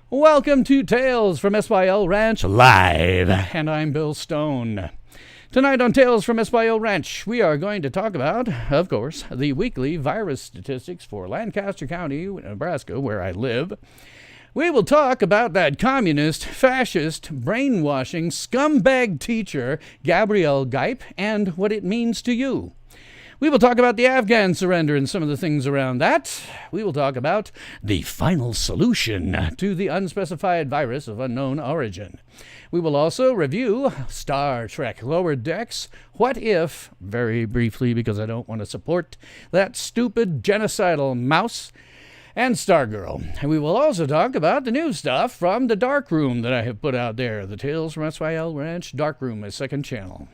Welcome to Tales from SYL Ranch Live, and I'm Bill Stone. Tonight on Tales from SYL Ranch, we are going to talk about, of course, the weekly virus statistics for Lancaster County, Nebraska, where I live. We will talk about that communist, fascist, brainwashing, scumbag teacher, Gabriel Gipe, and what it means to you. We will talk about the Afghan surrender and some of the things around that. We will talk about the final solution to the unspecified virus of unknown origin. We will also review Star Trek Lower Decks, What If, very briefly because I don't want to support that stupid genocidal mouse, and Stargirl. And we will also talk about the new stuff from the Darkroom that I have put out there, the Tales from SYL Ranch Darkroom, my second channel.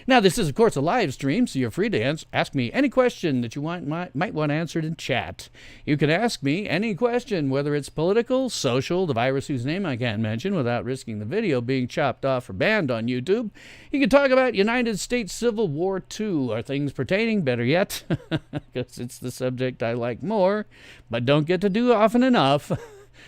Now, this is, of course, a live stream, so you're free to ask me any question that you might want answered in chat. You can ask me any question, whether it's political, social, the virus whose name I can't mention without risking the video being chopped off or banned on YouTube. You can talk about United States Civil War II, or things pertaining, better yet, because it's the subject I like more, but don't get to do often enough.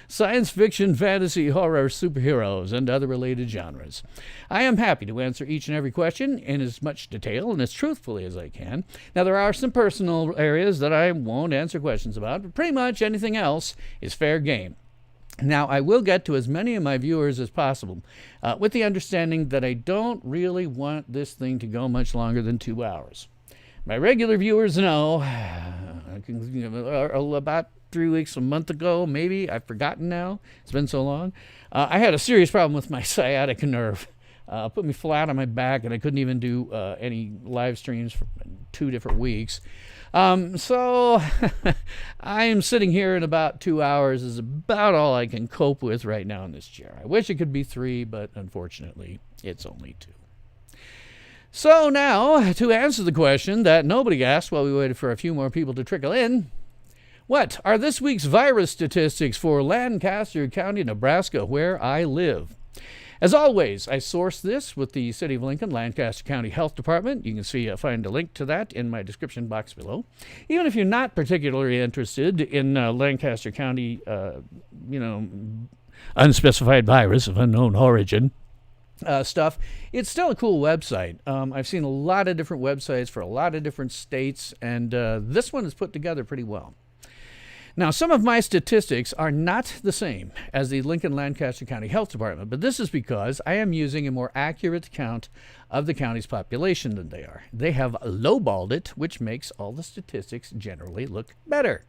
Science fiction, fantasy, horror, superheroes, and other related genres. I am happy to answer each and every question in as much detail and as truthfully as I can. Now, there are some personal areas that I won't answer questions about, but pretty much anything else is fair game. Now, I will get to as many of my viewers as possible, with the understanding that I don't really want this thing to go much longer than 2 hours. My regular viewers know, about 3 weeks, a month ago, maybe. I've forgotten now. It's been so long. I had a serious problem with my sciatic nerve. Put me flat on my back, and I couldn't even do any live streams for 2 different weeks. So I am sitting here in about 2 hours is about all I can cope with right now in this chair. I wish it could be 3, but unfortunately, it's only 2. So now, to answer the question that nobody asked while we waited for a few more people to trickle in, what are this week's virus statistics for Lancaster County, Nebraska, where I live? As always, I sourced this with the City of Lincoln, Lancaster County Health Department. You can find a link to that in my description box below. Even if you're not particularly interested in Lancaster County, unspecified virus of unknown origin stuff, it's still a cool website. I've seen a lot of different websites for a lot of different states, and this one is put together pretty well. Now, some of my statistics are not the same as the Lincoln Lancaster County Health Department, but this is because I am using a more accurate count of the county's population than they are. They have lowballed it, which makes all the statistics generally look better.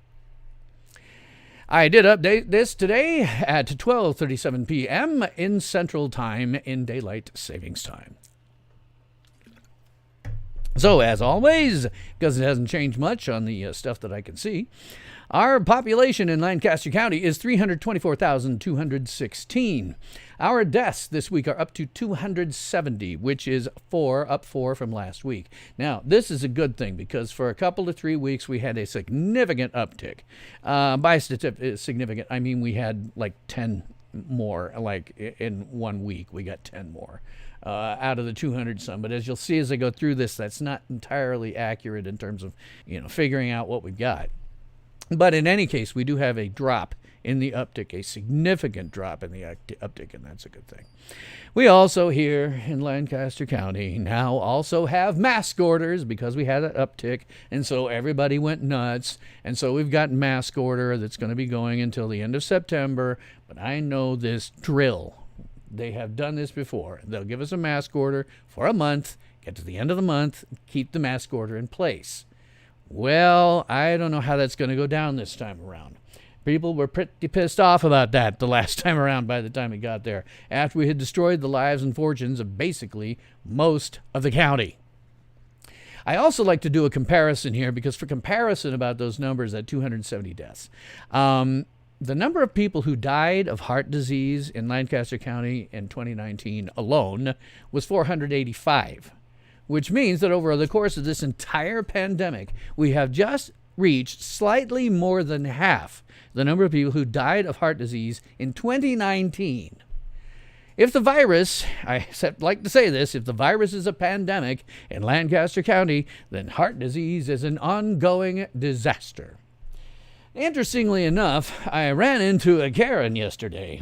I did update this today at 12:37 p.m. in Central Time in Daylight Savings Time. So, as always, because it hasn't changed much on the stuff that I can see, our population in Lancaster County is 324,216. Our deaths this week are up to 270, which is up 4 from last week. Now, this is a good thing because for a couple to 3 weeks, we had a significant uptick. By significant, I mean we had like 10 more, like in 1 week, we got 10 more. Out of the 200 some, but as you'll see as I go through this, that's not entirely accurate in terms of, figuring out what we've got. But in any case, we do have a drop in the uptick, a significant drop in the uptick, and that's a good thing. We also here in Lancaster County now also have mask orders because we had an uptick, and so everybody went nuts, and so we've got mask order that's going to be going until the end of September, but I know this drill. They have done this before. They'll give us a mask order for a month, get to the end of the month, keep the mask order in place. Well, I don't know how that's going to go down this time around. People were pretty pissed off about that the last time around by the time it got there, after we had destroyed the lives and fortunes of basically most of the county. I also like to do a comparison here because for comparison about those numbers at 270 deaths, the number of people who died of heart disease in Lancaster County in 2019 alone was 485. Which means that over the course of this entire pandemic, we have just reached slightly more than half the number of people who died of heart disease in 2019. If the virus, I like to say this, if the virus is a pandemic in Lancaster County, then heart disease is an ongoing disaster. Interestingly enough, I ran into a Karen yesterday.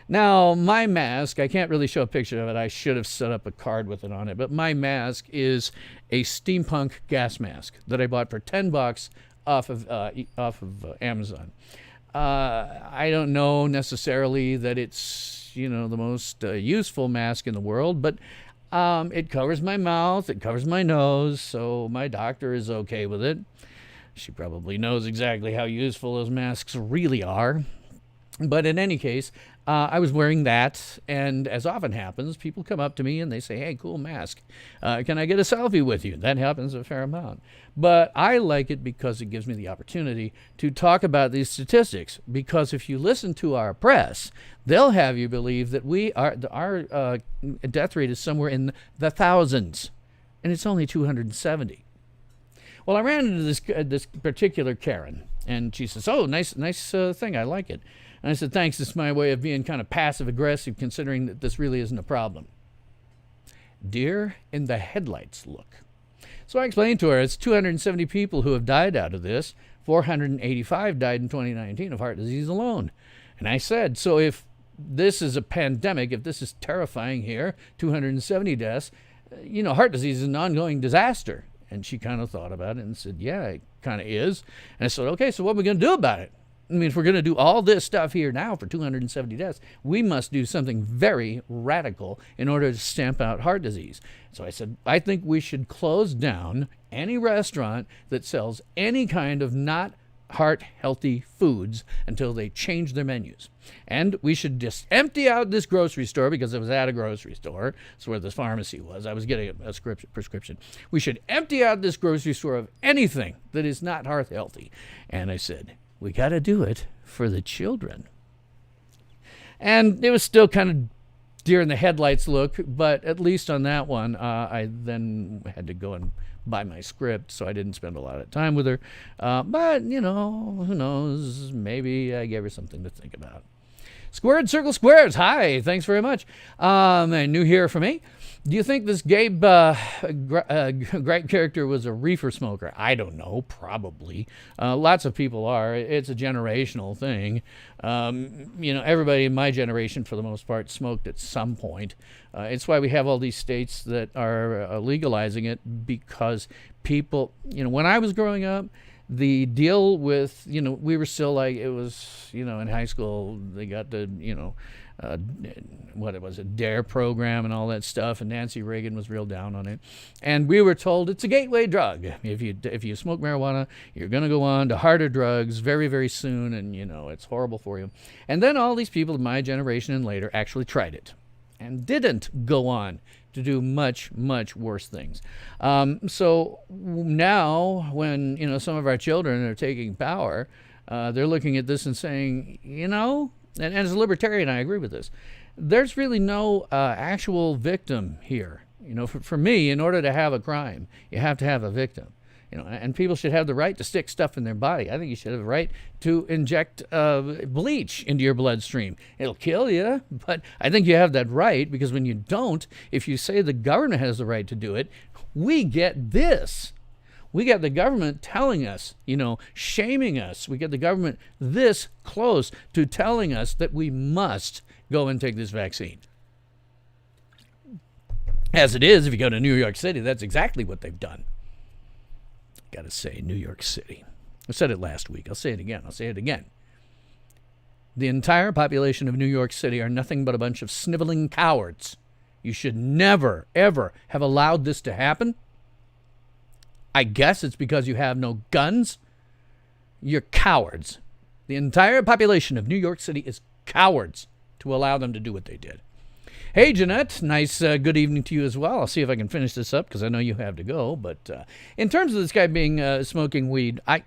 Now, my mask, I can't really show a picture of it. I should have set up a card with it on it. But my mask is a steampunk gas mask that I bought for $10 off of Amazon. I don't know necessarily that it's, the most useful mask in the world, but it covers my mouth, it covers my nose, so my doctor is okay with it. She probably knows exactly how useful those masks really are. But in any case, I was wearing that, and as often happens, people come up to me and they say, hey, cool mask. Can I get a selfie with you? That happens a fair amount. But I like it because it gives me the opportunity to talk about these statistics, because if you listen to our press, they'll have you believe that our death rate is somewhere in the thousands, and it's only 270. Well, I ran into this particular Karen, and she says, oh, nice thing. I like it. And I said, thanks. It's my way of being kind of passive-aggressive, considering that this really isn't a problem. Deer in the headlights look. So I explained to her, it's 270 people who have died out of this. 485 died in 2019 of heart disease alone. And I said, so if this is a pandemic, if this is terrifying here, 270 deaths, heart disease is an ongoing disaster. And she kind of thought about it and said, yeah, it kind of is. And I said, okay, so what are we going to do about it? I mean, if we're going to do all this stuff here now for 270 deaths, we must do something very radical in order to stamp out heart disease. So I said, I think we should close down any restaurant that sells any kind of not heart-healthy foods until they change their menus. And we should just empty out this grocery store, because I was at a grocery store. That's where the pharmacy was. I was getting a prescription. We should empty out this grocery store of anything that is not heart-healthy. And I said, we got to do it for the children. And it was still kind of deer in the headlights look, but at least on that one, I then had to go and buy my script, so I didn't spend a lot of time with her. But, who knows? Maybe I gave her something to think about. Squared Circle Squares, hi, thanks very much. New here for me. Do you think this Gabe Gripe character was a reefer smoker? I don't know, probably. Lots of people are. It's a generational thing. Everybody in my generation, for the most part, smoked at some point. It's why we have all these states that are legalizing it, because people, when I was growing up, the deal with, we were still like, it was, in high school, they got the, what it was, a DARE program and all that stuff, and Nancy Reagan was real down on it. And we were told it's a gateway drug. If you smoke marijuana, you're going to go on to harder drugs very, very soon, and, it's horrible for you. And then all these people of my generation and later actually tried it and didn't go on to do much, much worse things. So now when, some of our children are taking power, they're looking at this and saying, and as a libertarian, I agree with this, there's really no actual victim here. For me, in order to have a crime, you have to have a victim. And people should have the right to stick stuff in their body. I think you should have the right to inject bleach into your bloodstream. It'll kill you, but I think you have that right, because when you don't, if you say the government has the right to do it, we get this. We got the government telling us, shaming us. We get the government this close to telling us that we must go and take this vaccine. As it is, if you go to New York City, that's exactly what they've done. Got to say, New York City. I said it last week. I'll say it again. The entire population of New York City are nothing but a bunch of sniveling cowards. You should never, ever have allowed this to happen. I guess it's because you have no guns. You're cowards. The entire population of New York City is cowards to allow them to do what they did. Hey, Jeanette, nice good evening to you as well. I'll see if I can finish this up, because I know you have to go. But in terms of this guy being smoking weed, I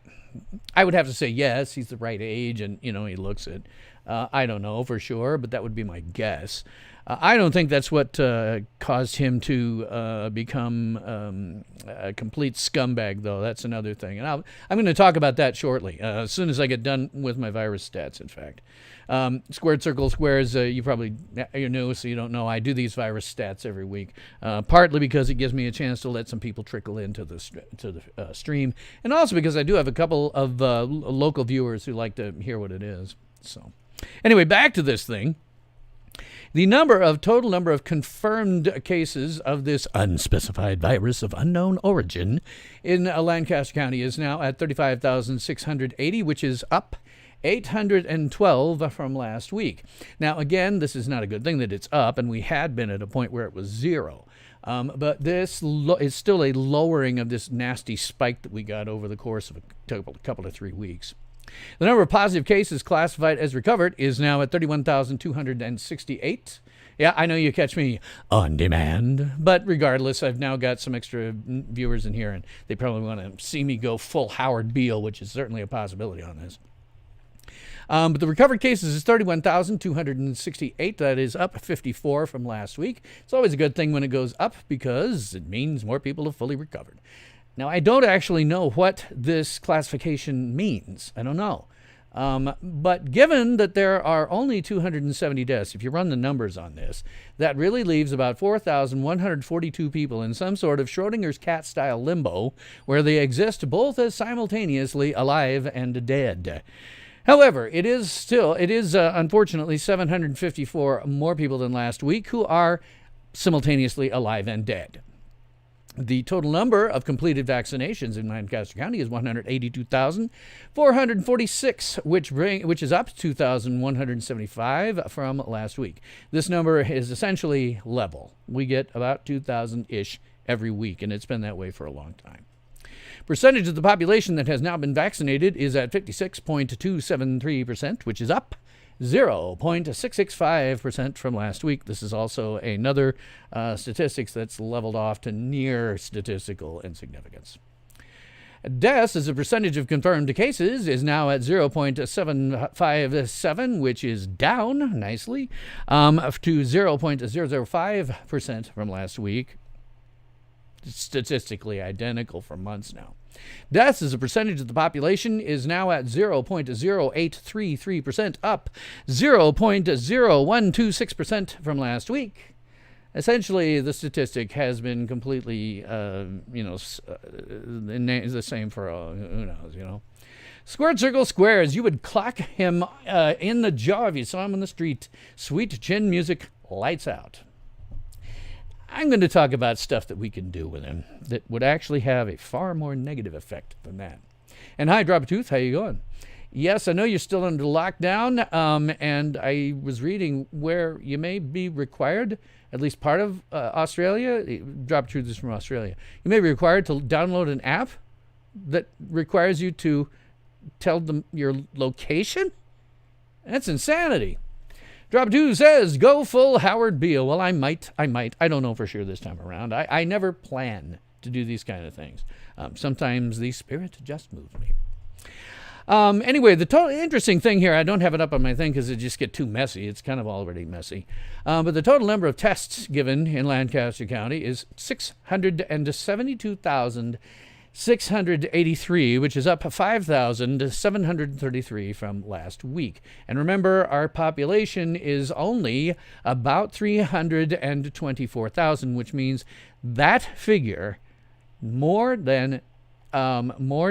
would have to say yes, he's the right age, and, he looks it. I don't know for sure, but that would be my guess. I don't think that's what caused him to become a complete scumbag, though. That's another thing. And I'm going to talk about that shortly, as soon as I get done with my virus stats, in fact. Squared Circle Squares, you probably know, so you don't know. I do these virus stats every week, partly because it gives me a chance to let some people trickle into the stream, and also because I do have a couple of local viewers who like to hear what it is. So anyway, back to this thing. The total number of confirmed cases of this unspecified virus of unknown origin in Lancaster County is now at 35,680, which is up 812 from last week. Now, again, this is not a good thing that it's up, and we had been at a point where it was 0. But this is still a lowering of this nasty spike that we got over the course of a couple of 3 weeks. The number of positive cases classified as recovered is now at 31,268. Yeah, I know you catch me on demand, but regardless, I've now got some extra viewers in here, and they probably want to see me go full Howard Beale, which is certainly a possibility on this. But the recovered cases is 31,268. That is up 54 from last week. It's always a good thing when it goes up because it means more people have fully recovered. Now, I don't actually know what this classification means. I don't know. But given that there are only 270 deaths, if you run the numbers on this, that really leaves about 4,142 people in some sort of Schrodinger's cat-style limbo where they exist both as simultaneously alive and dead. However, it is unfortunately 754 more people than last week who are simultaneously alive and dead. The total number of completed vaccinations in Lancaster County is 182,446, which is up 2,175 from last week. This number is essentially level. We get about 2,000-ish every week, and it's been that way for a long time. Percentage of the population that has now been vaccinated is at 56.273%, which is up 0.665% from last week. This is also another statistics that's leveled off to near statistical insignificance. Deaths as a percentage of confirmed cases is now at 0.757, which is down nicely to 0.005% from last week. Statistically identical for months now. Deaths as a percentage of the population is now at 0.0833%, up 0.0126% from last week. Essentially, the statistic has been completely, the same for who knows, Squared Circle Squares, you would clock him in the jaw if you saw him on the street. Sweet chin music, lights out. I'm going to talk about stuff that we can do with him that would actually have a far more negative effect than that. And hi, Drop a Tooth, how you going? Yes, I know you're still under lockdown, and I was reading where you may be required, at least part of Australia, Drop a Tooth is from Australia, you may be required to download an app that requires you to tell them your location? That's insanity. Drop 2 says, go full Howard Beale. Well, I might. I don't know for sure this time around. I never plan to do these kind of things. Sometimes the spirit just moves me. Anyway, the total interesting thing here, I don't have it up on my thing because it just get too messy. It's kind of already messy. But the total number of tests given in Lancaster County is 672,683, which is up 5,733 from last week. And remember, our population is only about 324,000, which means that figure, more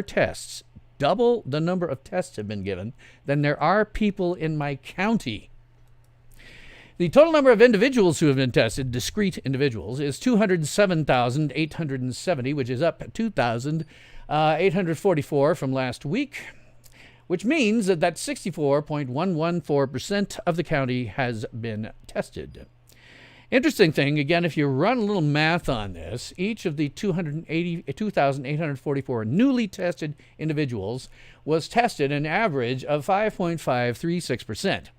tests, double the number of tests have been given than there are people in my county. The total number of individuals who have been tested, discrete individuals, is 207,870, which is up 2,844 from last week, which means that 64.114% of the county has been tested. Interesting thing, again, if you run a little math on this, each of the 2,844 newly tested individuals was tested an average of 5.536%.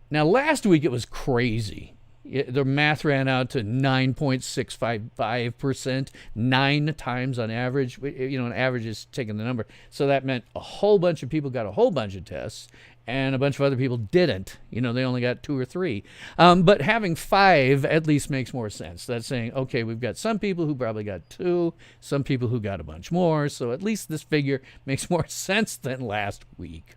Now, last week it was crazy. The math ran out to 9.655%, 9 times on average. An average is taking the number. So that meant a whole bunch of people got a whole bunch of tests, and a bunch of other people didn't. They only got 2 or 3. But having 5 at least makes more sense. That's saying, okay, we've got some people who probably got 2, some people who got a bunch more, so at least this figure makes more sense than last week.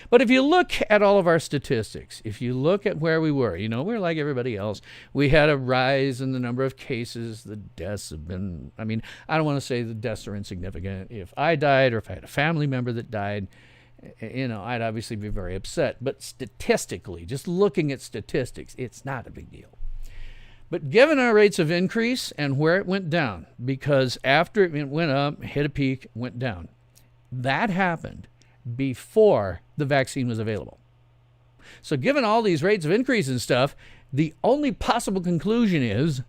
But if you look at all of our statistics, if you look at where we were, we're like everybody else. We had a rise in the number of cases. The deaths have been, I don't want to say the deaths are insignificant. If I died or if I had a family member that died, I'd obviously be very upset. But statistically, just looking at statistics, it's not a big deal. But given our rates of increase and where it went down, because after it went up, hit a peak, went down, that happened before the vaccine was available. So given all these rates of increase and stuff, the only possible conclusion is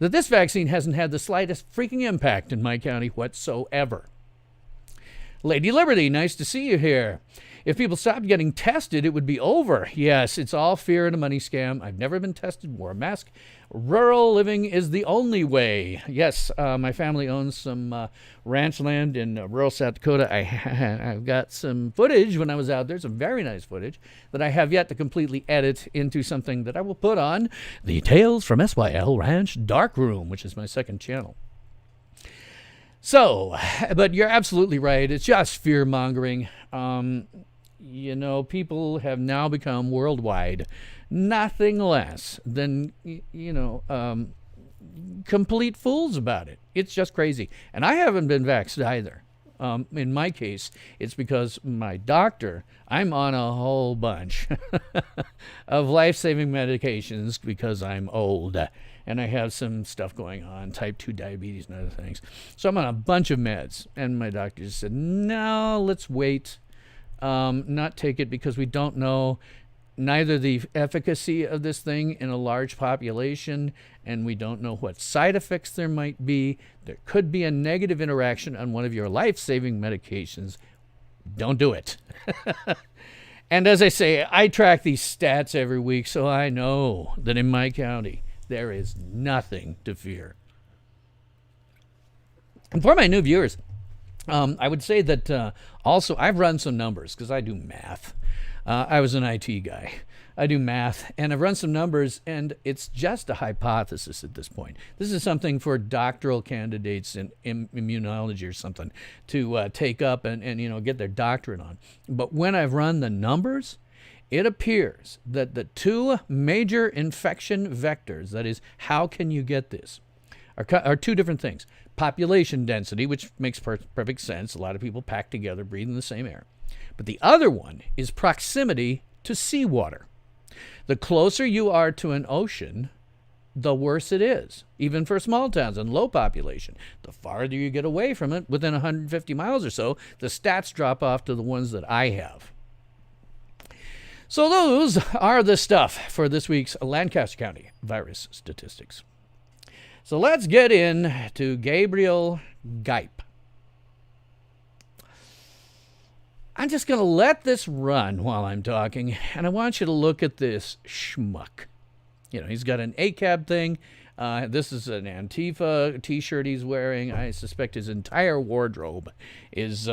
that this vaccine hasn't had the slightest freaking impact in my county whatsoever. Lady Liberty, nice to see you here. If people stopped getting tested, it would be over. Yes, it's all fear and a money scam. I've never been tested, wore a mask. Rural living is the only way. Yes, my family owns some ranch land in rural South Dakota. I've got some footage when I was out there, some very nice footage that I have yet to completely edit into something that I will put on the Tales from SYL Ranch Darkroom, which is my second channel. So, but you're absolutely right. It's just fear-mongering. People have now become worldwide nothing less than, complete fools about it. It's just crazy. And I haven't been vaxxed either. In my case, it's because my doctor, I'm on a whole bunch of life-saving medications because I'm old. And I have some stuff going on, type 2 diabetes and other things. So I'm on a bunch of meds. And my doctor just said, no, let's wait. Not take it because we don't know neither the efficacy of this thing in a large population, and we don't know what side effects there might be. There could be a negative interaction on one of your life-saving medications. Don't do it. And as I say, I track these stats every week, so I know that in my county, there is nothing to fear. And for my new viewers, I would say that also I've run some numbers because I do math. I was an IT guy. I do math, and I've run some numbers, and it's just a hypothesis at this point. This is something for doctoral candidates in immunology or something to take up and get their doctorate on. But when I've run the numbers, it appears that the 2 major infection vectors, that is, how can you get this, are 2 different things. Population density, which makes perfect sense. A lot of people packed together, breathing the same air. But the other one is proximity to seawater. The closer you are to an ocean, the worse it is, even for small towns and low population. The farther you get away from it, within 150 miles or so, the stats drop off to the ones that I have. So those are the stuff for this week's Lancaster County virus statistics. So let's get in to Gabriel Gipe. I'm just going to let this run while I'm talking, and I want you to look at this schmuck. He's got an ACAB thing. This is an Antifa T-shirt he's wearing. I suspect his entire wardrobe is,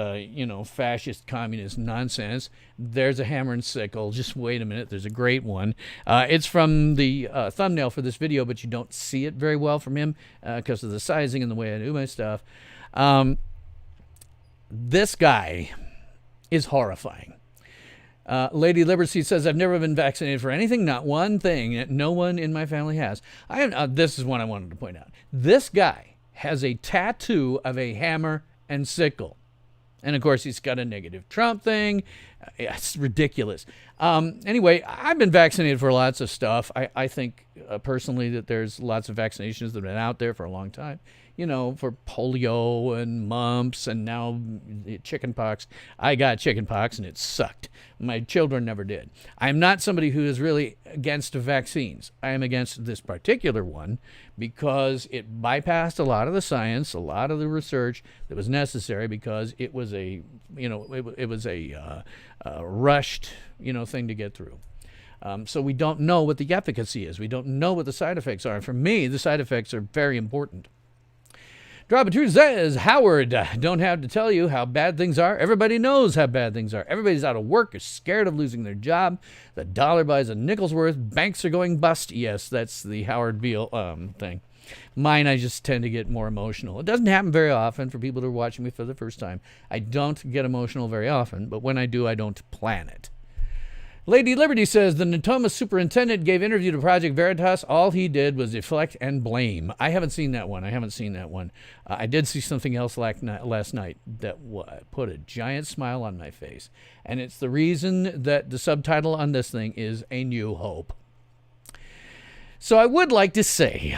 fascist, communist nonsense. There's a hammer and sickle. Just wait a minute. There's a great one. It's from the thumbnail for this video, but you don't see it very well from him because of the sizing and the way I do my stuff. This guy is horrifying. Lady Liberty says, I've never been vaccinated for anything, not one thing. No one in my family has. This is one I wanted to point out. This guy has a tattoo of a hammer and sickle. And, of course, he's got a negative Trump thing. It's ridiculous. Anyway, I've been vaccinated for lots of stuff. I think, personally, that there's lots of vaccinations that have been out there for a long time. For polio and mumps and now chicken pox. I got chicken pox and it sucked. My children never did. I'm not somebody who is really against vaccines. I am against this particular one because it bypassed a lot of the science, a lot of the research that was necessary because it was a rushed, thing to get through. So we don't know what the efficacy is. We don't know what the side effects are. And for me, the side effects are very important. Drop of Truth says, Howard, don't have to tell you how bad things are. Everybody knows how bad things are. Everybody's out of work, is scared of losing their job. The dollar buys a nickel's worth. Banks are going bust. Yes, that's the Howard Beale thing. Mine, I just tend to get more emotional. It doesn't happen very often for people who are watching me for the first time. I don't get emotional very often, but when I do, I don't plan it. Lady Liberty says, the Natoma superintendent gave interview to Project Veritas. All he did was deflect and blame. I haven't seen that one. I did see something else last night that put a giant smile on my face. And it's the reason that the subtitle on this thing is A New Hope. So I would like to say,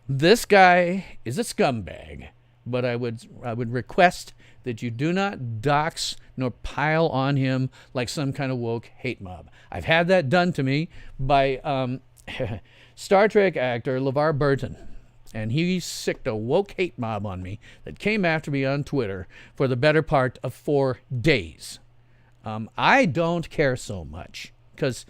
this guy is a scumbag, but I would request that you do not dox nor pile on him like some kind of woke hate mob. I've had that done to me by Star Trek actor LeVar Burton, and he sicked a woke hate mob on me that came after me on Twitter for the better part of 4 days. I don't care so much because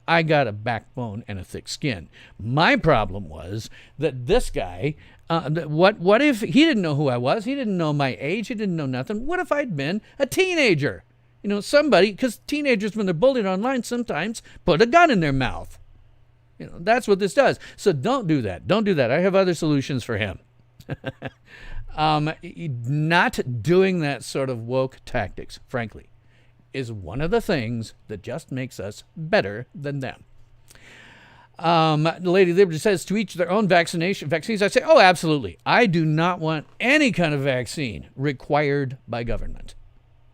I got a backbone and a thick skin. My problem was that this guy, what if he didn't know who I was? He didn't know my age. He didn't know nothing. What if I'd been a teenager? You know, somebody, because teenagers, when they're bullied online, sometimes put a gun in their mouth. You know, that's what this does. So don't do that. Don't do that. I have other solutions for him. Not doing that sort of woke tactics, frankly, is one of the things that just makes us better than them. Lady Liberty says, to each their own vaccines. I say, oh, absolutely. I do not want any kind of vaccine required by government.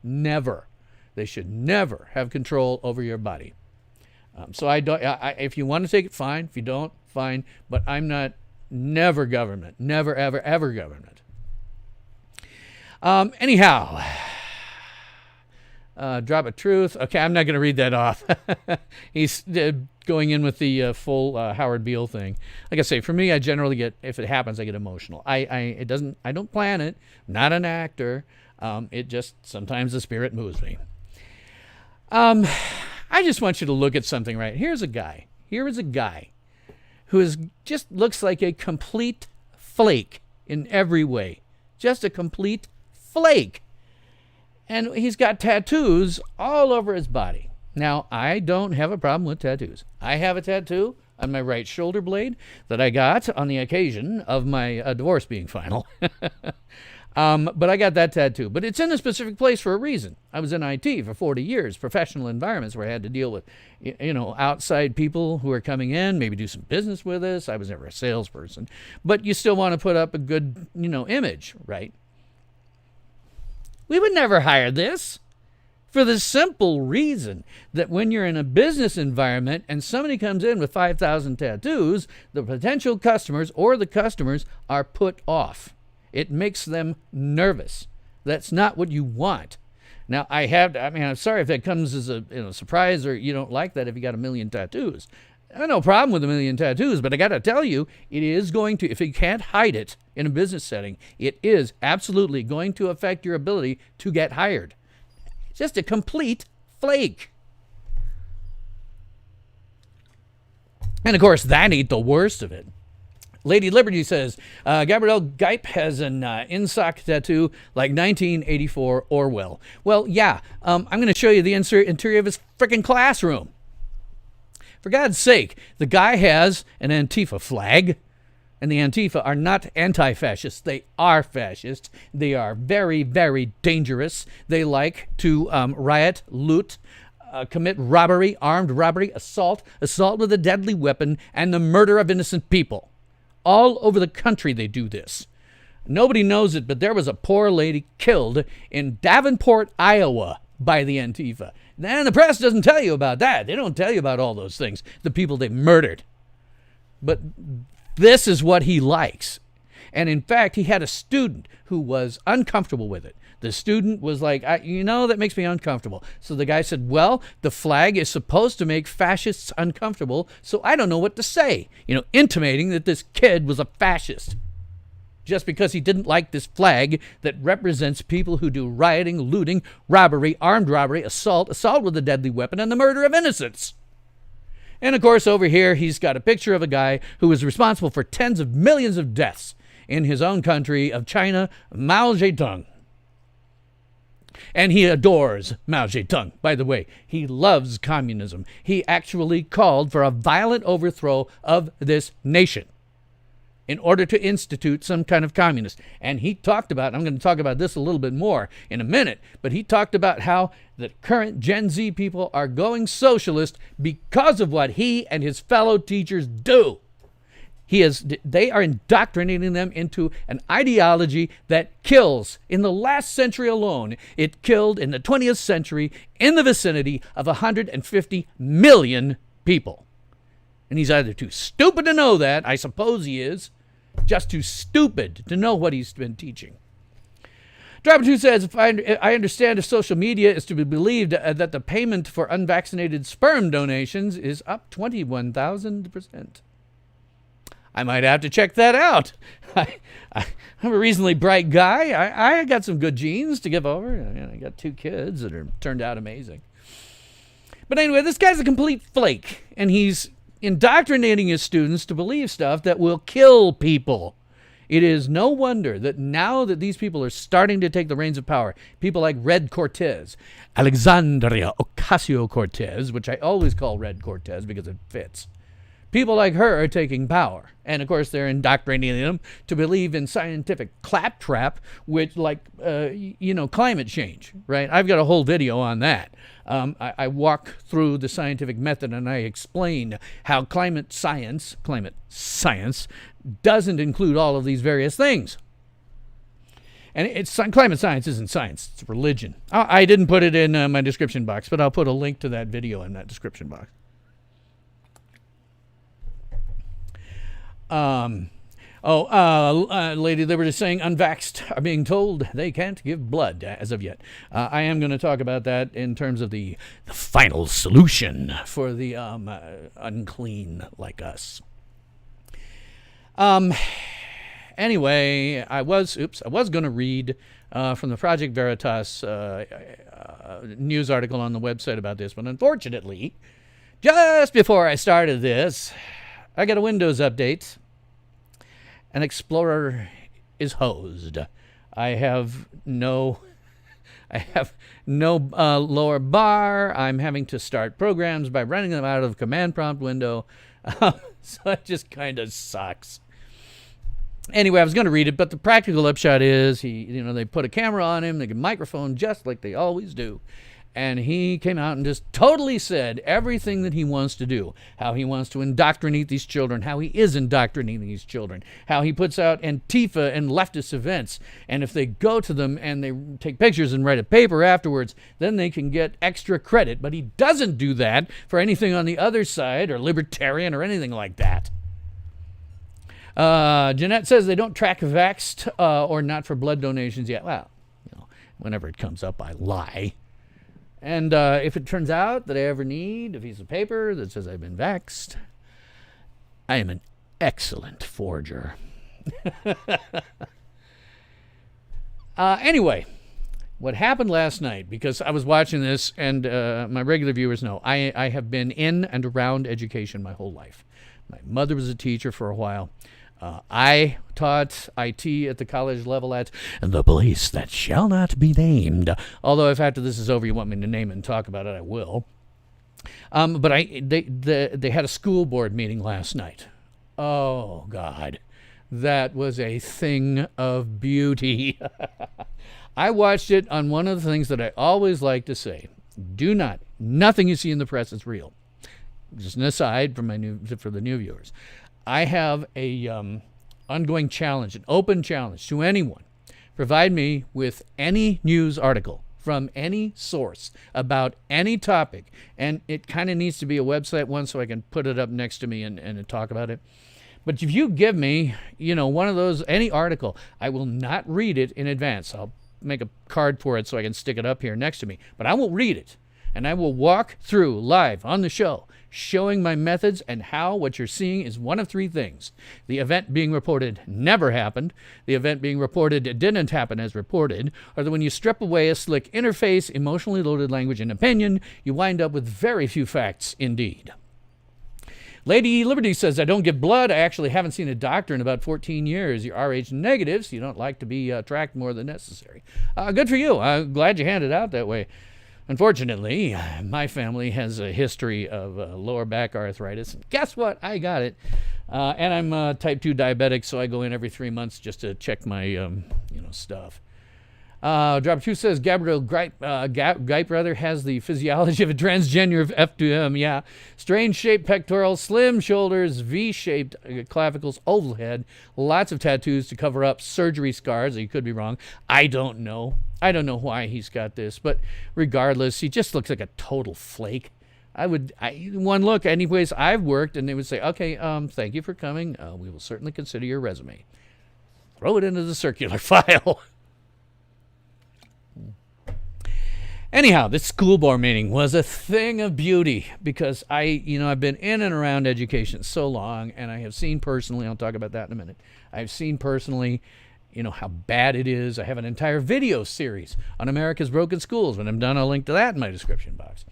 Never. They should never have control over your body. So I don't. If you want to take it, fine. If you don't, fine. But I'm not. Never government. Never, ever, ever government. Anyhow. Drop of Truth. Okay, I'm not going to read that off. He's going in with the full Howard Beale thing. Like I say, for me, I generally get, if it happens, I get emotional. I don't plan it. I'm not an actor. It just, sometimes the spirit moves me. I just want you to look at something right. Here is a guy who just looks like a complete flake in every way. Just a complete flake. And he's got tattoos all over his body. Now, I don't have a problem with tattoos. I have a tattoo on my right shoulder blade that I got on the occasion of my divorce being final. But I got that tattoo. But it's in a specific place for a reason. I was in IT for 40 years, professional environments where I had to deal with, outside people who are coming in, maybe do some business with us. I was never a salesperson. But you still want to put up a good, image, right? We would never hire this for the simple reason that when you're in a business environment and somebody comes in with 5,000 tattoos, the potential customers or the customers are put off. It makes them nervous. That's not what you want. Now, I'm sorry if that comes as a surprise or you don't like that if you got 1 million tattoos. I have no problem with 1 million tattoos, but I got to tell you, it is going to, if you can't hide it in a business setting, it is absolutely going to affect your ability to get hired. Just a complete flake. And of course, that ain't the worst of it. Lady Liberty says, Gabriel Gipe has an in-sock tattoo like 1984 Orwell. Well, yeah, I'm going to show you the interior of his freaking classroom. For God's sake, the guy has an Antifa flag, and the Antifa are not anti-fascists. They are fascists. They are very, very dangerous. They like to riot, loot, commit robbery, armed robbery, assault with a deadly weapon, and the murder of innocent people. All over the country they do this. Nobody knows it, but there was a poor lady killed in Davenport, Iowa, by the Antifa. And the press doesn't tell you about that. They don't tell you about all those things, the people they murdered. But this is what he likes. And in fact, he had a student who was uncomfortable with it. The student was like, that makes me uncomfortable. So the guy said, well, the flag is supposed to make fascists uncomfortable, so I don't know what to say. Intimating that this kid was a fascist. Just because he didn't like this flag that represents people who do rioting, looting, robbery, armed robbery, assault with a deadly weapon, and the murder of innocents. And of course, over here, he's got a picture of a guy who was responsible for tens of millions of deaths in his own country of China, Mao Zedong. And he adores Mao Zedong, by the way. He loves communism. He actually called for a violent overthrow of this nation in order to institute some kind of communist. And he talked about, I'm going to talk about this a little bit more in a minute, but he talked about how the current Gen Z people are going socialist because of what he and his fellow teachers do. They are indoctrinating them into an ideology that kills. In the last century alone, it killed in the 20th century in the vicinity of 150 million people. And he's either too stupid to know that, I suppose he is, just too stupid to know what he's been teaching. Driver 2 says, I understand if social media is to be believed that the payment for unvaccinated sperm donations is up 21,000%. I might have to check that out. I'm a reasonably bright guy. I got some good genes to give over. I got 2 kids that are turned out amazing. But anyway, this guy's a complete flake, and he's indoctrinating his students to believe stuff that will kill people. It is no wonder that now that these people are starting to take the reins of power, people like Red Cortez, Alexandria Ocasio-Cortez, which I always call Red Cortez because it fits, people like her are taking power. And, of course, they're indoctrinating them to believe in scientific claptrap, which, like, climate change, right? I've got a whole video on that. I walk through the scientific method, and I explain how climate science doesn't include all of these various things. And climate science isn't science, it's religion. I didn't put it in my description box, but I'll put a link to that video in that description box. Lady Liberty is saying unvaxxed are being told they can't give blood as of yet. I am going to talk about that in terms of the final solution for the unclean like us. Anyway, I was going to read from the Project Veritas news article on the website about this, but unfortunately, just before I started this, I got a Windows update. An Explorer is hosed. I have no lower bar. I'm having to start programs by running them out of the command prompt window. So it just kind of sucks. Anyway, I was going to read it, but the practical upshot is they put a camera on him, they get a microphone just like they always do. And he came out and just totally said everything that he wants to do, how he wants to indoctrinate these children, how he is indoctrinating these children, how he puts out Antifa and leftist events. And if they go to them and they take pictures and write a paper afterwards, then they can get extra credit. But he doesn't do that for anything on the other side or libertarian or anything like that. Jeanette says they don't track vaxxed or not for blood donations yet. Well, whenever it comes up, I lie. And if it turns out that I ever need a piece of paper that says I've been vaxxed, I am an excellent forger. Anyway, what happened last night, because I was watching this, and my regular viewers know, I have been in and around education my whole life. My mother was a teacher for a while. I taught IT at the college level at the place that shall not be named. Although if after this is over you want me to name it and talk about it, I will. But they had a school board meeting last night. Oh, God. That was a thing of beauty. I watched it on one of the things that I always like to say. Nothing you see in the press is real. Just an aside for the new viewers. I have a ongoing challenge, an open challenge to anyone. Provide me with any news article from any source about any topic, and it kind of needs to be a website one so I can put it up next to me and talk about it. But if you give me, one of those, any article, I will not read it in advance. I'll make a card for it so I can stick it up here next to me, but I won't read it. And I will walk through live on the show, showing my methods and how what you're seeing is one of 3 things. The event being reported never happened, the event being reported didn't happen as reported, or that when you strip away a slick interface, emotionally loaded language, and opinion, you wind up with very few facts indeed. Lady Liberty says, I don't give blood. I actually haven't seen a doctor in about 14 years. You're Rh negative, so you don't like to be tracked more than necessary. Good for you. I'm glad you handed out that way. Unfortunately, my family has a history of lower back arthritis. Guess what? I got it. And I'm type 2 diabetic, so I go in every 3 months just to check my stuff. Drop 2 says Gabriel Gipe rather has the physiology of a transgender of F2M. Yeah. Strange shaped pectorals, slim shoulders, V-shaped clavicles, oval head, lots of tattoos to cover up surgery scars. He could be wrong. I don't know. I don't know why he's got this, but regardless, he just looks like a total flake. One look, anyways, I've worked, and they would say, okay, thank you for coming. We will certainly consider your resume. Throw it into the circular file. Anyhow, this school board meeting was a thing of beauty because I've been in and around education so long, and I have seen personally, I'll talk about that in a minute, I've seen personally, how bad it is. I have an entire video series on America's broken schools. When I'm done, I'll link to that in my description box.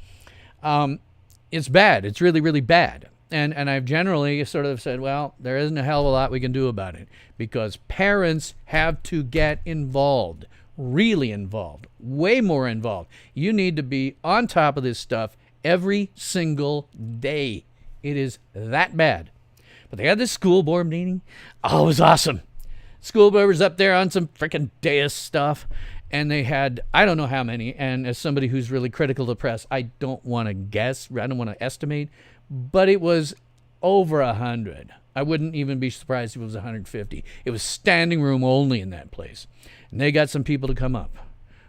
It's bad. It's really, really bad. And I've generally sort of said, well, there isn't a hell of a lot we can do about it because parents have to get involved. Really involved, way more involved. You need to be on top of this stuff every single day. It is that bad. But they had this school board meeting. Oh, it was awesome. School board was up there on some freaking dais stuff, and they had, I don't know how many, and as somebody who's really critical to press, I don't want to guess, I don't want to estimate, but it was over 100. I wouldn't even be surprised if it was 150. It was standing room only in that place. And they got some people to come up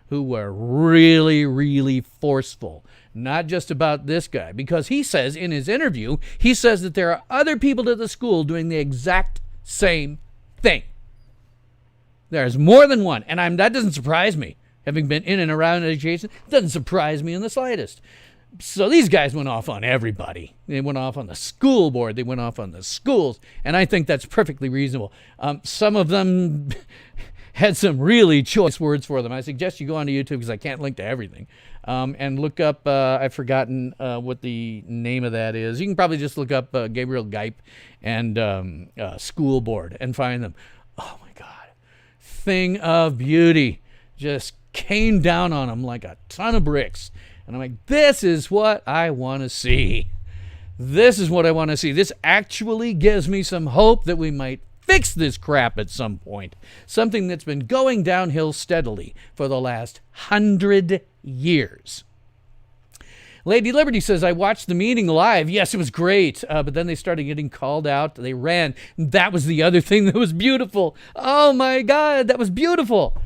who were really, really forceful. Not just about this guy. Because he says in his interview, he says that there are other people at the school doing the exact same thing. There's more than one. And that doesn't surprise me. Having been in and around education, it doesn't surprise me in the slightest. So these guys went off on everybody. They went off on the school board. They went off on the schools. And I think that's perfectly reasonable. Some of them had some really choice words for them. I suggest you go onto YouTube because I can't link to everything. And look up, I've forgotten what the name of that is. You can probably just look up Gabriel Gipe and school board and find them. Oh, my God. Thing of beauty. Just came down on them like a ton of bricks. And I'm like, this is what I want to see. This is what I want to see. This actually gives me some hope that we might fix this crap at some point. Something that's been going downhill steadily for the last 100 years. Lady Liberty says, I watched the meeting live. Yes, it was great. But then they started getting called out. They ran. That was the other thing that was beautiful. Oh, my God, that was beautiful.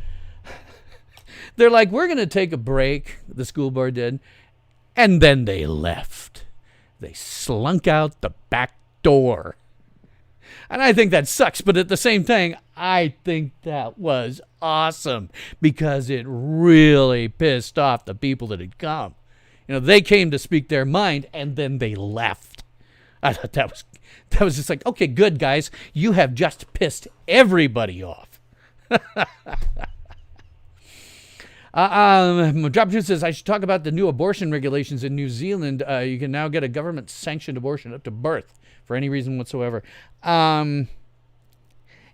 They're like, we're going to take a break, the school board did, and then they left. They slunk out the back door. And I think that sucks, but at the same time, I think that was awesome because it really pissed off the people that had come. They came to speak their mind, and then they left. I thought that was just like, okay, good, guys. You have just pissed everybody off. Drop 2 says, I should talk about the new abortion regulations in New Zealand. You can now get a government-sanctioned abortion up to birth for any reason whatsoever. I'm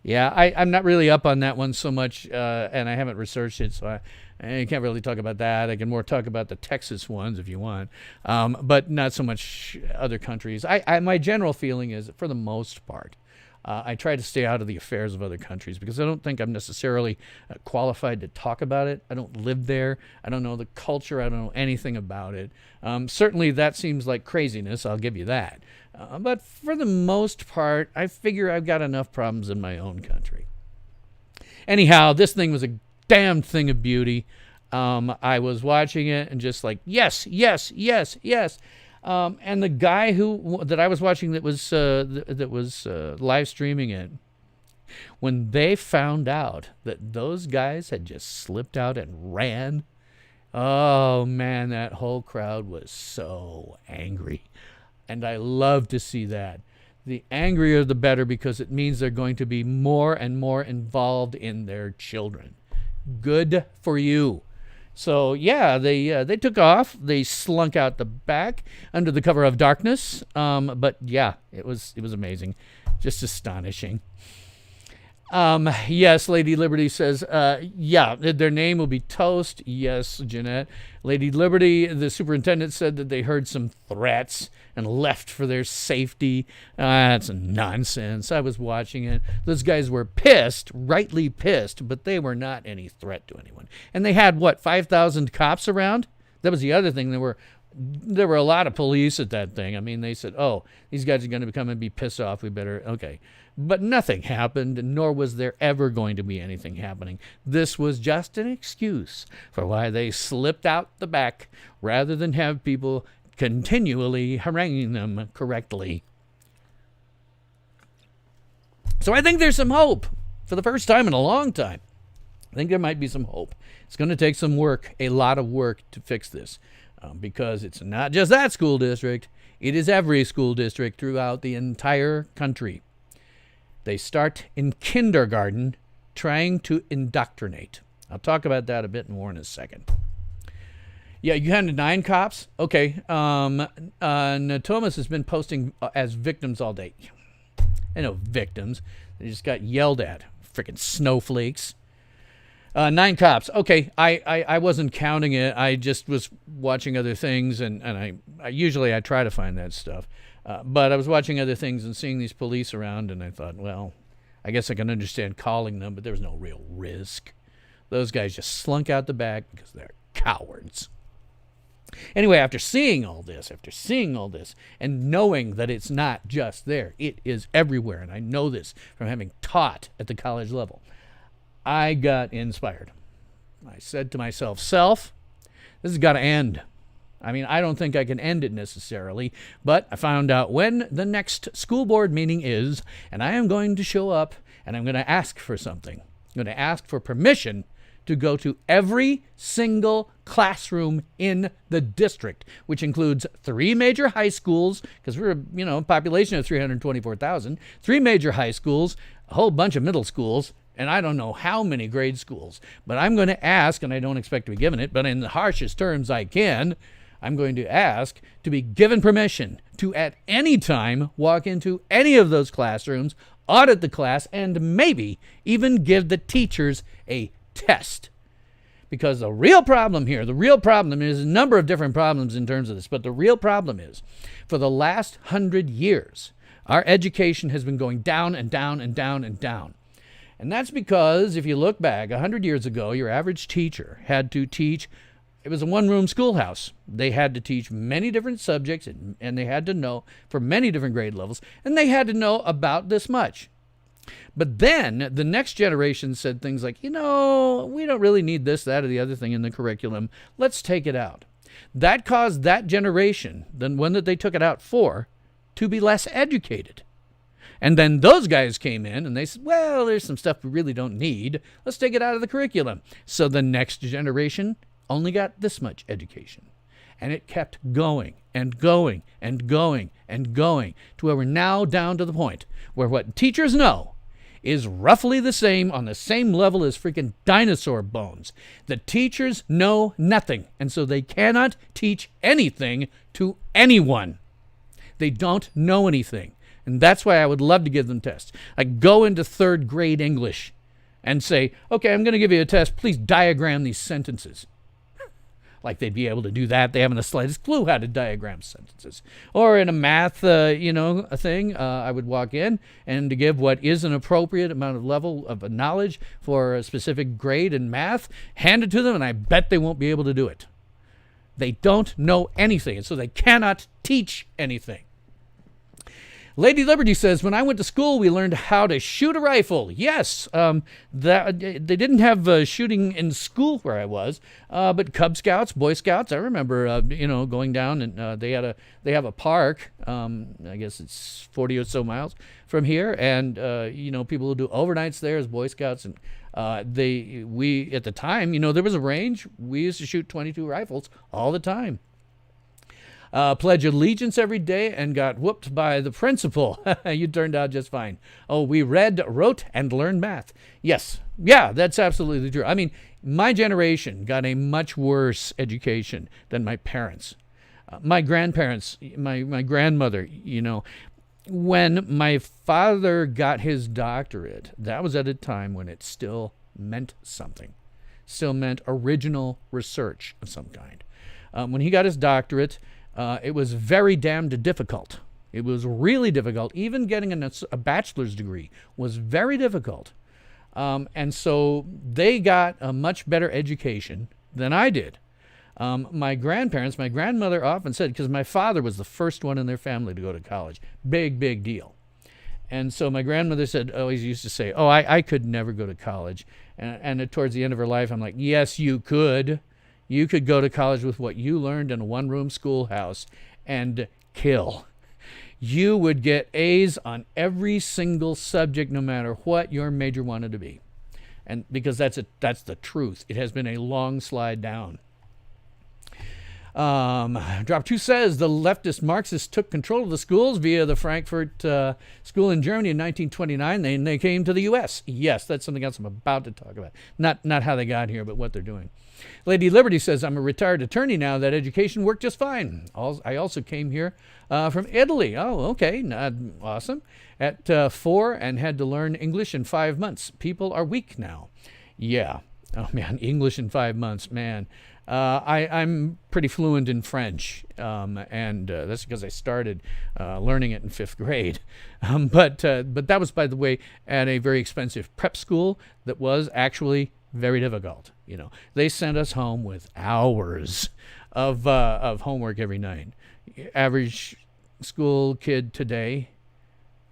not really up on that one so much, and I haven't researched it, so I can't really talk about that. I can more talk about the Texas ones if you want, but not so much other countries. My general feeling is, for the most part, I try to stay out of the affairs of other countries because I don't think I'm necessarily qualified to talk about it. I don't live there. I don't know the culture. I don't know anything about it. Certainly that seems like craziness. I'll give you that. But for the most part, I figure I've got enough problems in my own country. Anyhow, this thing was a damn thing of beauty. I was watching it and just like, yes, yes, yes, yes. And the guy that I was watching that was live streaming it, when they found out that those guys had just slipped out and ran, oh man, that whole crowd was so angry. And I love to see that. The angrier the better, because it means they're going to be more and more involved in their children. Good for you. So yeah, they took off. They slunk out the back under the cover of darkness. But yeah, it was amazing, just astonishing. Yes, Lady Liberty says, yeah, their name will be Toast. Yes, Jeanette. Lady Liberty, the superintendent, said that they heard some threats and left for their safety. That's nonsense. I was watching it. Those guys were pissed, rightly pissed, but they were not any threat to anyone. And they had, 5,000 cops around? That was the other thing. There were a lot of police at that thing. I mean, they said, oh, these guys are going to come and be pissed off. We better, okay. But nothing happened, nor was there ever going to be anything happening. This was just an excuse for why they slipped out the back rather than have people continually haranguing them correctly. So I think there's some hope. For the first time in a long time, I think there might be some hope. It's going to take some work, a lot of work, to fix this. Because it's not just that school district. It is every school district throughout the entire country. They start in kindergarten trying to indoctrinate. I'll talk about that a bit more in a second. Yeah, you had 9 cops? Okay. Thomas has been posting as victims all day. I know victims. They just got yelled at. Freaking snowflakes. 9 cops. Okay, I wasn't counting it. I just was watching other things, and I usually try to find that stuff. But I was watching other things and seeing these police around, and I thought, well, I guess I can understand calling them, but there was no real risk. Those guys just slunk out the back because they're cowards. Anyway, after seeing all this, and knowing that it's not just there, it is everywhere, and I know this from having taught at the college level, I got inspired. I said to myself, this has got to end. I mean, I don't think I can end it necessarily, but I found out when the next school board meeting is, and I am going to show up, and I'm going to ask for something. I'm going to ask for permission to go to every single classroom in the district, which includes 3 major high schools, because we're, a population of 324,000, 3 major high schools, a whole bunch of middle schools, and I don't know how many grade schools. But I'm going to ask, and I don't expect to be given it, but in the harshest terms I can, I'm going to ask to be given permission to at any time walk into any of those classrooms, audit the class, and maybe even give the teachers a test. Because the real problem is a number of different problems in terms of this, but the real problem is for the last 100 years, our education has been going down and down and down and down. And that's because if you look back 100 years ago, your average teacher had to teach. It was a one-room schoolhouse. They had to teach many different subjects, and they had to know for many different grade levels, and they had to know about this much. But then the next generation said things like, we don't really need this, that, or the other thing in the curriculum. Let's take it out. That caused that generation, the one that they took it out for, to be less educated. And then those guys came in and they said, well, there's some stuff we really don't need. Let's take it out of the curriculum. So the next generation only got this much education. And it kept going and going and going and going to where we're now down to the point where what teachers know is roughly the same, on the same level as freaking dinosaur bones. The teachers know nothing, and so they cannot teach anything to anyone. They don't know anything. And that's why I would love to give them tests. Like go into 3rd grade English and say, okay, I'm going to give you a test. Please diagram these sentences. Like they'd be able to do that. They haven't the slightest clue how to diagram sentences. Or in a math, a thing, I would walk in and to give what is an appropriate amount of level of knowledge for a specific grade in math, hand it to them, and I bet they won't be able to do it. They don't know anything, and so they cannot teach anything. Lady Liberty says, when I went to school, we learned how to shoot a rifle. Yes, they didn't have shooting in school where I was, but Cub Scouts, Boy Scouts, I remember, going down and they have a park. I guess it's 40 or so miles from here, and people who do overnights there as Boy Scouts, and we at the time, there was a range. We used to shoot 22 rifles all the time. Pledge allegiance every day and got whooped by the principal. You turned out just fine. Oh, we read, wrote, and learned math. Yes. Yeah, that's absolutely true. I mean, My generation got a much worse education than my parents. My grandparents, my grandmother, when my father got his doctorate, that was at a time when it still meant something, still meant original research of some kind. When he got his doctorate, it was very damned difficult. It was really difficult. Even getting a bachelor's degree was very difficult. And so they got a much better education than I did. My grandmother often said, because my father was the first one in their family to go to college, big deal. And so my grandmother always used to say, I could never go to college. And towards the end of her life, I'm like, yes, you could. You could go to college with what you learned in a one-room schoolhouse and kill. You would get A's on every single subject, no matter what your major wanted to be. And because that's the truth. It has been a long slide down. Drop 2 says the leftist Marxists took control of the schools via the Frankfurt School in Germany in 1929. And they came to the U.S. Yes, that's something else I'm about to talk about. Not how they got here, but what they're doing. Lady Liberty says, I'm a retired attorney now. That education worked just fine. I also came here from Italy. Oh, okay. Awesome. At 4 and had to learn English in 5 months. People are weak now. Yeah. Oh, man. English in 5 months. Man. I'm pretty fluent in French, and that's because I started learning it in 5th grade. But that was, by the way, at a very expensive prep school that was actually very difficult. They sent us home with hours of homework every night. Average school kid today,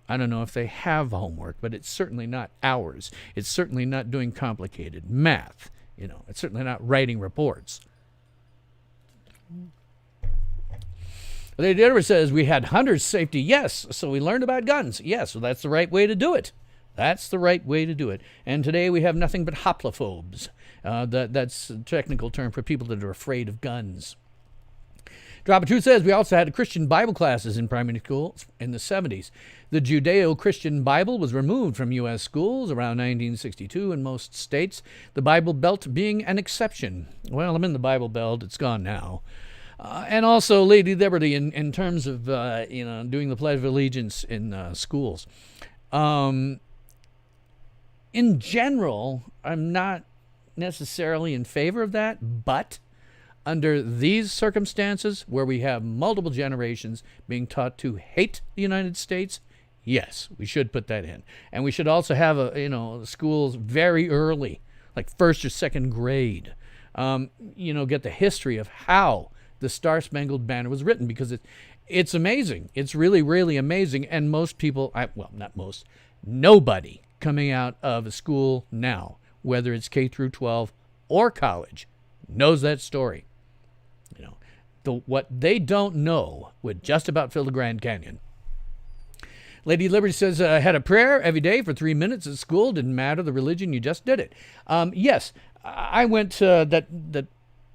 I don't know if they have homework, but it's certainly not hours. It's certainly not doing complicated math. It's certainly not writing reports. Lady Edward says, we had hunter's safety. Yes, so we learned about guns. Yes, so that's the right way to do it. That's the right way to do it. And today we have nothing but hoplophobes. That's a technical term for people that are afraid of guns. Drop of Truth says we also had Christian Bible classes in primary schools in the 70s. The Judeo-Christian Bible was removed from U.S. schools around 1962 in most states, the Bible Belt being an exception. Well, I'm in the Bible Belt. It's gone now. And also Lady Liberty in terms of, doing the Pledge of Allegiance in schools. In general, I'm not necessarily in favor of that, but under these circumstances where we have multiple generations being taught to hate the United States, yes, we should put that in. And we should also have schools very early, like 1st or 2nd grade, get the history of how the Star-Spangled Banner was written, because it's amazing. It's really, really amazing. And most people, not most, nobody coming out of a school now, whether it's K through 12 or college, knows that story. What they don't know would just about fill the Grand Canyon. Lady Liberty says, I had a prayer every day for 3 minutes at school. Didn't matter the religion, you just did it. Yes, I went to that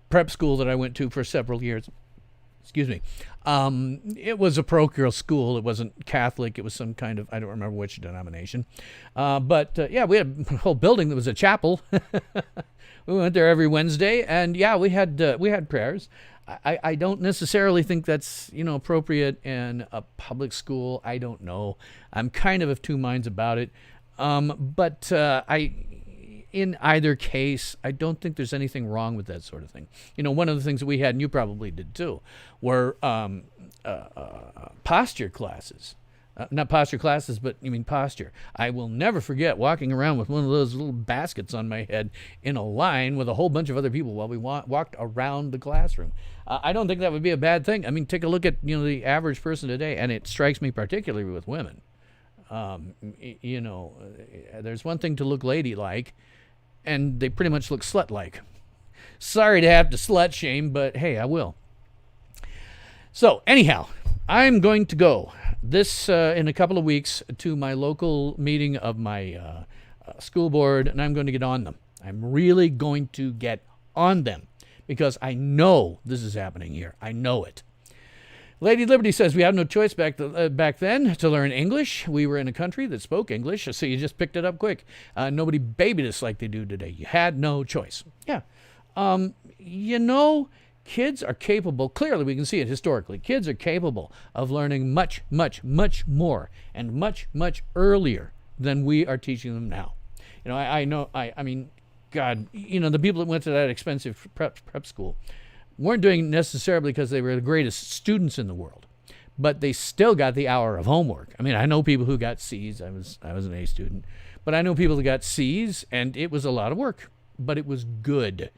prep school that I went to for several years. Excuse me. It was a parochial school. It wasn't Catholic. It was some kind of, I don't remember which denomination. But we had a whole building that was a chapel. We went there every Wednesday, and we had prayers. I don't necessarily think that's appropriate in a public school. I don't know. I'm kind of two minds about it. But in either case, I don't think there's anything wrong with that sort of thing. One of the things that we had, and you probably did too, were posture classes. Not posture classes, but posture. I will never forget walking around with one of those little baskets on my head in a line with a whole bunch of other people while we walked around the classroom. I don't think that would be a bad thing. Take a look at the average person today, and it strikes me particularly with women. There's one thing to look ladylike, and they pretty much look slut-like. Sorry to have to slut shame, but hey, I will. So anyhow, I'm going to go in a couple of weeks to my local meeting of my school board, and I'm going to get on them. I'm really going to get on them because I know this is happening here. I know it. Lady Liberty says we had no choice back then to learn English. We were in a country that spoke English, so you just picked it up quick. Nobody babied us like they do today. You had no choice. Yeah. Kids are capable. Clearly, we can see it historically. Kids are capable of learning much, much, much more and much, much earlier than we are teaching them now. I mean, God, the people that went to that expensive prep school weren't doing it necessarily because they were the greatest students in the world, but they still got the hour of homework. I mean, I know people who got C's. I was an A student, but I know people that got C's, and it was a lot of work, but it was good.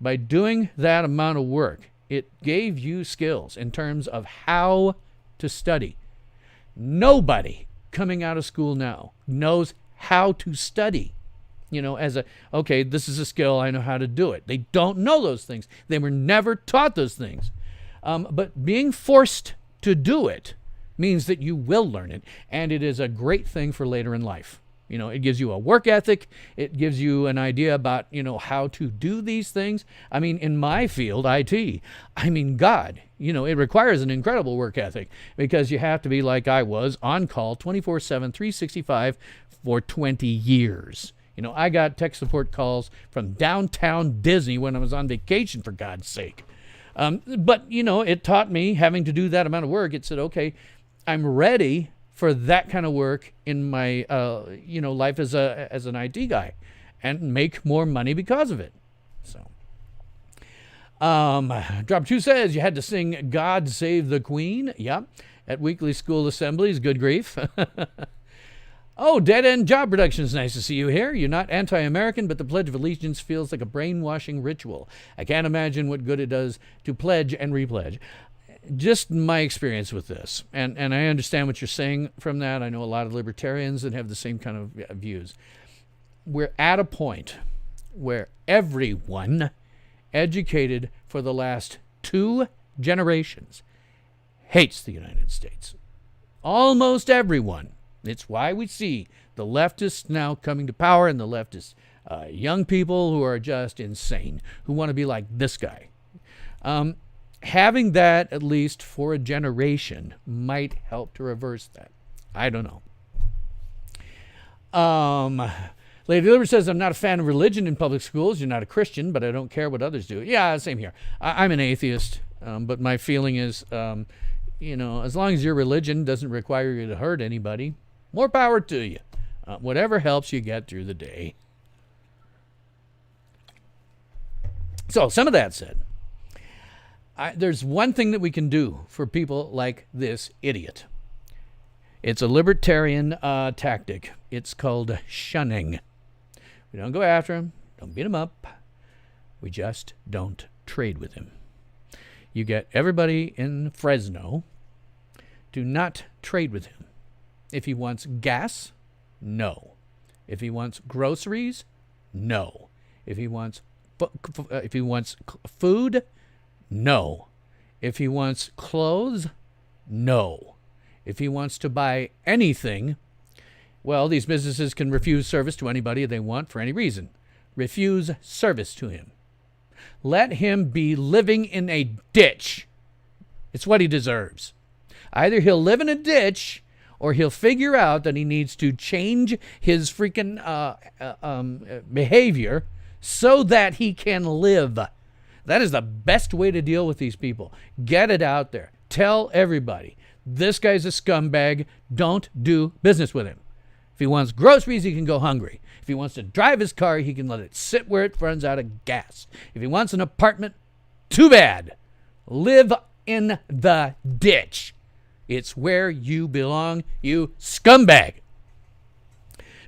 By doing that amount of work, it gave you skills in terms of how to study. Nobody coming out of school now knows how to study. This is a skill, I know how to do it. They don't know those things. They were never taught those things. But being forced to do it means that you will learn it, and it is a great thing for later in life. It gives you a work ethic. It gives you an idea about, how to do these things. I mean, in my field, IT, God, it requires an incredible work ethic because you have to be like I was, on call 24/7, 365 for 20 years. I got tech support calls from downtown Disney when I was on vacation, for God's sake. But it taught me, having to do that amount of work, it said, okay, I'm ready for that kind of work in my, life as an IT guy and make more money because of it. So, Drop 2 says you had to sing God Save the Queen. Yeah. At weekly school assemblies. Good grief. Oh, Dead End Job Productions. Nice to see you here. You're not anti-American, but the Pledge of Allegiance feels like a brainwashing ritual. I can't imagine what good it does to pledge and repledge. Just my experience with this. And I understand what you're saying from that. I know a lot of libertarians that have the same kind of views. We're at a point where everyone educated for the last 2 generations hates the United States. Almost everyone. It's why we see the leftists now coming to power and the leftist young people who are just insane, who want to be like this guy. Having that, at least for a generation, might help to reverse that. I don't know. Lady Liberty says, I'm not a fan of religion in public schools. You're not a Christian, but I don't care what others do. Yeah, same here. I'm an atheist, but my feeling is, as long as your religion doesn't require you to hurt anybody, more power to you. Whatever helps you get through the day. So, some of that said, there's one thing that we can do for people like this idiot. It's a libertarian tactic. It's called shunning. We don't go after him. Don't beat him up. We just don't trade with him. You get everybody in Fresno to not trade with him. If he wants gas, no. If he wants groceries, no. If he wants food, no. If he wants clothes, no. If he wants to buy anything, well, these businesses can refuse service to anybody they want for any reason. Refuse service to him. Let him be living in a ditch. It's what he deserves. Either he'll live in a ditch or he'll figure out that he needs to change his freaking behavior so that he can live. That is the best way to deal with these people. Get it out there. Tell everybody, this guy's a scumbag. Don't do business with him. If he wants groceries, he can go hungry. If he wants to drive his car, he can let it sit where it runs out of gas. If he wants an apartment, too bad. Live in the ditch. It's where you belong, you scumbag.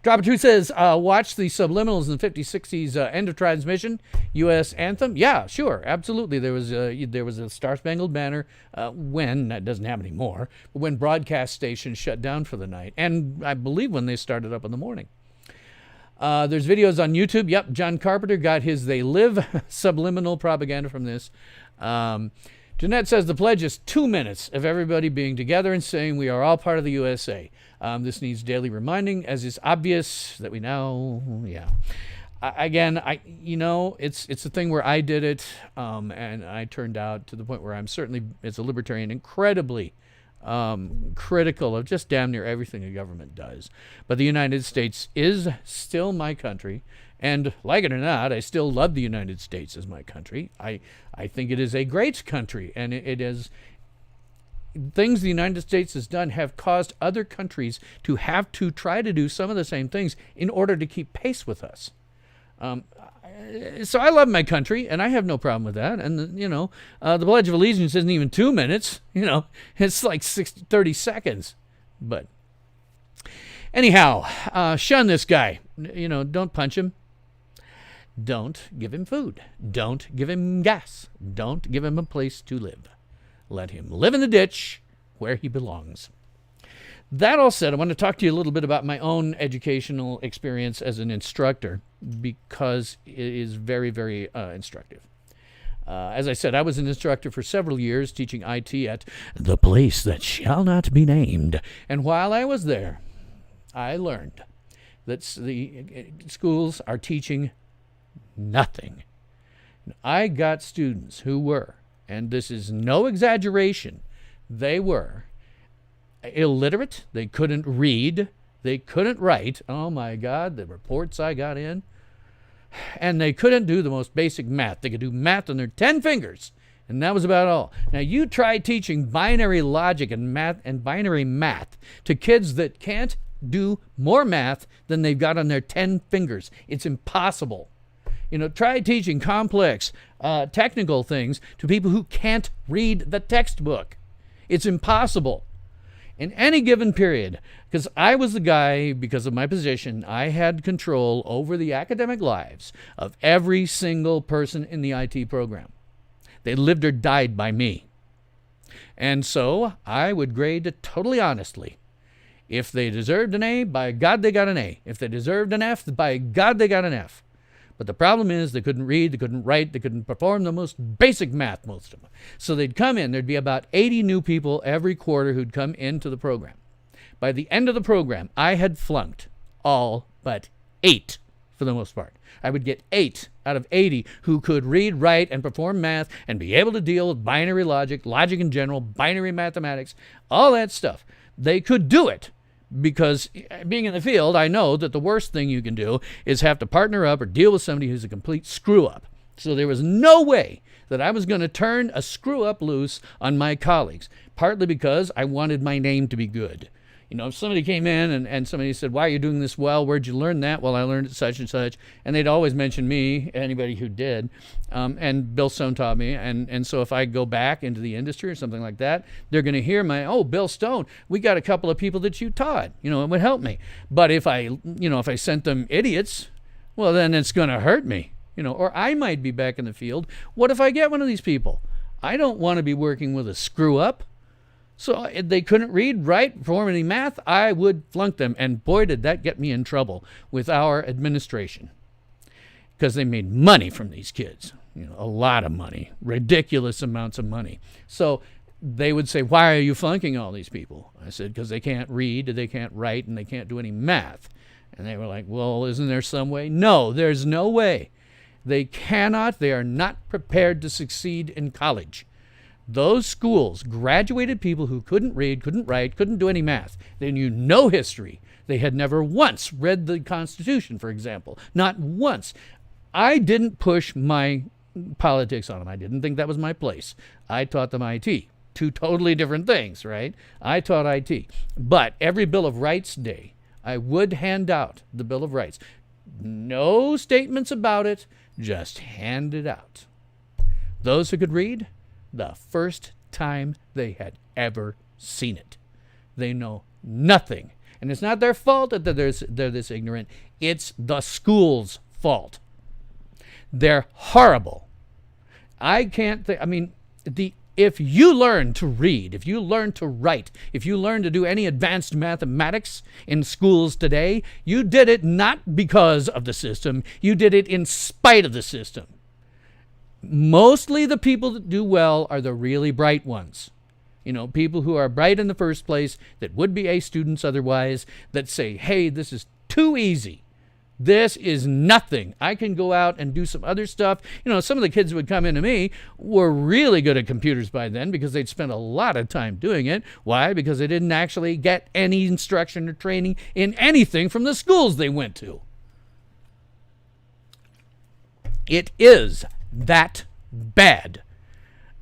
Dropper 2 says, watch the subliminals in the 50s, 60s End of Transmission, U.S. anthem. Yeah, sure, absolutely. There was a Star Spangled Banner when, that doesn't happen anymore, but when broadcast stations shut down for the night. And I believe when they started up in the morning. There's videos on YouTube. Yep, John Carpenter got his They Live subliminal propaganda from this. Jeanette says the pledge is 2 minutes of everybody being together and saying we are all part of the USA. This needs daily reminding, as is obvious that we now, yeah. It's a thing where I did it, and I turned out to the point where I'm certainly, as a libertarian, incredibly critical of just damn near everything the government does. But the United States is still my country, and like it or not, I still love the United States as my country. I think it is a great country, and it is things the United States has done have caused other countries to have to try to do some of the same things in order to keep pace with us. So I love my country, and I have no problem with that. And, the Pledge of Allegiance isn't even 2 minutes. It's like 30 seconds. But anyhow, shun this guy. Don't punch him. Don't give him food. Don't give him gas. Don't give him a place to live. Let him live in the ditch where he belongs. That all said, I want to talk to you a little bit about my own educational experience as an instructor, because it is very, very instructive. As I said, I was an instructor for several years, teaching IT at the place that shall not be named. And while I was there, I learned that the schools are teaching nothing. I got students who were, and this is no exaggeration, they were illiterate. They couldn't read. They couldn't write. Oh my God, the reports I got in. And they couldn't do the most basic math. They could do math on their 10 fingers, and that was about all. Now you try teaching binary logic and math and binary math to kids that can't do more math than they've got on their 10 fingers. It's impossible. Try teaching complex technical things to people who can't read the textbook. It's impossible. In any given period, because I was the guy, because of my position, I had control over the academic lives of every single person in the IT program. They lived or died by me. And so I would grade totally honestly. If they deserved an A, by God, they got an A. If they deserved an F, by God, they got an F. But the problem is they couldn't read, they couldn't write, they couldn't perform the most basic math, most of them. So they'd come in, there'd be about 80 new people every quarter who'd come into the program. By the end of the program, I had flunked all but 8 for the most part. I would get 8 out of 80 who could read, write, and perform math and be able to deal with binary logic, logic in general, binary mathematics, all that stuff. They could do it. Because being in the field, I know that the worst thing you can do is have to partner up or deal with somebody who's a complete screw-up. So there was no way that I was going to turn a screw-up loose on my colleagues, partly because I wanted my name to be good. If somebody came in and somebody said, why are you doing this well? Where'd you learn that? Well, I learned it such and such. And they'd always mention me, anybody who did. And Bill Stone taught me. And so if I go back into the industry or something like that, they're going to hear Bill Stone, we got a couple of people that you taught. It would help me. But if I sent them idiots, well, then it's going to hurt me. Or I might be back in the field. What if I get one of these people? I don't want to be working with a screw-up. So if they couldn't read, write, perform any math, I would flunk them. And boy, did that get me in trouble with our administration. Because they made money from these kids. A lot of money. Ridiculous amounts of money. So they would say, why are you flunking all these people? I said, because they can't read, they can't write, and they can't do any math. And they were like, well, isn't there some way? No, there's no way. They cannot. They are not prepared to succeed in college. Those schools graduated people who couldn't read, couldn't write, couldn't do any math. They knew no history. They had never once read the Constitution, for example. Not once. I didn't push my politics on them. I didn't think that was my place. I taught them IT. 2 totally different things, right? I taught IT. But every Bill of Rights day, I would hand out the Bill of Rights. No statements about it, just hand it out. Those who could read, the first time they had ever seen it. They know nothing. And it's not their fault that they're this ignorant. It's the school's fault. They're horrible. I can't think, if you learn to read, if you learn to write, if you learn to do any advanced mathematics in schools today, you did it not because of the system. You did it in spite of the system. Mostly the people that do well are the really bright ones. People who are bright in the first place, that would be A students otherwise, that say, hey, this is too easy. This is nothing. I can go out and do some other stuff. Some of the kids who would come into me were really good at computers by then because they'd spent a lot of time doing it. Why? Because they didn't actually get any instruction or training in anything from the schools they went to. It is that bad.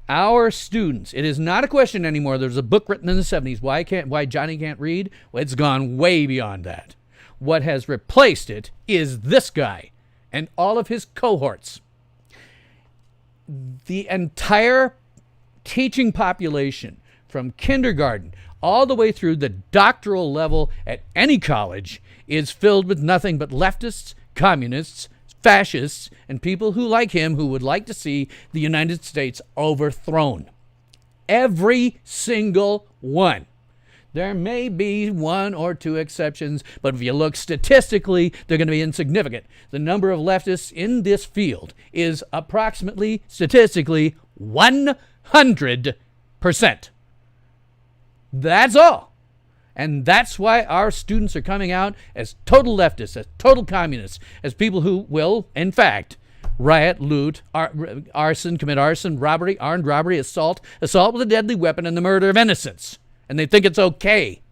Our students, it is not a question anymore. There's a book written in the 70s, why Johnny can't read. Well, it's gone way beyond that. What has replaced it is this guy and all of his cohorts. The entire teaching population, from kindergarten all the way through the doctoral level at any college, is filled with nothing but leftists, communists, fascists, and people who like him who would like to see the United States overthrown. Every single one. There may be one or two exceptions, but if you look statistically, they're going to be insignificant. The number of leftists in this field is approximately, statistically, 100%. That's all. And that's why our students are coming out as total leftists, as total communists, as people who will, in fact, riot, loot, arson, commit arson, robbery, armed robbery, assault with a deadly weapon, and the murder of innocents. And they think it's okay.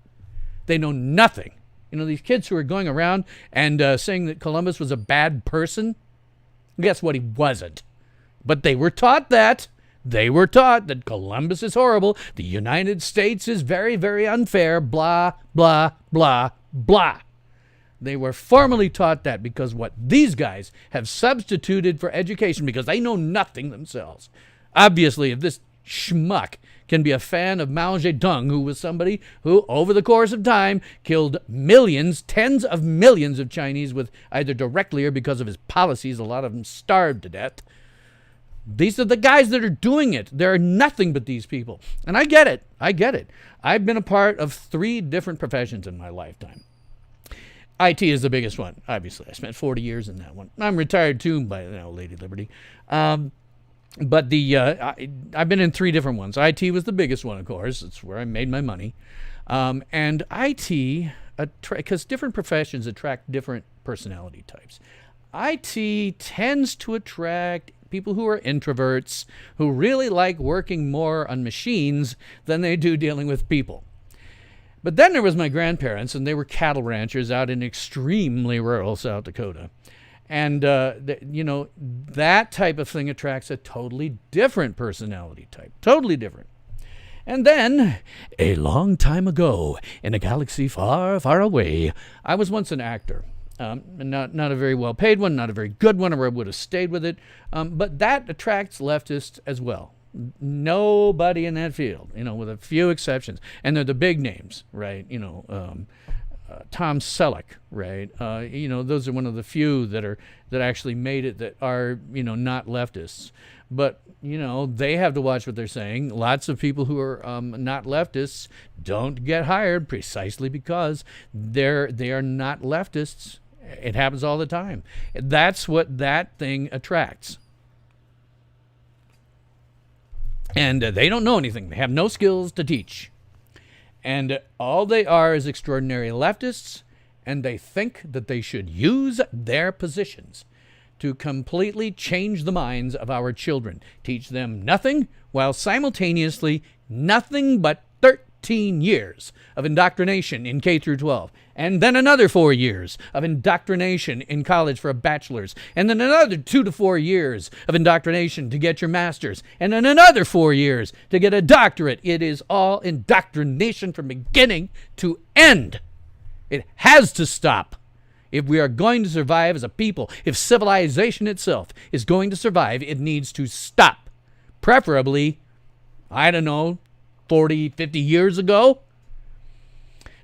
They know nothing. These kids who are going around and saying that Columbus was a bad person, guess what? He wasn't. But they were taught that. They were taught that Columbus is horrible. The United States is very, very unfair. Blah, blah, blah, blah. They were formally taught that because what these guys have substituted for education, because they know nothing themselves. Obviously, if this schmuck can be a fan of Mao Zedong, who was somebody who, over the course of time, killed millions, tens of millions of Chinese with either directly or because of his policies. A lot of them starved to death. These are the guys that are doing it. There are nothing but these people. And I get it. I've been a part of 3 different professions in my lifetime. IT is the biggest one, obviously. I spent 40 years in that one. I'm retired too by now, Lady Liberty. But I've been in 3 different ones. IT was the biggest one, of course. It's where I made my money. And IT, because different professions attract different personality types. IT tends to attract people who are introverts, who really like working more on machines than they do dealing with people. But then there was my grandparents, and they were cattle ranchers out in extremely rural South Dakota. And, that type of thing attracts a totally different personality type. Totally different. And then, a long time ago, in a galaxy far, far away, I was once an actor. Not a very well-paid one, not a very good one, or I would have stayed with it. But that attracts leftists as well. Nobody in that field, with a few exceptions. And they're the big names, right? Tom Selleck, right? Those are one of the few that actually made it that are, not leftists. But, they have to watch what they're saying. Lots of people who are not leftists don't get hired precisely because they are not leftists. It happens all the time. That's what that thing attracts. And they don't know anything. They have no skills to teach. And all they are is extraordinary leftists, and they think that they should use their positions to completely change the minds of our children. Teach them nothing, while simultaneously nothing but 13 years of indoctrination in K through 12, and then another 4 years of indoctrination in college for a bachelor's, and then another 2 to 4 years of indoctrination to get your master's, and then another 4 years to get a doctorate. It is all indoctrination from beginning to end. It has to stop. If we are going to survive as a people, if civilization itself is going to survive, it needs to stop. Preferably, 40, 50 years ago.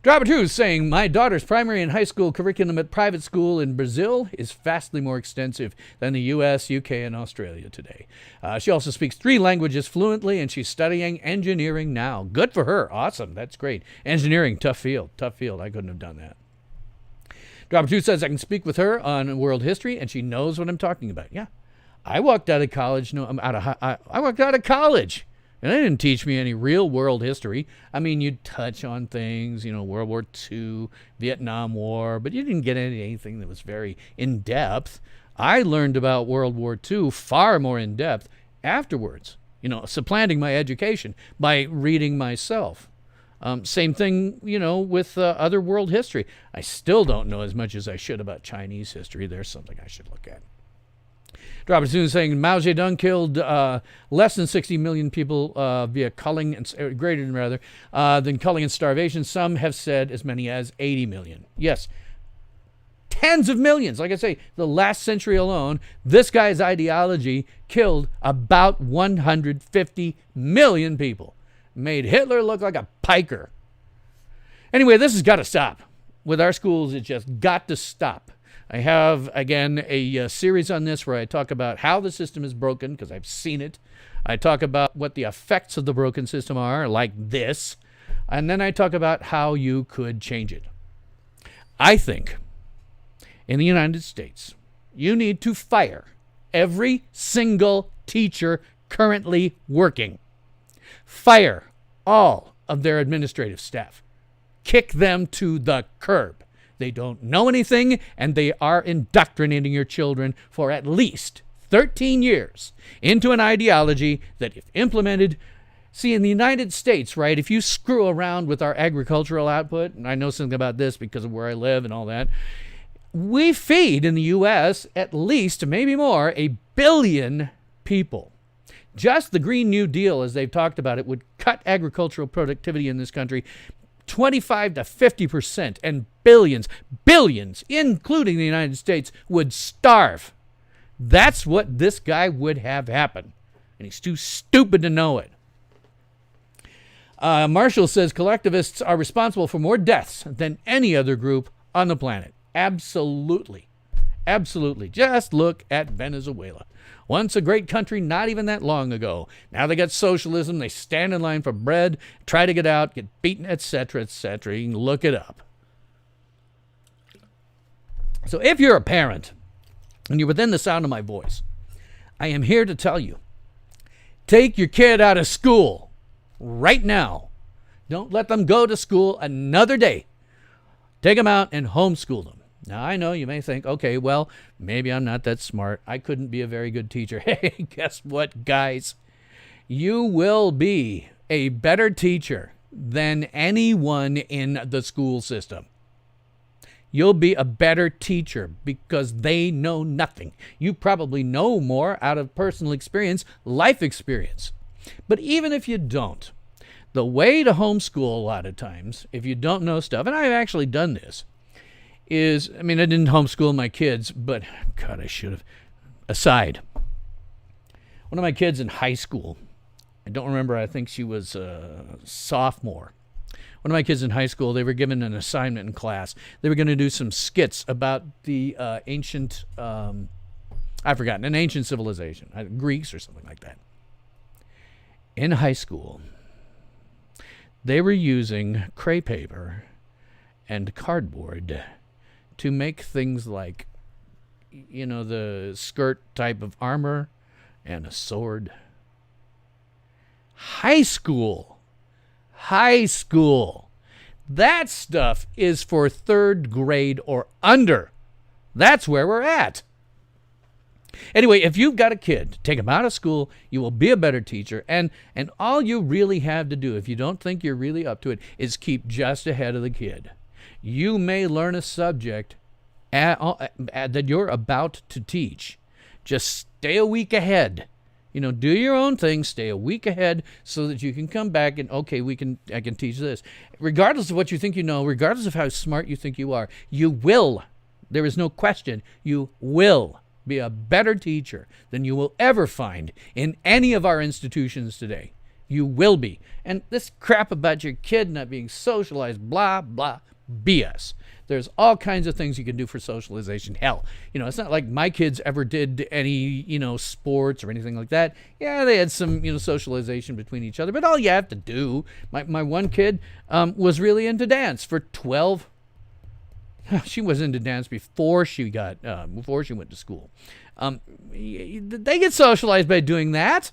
Drop a truth saying, my daughter's primary and high school curriculum at private school in Brazil is vastly more extensive than the U.S., U.K., and Australia today. She also speaks 3 languages fluently, and she's studying engineering now. Good for her. Awesome. That's great. Engineering, tough field. I couldn't have done that. Drop a truth says I can speak with her on world history, and she knows what I'm talking about. Yeah. I walked out of college. I walked out of college And they didn't teach me any real world history. I mean, you'd touch on things, World War II, Vietnam War, but you didn't get anything that was very in-depth. I learned about World War II far more in-depth afterwards, supplanting my education by reading myself. Same thing, with other world history. I still don't know as much as I should about Chinese history. There's something I should look at. Robert Soon saying Mao Zedong killed less than 60 million people via culling, greater than rather, than culling and starvation. Some have said as many as 80 million. Yes, tens of millions. Like I say, the last century alone, this guy's ideology killed about 150 million people. Made Hitler look like a piker. Anyway, this has got to stop. With our schools, it just got to stop. I have, again, a series on this where I talk about how the system is broken, because I've seen it. I talk about what the effects of the broken system are, like this. And then I talk about how you could change it. I think, in the United States, you need to fire every single teacher currently working. Fire all of their administrative staff. Kick them to the curb. They don't know anything, and they are indoctrinating your children for at least 13 years into an ideology that, if implemented, see, in the United States, right, if you screw around with our agricultural output, and I know something about this because of where I live and all that, we feed in the U.S. at least, maybe more, 1 billion people. Just the Green New Deal, as they've talked about it, would cut agricultural productivity in this country 25 to 50%, and billions, including the United States, would starve. That's what this guy would have happen, and he's too stupid to know it. Marshall says collectivists are responsible for more deaths than any other group on the planet. Absolutely. Just look at Venezuela. Once a great country not even that long ago. Now they got socialism. They stand in line for bread, try to get out, get beaten, etc., etc. You can look it up. So if you're a parent and you're within the sound of my voice, I am here to tell you, take your kid out of school right now. Don't let them go to school another day. Take them out and homeschool them. Now, I know you may think, okay, well, maybe I'm not that smart. I couldn't be a very good teacher. Hey, guess what, guys? You will be a better teacher than anyone in the school system. You'll be a better teacher because they know nothing. You probably know more out of personal experience, life experience. But even if you don't, the way to homeschool a lot of times, if you don't know stuff, and I've actually done this, is, I mean, I didn't homeschool my kids, but God, I should have. Aside, one of my kids in high school, I don't remember, I think she was a sophomore. One of my kids in high school, they were given an assignment in class. They were going to do some skits about the ancient, I've forgotten, an ancient civilization, Greeks or something like that. In high school, they were using crepe paper and cardboard to make things like, the skirt type of armor and a sword. High school. That stuff is for 3rd grade or under. That's where we're at. Anyway, if you've got a kid, take them out of school. You will be a better teacher. And all you really have to do, if you don't think you're really up to it, is keep just ahead of the kid. You may learn a subject that you're about to teach. Just stay a week ahead. Do your own thing, stay a week ahead so that you can come back and, okay, I can teach this. Regardless of what you think you know, regardless of how smart you think you are, you will, there is no question, you will be a better teacher than you will ever find in any of our institutions today. You will be. And this crap about your kid not being socialized, blah, blah, BS. There's all kinds of things you can do for socialization. Hell, it's not like my kids ever did any, sports or anything like that. Yeah, they had some, socialization between each other, but all you have to do, my one kid was really into dance for 12. She was into dance before she went to school. They get socialized by doing that.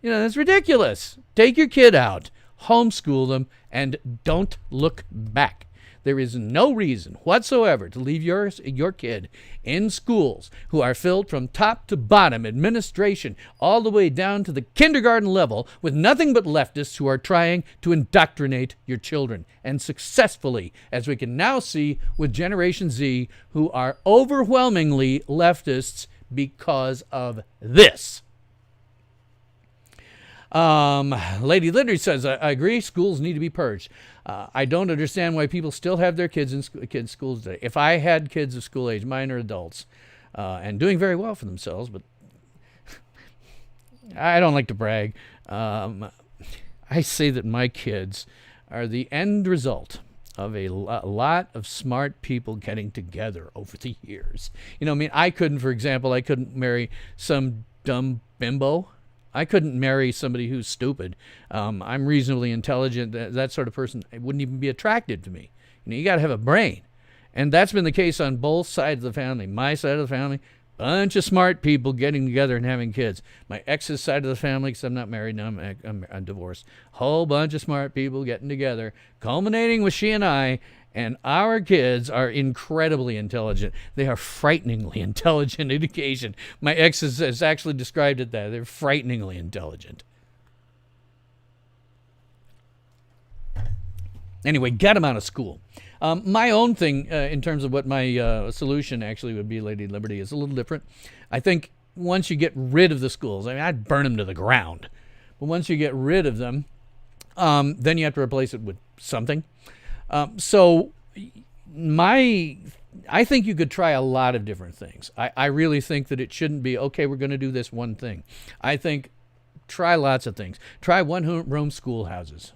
That's ridiculous. Take your kid out, homeschool them, and don't look back. There is no reason whatsoever to leave your kid in schools who are filled from top to bottom, administration, all the way down to the kindergarten level, with nothing but leftists who are trying to indoctrinate your children, and successfully, as we can now see with Generation Z, who are overwhelmingly leftists because of this. Lady Lidry says, I agree, schools need to be purged. I don't understand why people still have their kids in schools today. If I had kids of school age, mine are adults, and doing very well for themselves, but I don't like to brag. I say that my kids are the end result of a lot of smart people getting together over the years. I couldn't marry some dumb bimbo. I couldn't marry somebody who's stupid. I'm reasonably intelligent. That sort of person wouldn't even be attractive to me. You got to have a brain. And that's been the case on both sides of the family. My side of the family, bunch of smart people getting together and having kids. My ex's side of the family, because I'm not married now, I'm divorced. Whole bunch of smart people getting together, culminating with she and I. And our kids are incredibly intelligent. They are frighteningly intelligent in occasion. My ex has actually described it that. They're frighteningly intelligent. Anyway, get them out of school. My own thing, in terms of what my solution actually would be, Lady Liberty, is a little different. I think once you get rid of the schools, I'd burn them to the ground. But once you get rid of them, then you have to replace it with something. So I think you could try a lot of different things. I really think that it shouldn't be, okay, we're going to do this one thing. I think try lots of things. Try one-room schoolhouses,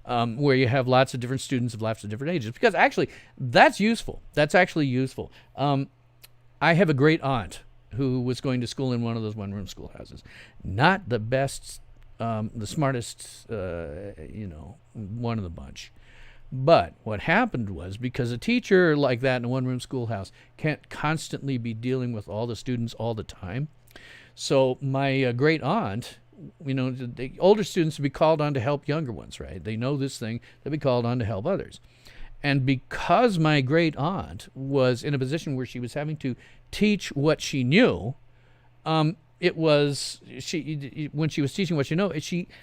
where you have lots of different students of lots of different ages, because actually that's useful. That's actually useful. I have a great aunt who was going to school in one of those one-room schoolhouses. Not the best, the smartest, one of the bunch. But what happened was, because a teacher like that in a one-room schoolhouse can't constantly be dealing with all the students all the time. So my great aunt, the older students would be called on to help younger ones, right? They know this thing, they'll be called on to help others. And because my great aunt was in a position where she was having to teach what she knew, when she was teaching what she knew,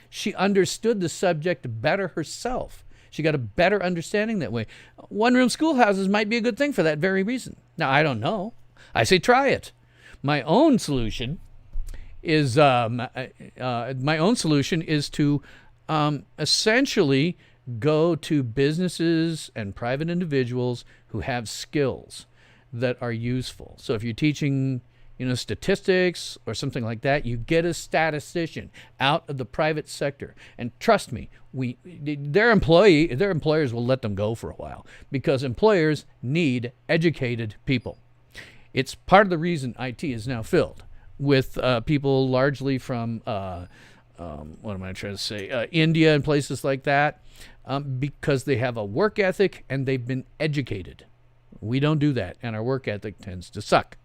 she understood the subject better herself. She got a better understanding that way. One-room schoolhouses might be a good thing for that very reason. Now, I don't know. I say try it. My own solution is to essentially go to businesses and private individuals who have skills that are useful. So if you're teaching statistics or something like that, you get a statistician out of the private sector. And trust me, their employers will let them go for a while, because employers need educated people. It's part of the reason IT is now filled with people largely from, India and places like that, because they have a work ethic and they've been educated. We don't do that, and our work ethic tends to suck.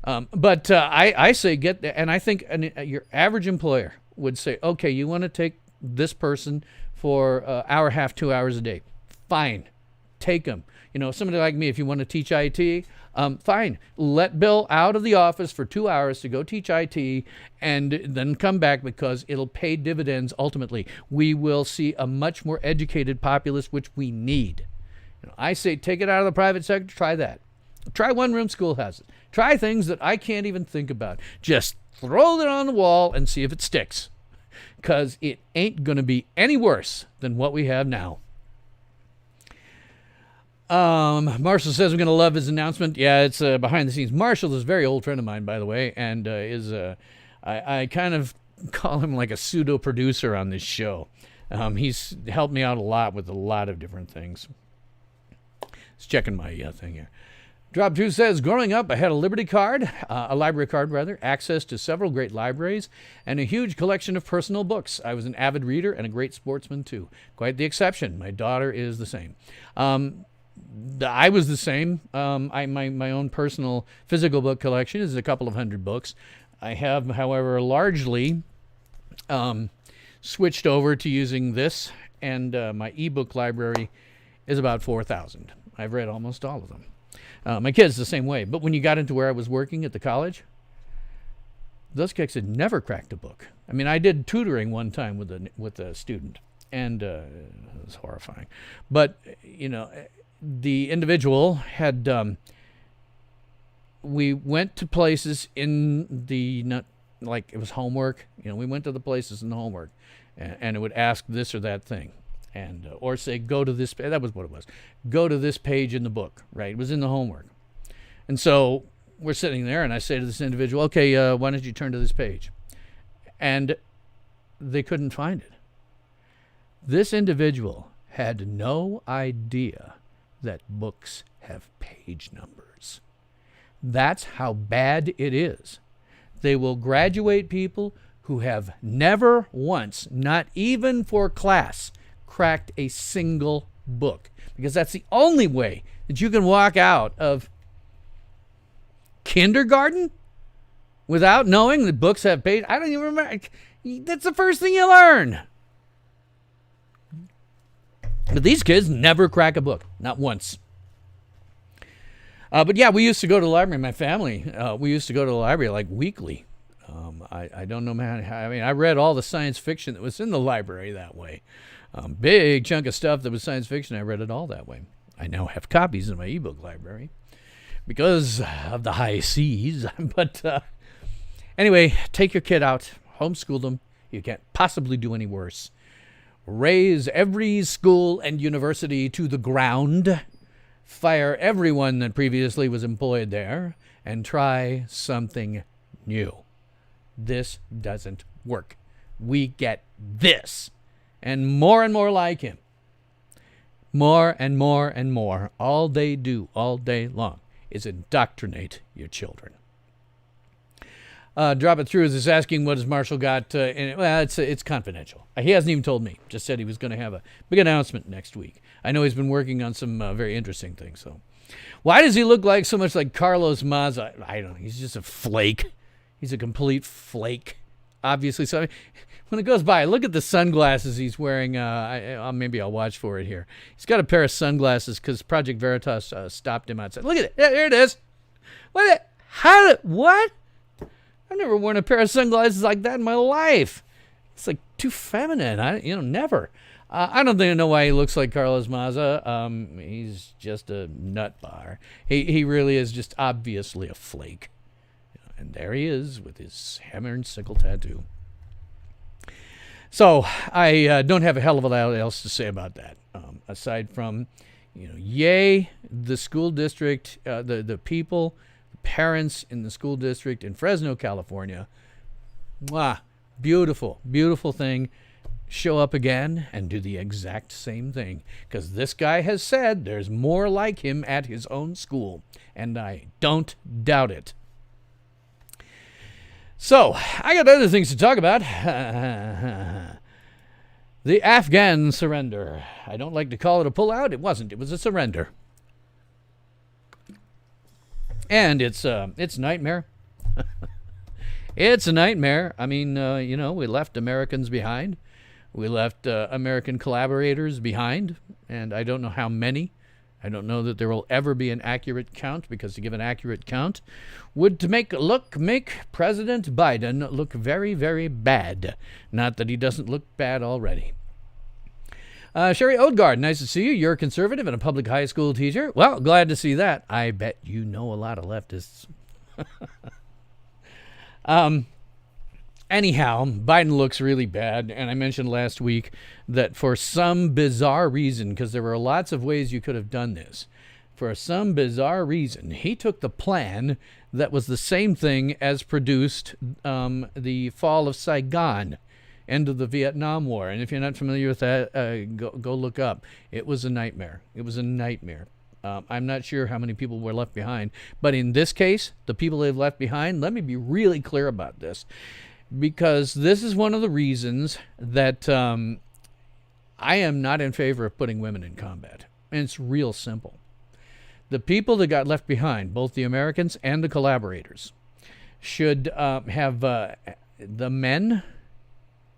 But I say get there, and I think your average employer would say, okay, you want to take this person for hour, half, 2 hours a day. Fine. Take them. Somebody like me, if you want to teach IT, fine. Let Bill out of the office for 2 hours to go teach IT and then come back, because it'll pay dividends ultimately. We will see a much more educated populace, which we need. I say take it out of the private sector. Try that. Try one-room schoolhouses. Try things that I can't even think about. Just throw it on the wall and see if it sticks, because it ain't going to be any worse than what we have now. Marshall says I'm going to love his announcement. Yeah, it's behind the scenes. Marshall is a very old friend of mine, by the way, and I kind of call him like a pseudo producer on this show. He's helped me out a lot with a lot of different things. Just checking my thing here. Drop 2 says, growing up, I had a library card, access to several great libraries, and a huge collection of personal books. I was an avid reader and a great sportsman, too. Quite the exception. My daughter is the same. I was the same. My own personal physical book collection is a couple of hundred books. I have, however, largely switched over to using this, and my ebook library is about 4,000. I've read almost all of them. My kids the same way. But when you got into where I was working at the college, those kicks had never cracked a book. I mean, I did tutoring one time with a student, and it was horrifying. But, you know, the individual had, we went to places in the, not like it was homework. You know, we went to the places in the homework, and it would ask this or that thing. And or say, go to this, that was what it was. Go to this page in the book, right? It was in the homework. And so we're sitting there, and I say to this individual, okay, why don't you turn to this page? And they couldn't find it. This individual had no idea that books have page numbers. That's how bad it is. They will graduate people who have never once, not even for class, cracked a single book, because that's the only way that you can walk out of kindergarten without knowing that books have pages. I don't even remember. That's the first thing you learn. But these kids never crack a book, not once. But yeah, we used to go to the library. My family, we used to go to the library like weekly. I don't know, man. I mean, I read all the science fiction that was in the library that way. Big chunk of stuff that was science fiction. I read it all that way. I now have copies in my ebook library because of the high seas. But anyway, take your kid out, homeschool them. You can't possibly do any worse. Raise every school and university to the ground. Fire everyone that previously was employed there, and try something new. This doesn't work. We get this. And more like him. More and more and more. All they do all day long is indoctrinate your children. Drop it through is asking what has Marshall got in it. Well, it's confidential. He hasn't even told me. Just said he was going to have a big announcement next week. I know he's been working on some very interesting things. So, why does he look like so much like Carlos Maza? I don't know. He's just a flake. He's a complete flake. Obviously, so when it goes by, look at the sunglasses he's wearing. Maybe I'll watch for it here. He's got a pair of sunglasses because Project Veritas stopped him outside. Look at it. Yeah, there it is. What? What? I've never worn a pair of sunglasses like that in my life. It's like too feminine. Never. I don't think I know why he looks like Carlos Maza. He's just a nut bar. He really is just obviously a flake. And there he is with his hammer and sickle tattoo. So I don't have a hell of a lot else to say about that. Aside from, yay, the school district, the people, the parents in the school district in Fresno, California. Mwah, beautiful, beautiful thing. Show up again and do the exact same thing. Because this guy has said there's more like him at his own school. And I don't doubt it. So, I got other things to talk about. The Afghan surrender. I don't like to call it a pullout. It wasn't. It was a surrender. And it's nightmare. It's a nightmare. I mean, we left Americans behind. We left American collaborators behind. And I don't know how many. I don't know that there will ever be an accurate count, because to give an accurate count would to make President Biden look very, very bad. Not that he doesn't look bad already. Sherry Odegaard, nice to see you. You're a conservative and a public high school teacher. Well, glad to see that. I bet you know a lot of leftists. Anyhow, Biden looks really bad, and I mentioned last week that for some bizarre reason, because there were lots of ways you could have done this, for some bizarre reason, he took the plan that was the same thing as produced the fall of Saigon, end of the Vietnam War. And if you're not familiar with that, go look up. It was a nightmare. It was a nightmare. I'm not sure how many people were left behind, but in this case, the people they've left behind, let me be really clear about this. Because this is one of the reasons that I am not in favor of putting women in combat. And it's real simple. The people that got left behind, both the Americans and the collaborators, should have the men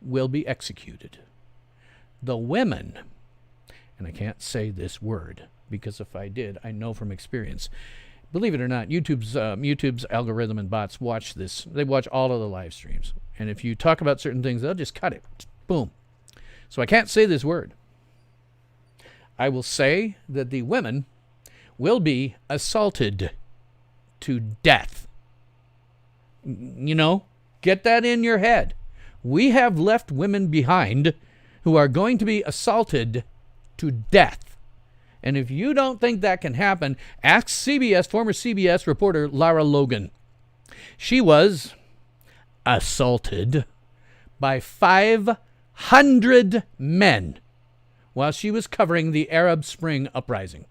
will be executed. The women, and I can't say this word because if I did, I know from experience. Believe it or not, YouTube's algorithm and bots watch this. They watch all of the live streams. And if you talk about certain things, they'll just cut it. Boom. So I can't say this word. I will say that the women will be assaulted to death. You know, get that in your head. We have left women behind who are going to be assaulted to death. And if you don't think that can happen, ask former CBS reporter Lara Logan. She was assaulted by 500 men while she was covering the Arab Spring uprising.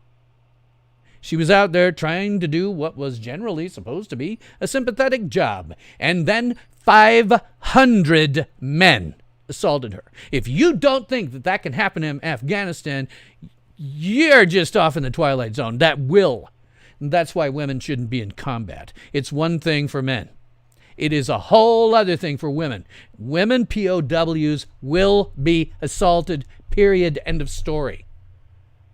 She was out there trying to do what was generally supposed to be a sympathetic job. And then 500 men assaulted her. If you don't think that that can happen in Afghanistan, you're just off in the twilight zone. That will. And that's why women shouldn't be in combat. It's one thing for men. It is a whole other thing for women. Women POWs will be assaulted, period, end of story.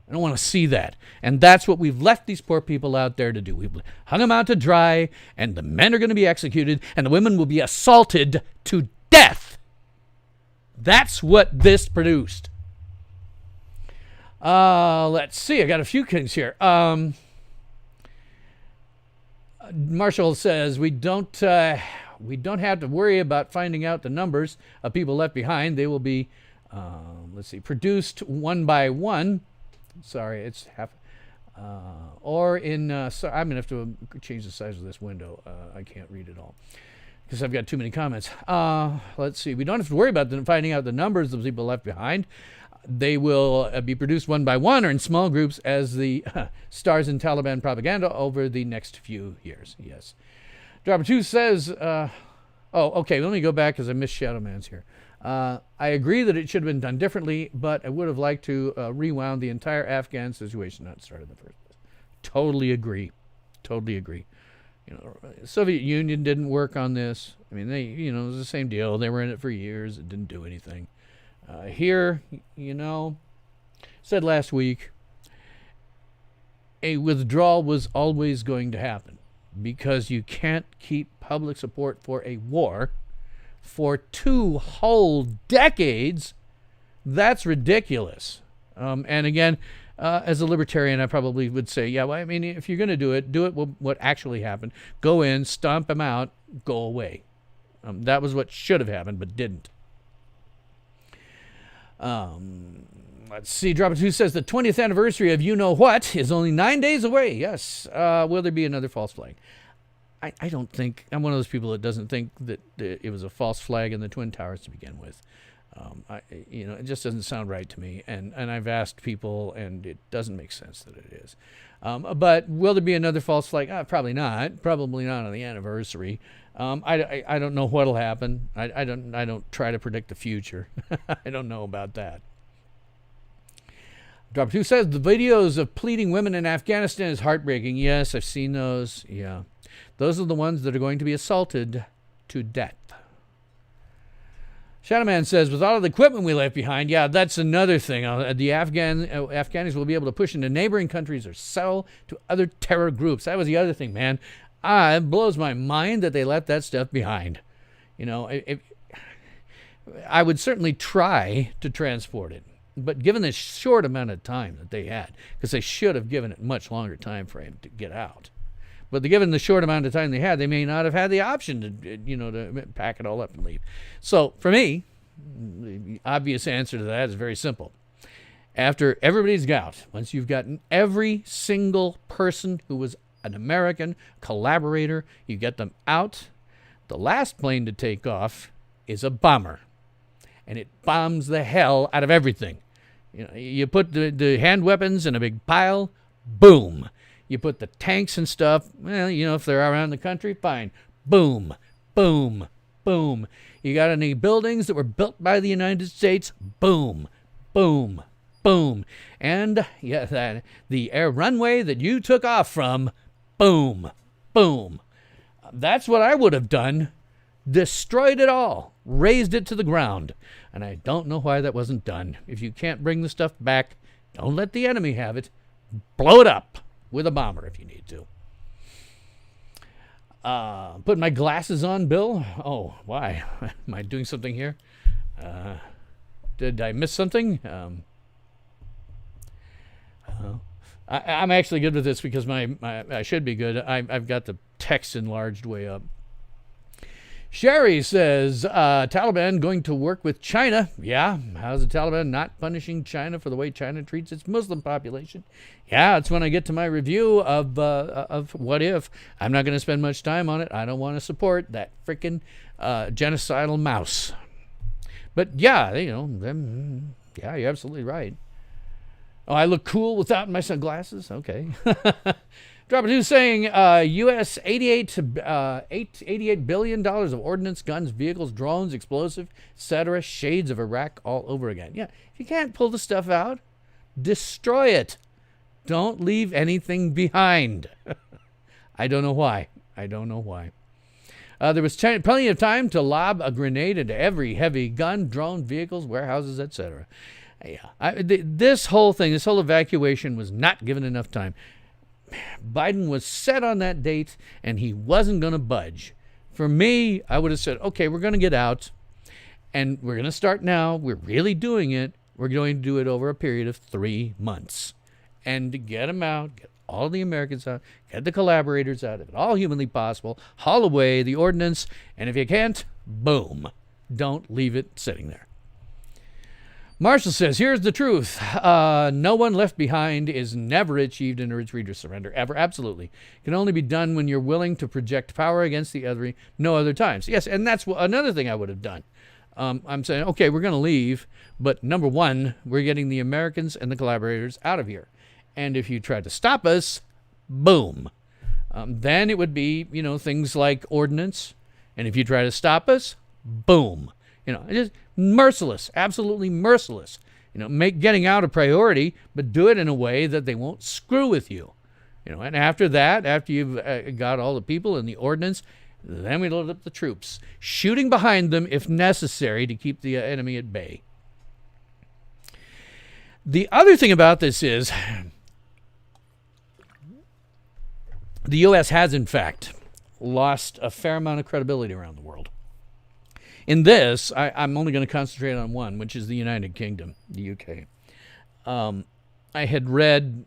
I don't want to see that. And that's what we've left these poor people out there to do. We've hung them out to dry, and the men are going to be executed, and the women will be assaulted to death. That's what this produced. Let's see. I got a few things here. Marshall says we don't have to worry about finding out the numbers of people left behind. They will be, produced one by one. Sorry, it's half. Or in, I'm going to have to change the size of this window. I can't read it all because I've got too many comments. Let's see. We don't have to worry about finding out the numbers of people left behind. They will be produced one by one or in small groups as the stars in Taliban propaganda over the next few years. Yes. Dropper 2 says, okay, let me go back because I missed Shadow Man's here. I agree that it should have been done differently, but I would have liked to rewound the entire Afghan situation, not start in the first place. Totally agree. Totally agree. You know, Soviet Union didn't work on this. I mean, it was the same deal. They were in it for years. It didn't do anything. Here, said last week, a withdrawal was always going to happen because you can't keep public support for a war for 2 whole decades. That's ridiculous. And again, as a libertarian, I probably would say, yeah, well, I mean, if you're going to do it what actually happened. Go in, stomp them out, go away. That was what should have happened, but didn't. Let's see. Dropper 2 says the 20th anniversary of You Know What is only 9 days away. Yes. Will there be another false flag? I don't think. I'm one of those people that doesn't think that it was a false flag in the Twin Towers to begin with. It just doesn't sound right to me. And I've asked people, and it doesn't make sense that it is. But will there be another false flag? Probably not. Probably not on the anniversary. I don't know what'll happen. I don't try to predict the future. I don't know about that. Drop 2 says the videos of pleading women in Afghanistan is heartbreaking. Yes, I've seen those. Yeah, those are the ones that are going to be assaulted to death. Shadowman says, with all of the equipment we left behind, yeah, that's another thing. The Afghanis will be able to push into neighboring countries or sell to other terror groups. That was the other thing, man. It blows my mind that they left that stuff behind. I would certainly try to transport it, but given the short amount of time that they had, because they should have given it much longer time frame to get out. But given the short amount of time they had, they may not have had the option to pack it all up and leave. So for me, the obvious answer to that is very simple. After everybody's out, once you've gotten every single person who was an American collaborator, you get them out, the last plane to take off is a bomber. And it bombs the hell out of everything. You put the hand weapons in a big pile, boom. You put the tanks and stuff, well, if they're around the country, fine. Boom, boom, boom. You got any buildings that were built by the United States? Boom, boom, boom. And the air runway that you took off from, boom, boom. That's what I would have done. Destroyed it all. razed it to the ground. And I don't know why that wasn't done. If you can't bring the stuff back, don't let the enemy have it. Blow it up with a bomber if you need to. Put my glasses on, Bill. Oh, why? Am I doing something here? Did I miss something? I'm actually good with this because I should be good. I've got the text enlarged way up. Sherry says, Taliban going to work with China. Yeah, how's the Taliban not punishing China for the way China treats its Muslim population? Yeah, it's when I get to my review of What If. I'm not going to spend much time on it. I don't want to support that freaking genocidal mouse. But yeah, yeah, you're absolutely right. Oh, I look cool without my sunglasses? Okay. Drop a 2 saying U.S. $88 billion of ordnance, guns, vehicles, drones, explosive, etc. Shades of Iraq all over again. Yeah, if you can't pull the stuff out, destroy it. Don't leave anything behind. I don't know why. There was plenty of time to lob a grenade into every heavy gun, drone, vehicles, warehouses, etc. Yeah, this whole evacuation was not given enough time. Biden was set on that date, and he wasn't going to budge. For me, I would have said, okay, we're going to get out, and we're going to start now. We're really doing it. We're going to do it over a period of 3 months. And to get them out, get all the Americans out, get the collaborators out, if at all humanly possible, haul away the ordnance, and if you can't, boom. Don't leave it sitting there. Marshall says, here's the truth. No one left behind is never achieved in a retreat or surrender, ever. Absolutely. It can only be done when you're willing to project power against the other, no other times. Yes, and that's another thing I would have done. I'm saying, okay, we're going to leave, but number one, we're getting the Americans and the collaborators out of here. And if you try to stop us, boom. Then it would be, things like ordnance. And if you try to stop us, boom. Just merciless, absolutely merciless. Make getting out a priority, but do it in a way that they won't screw with you. And after that, after you've got all the people and the ordnance, then we load up the troops, shooting behind them if necessary to keep the enemy at bay. The other thing about this is the U.S. has, in fact, lost a fair amount of credibility around the world. In this, I'm only going to concentrate on one, which is the United Kingdom, the UK. I had read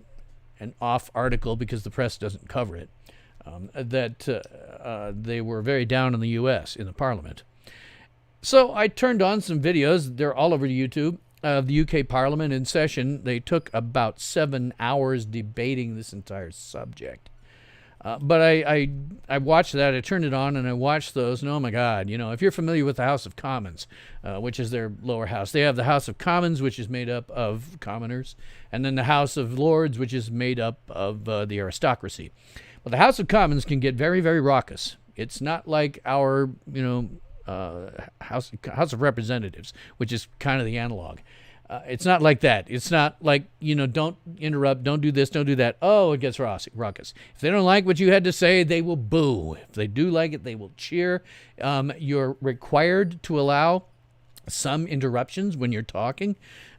an off article, because the press doesn't cover it, that they were very down on the U.S. in the Parliament. So I turned on some videos. They're all over YouTube. Of the UK Parliament in session. They took about 7 hours debating this entire subject. But I watched that, I turned it on, and I watched those, and oh my God, if you're familiar with the House of Commons, which is their lower house, they have the House of Commons, which is made up of commoners, and then the House of Lords, which is made up of the aristocracy. But the House of Commons can get very, very raucous. It's not like our, House of Representatives, which is kind of the analog. It's not like that. It's not like, don't interrupt, don't do this, don't do that. Oh, it gets raucous. If they don't like what you had to say, they will boo. If they do like it, they will cheer. You're required to allow some interruptions when you're talking.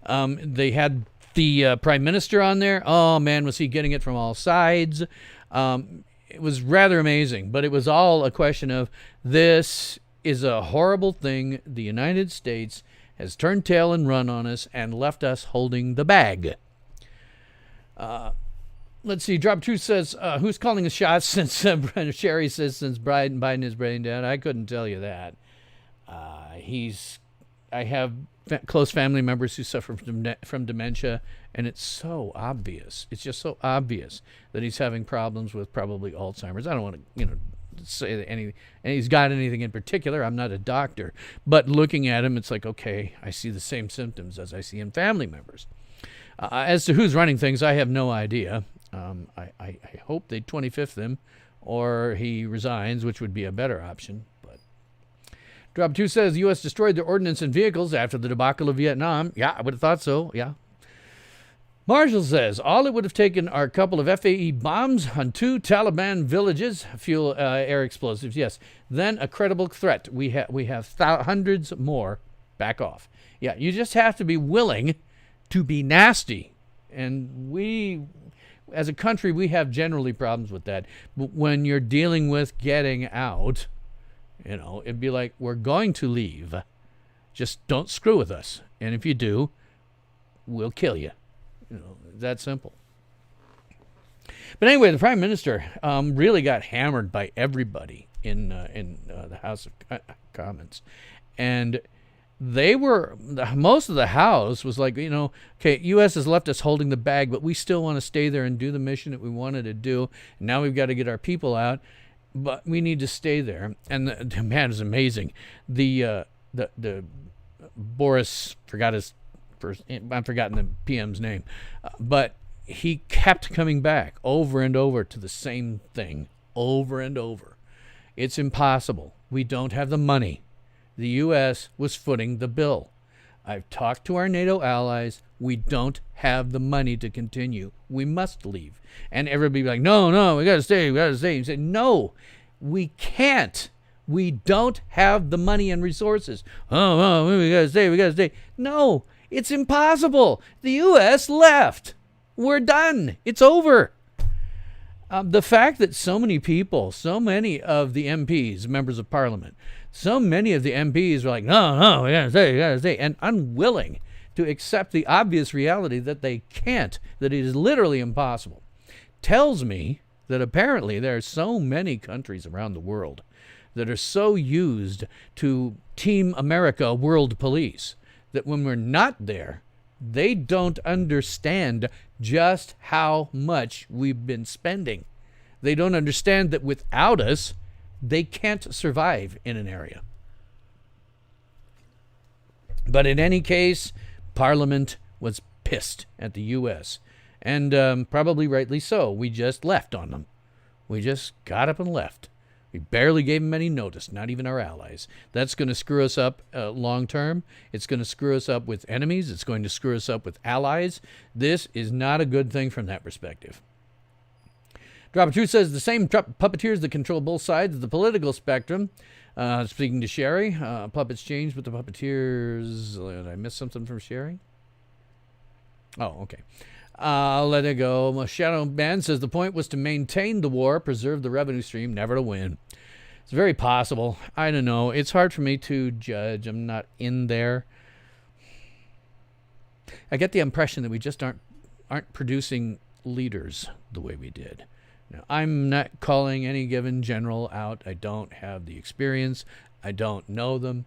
They had the Prime Minister on there. Oh, man, was he getting it from all sides. It was rather amazing, but it was all a question of this is a horrible thing. The United States has turned tail and run on us and left us holding the bag. Let's see. Drop Truth says, who's calling the shots since Sherry says since Biden is brain dead? I couldn't tell you that. I have close family members who suffer from dementia, and it's so obvious. It's just so obvious that he's having problems with probably Alzheimer's. I don't want to, say that and he's got anything in particular. I'm not a doctor, but looking at him, it's like, okay, I see the same symptoms as I see in family members. As to who's running things, I have no idea. I hope they 25th him, or he resigns, which would be a better option. But Drop 2 says the U.S. destroyed their ordnance and vehicles after the debacle of Vietnam. Yeah, I would have thought so. Yeah. Marshall says, all it would have taken are a couple of FAE bombs on 2 Taliban villages, fuel air explosives, yes. Then a credible threat. We have hundreds more. Back off. Yeah, you just have to be willing to be nasty. And we, as a country, we have generally problems with that. But when you're dealing with getting out, it'd be like, we're going to leave. Just don't screw with us. And if you do, we'll kill you. That simple. But anyway, the Prime Minister really got hammered by everybody in the House of Commons. And most of the House was like, okay, U.S. has left us holding the bag, but we still want to stay there and do the mission that we wanted to do. And now we've got to get our people out, but we need to stay there. And the man is amazing. The Boris, I've forgotten the PM's name, but he kept coming back over and over to the same thing, over and over. It's impossible. We don't have the money. The U.S. was footing the bill. I've talked to our NATO allies. We don't have the money to continue. We must leave. And everybody be like, no, we got to stay. You say, no, we can't. We don't have the money and resources. Oh, we got to stay. No, it's impossible. The U.S. left. We're done. It's over. The fact that so many people, so many of the MPs, members of Parliament, so many of the MPs are like, no, we got to stay, and unwilling to accept the obvious reality that they can't, that it is literally impossible, tells me that apparently there are so many countries around the world that are so used to Team America World Police that when we're not there, they don't understand just how much we've been spending. They don't understand that without us, they can't survive in an area. But in any case, Parliament was pissed at the U.S. And probably rightly so. We just left on them. We just got up and left. We barely gave them any notice, not even our allies. That's going to screw us up long term. It's going to screw us up with enemies. It's going to screw us up with allies. This is not a good thing from that perspective. Drop of Truth says the same puppeteers that control both sides of the political spectrum. Speaking to Sherry, puppets changed with the puppeteers. Did I miss something from Sherry? Oh, okay. I'll let it go. Shadow Man says the point was to maintain the war, preserve the revenue stream, never to win. It's very possible. I don't know. It's hard for me to judge. I'm not in there. I get the impression that we just aren't producing leaders the way we did. Now, I'm not calling any given general out. I don't have the experience. I don't know them.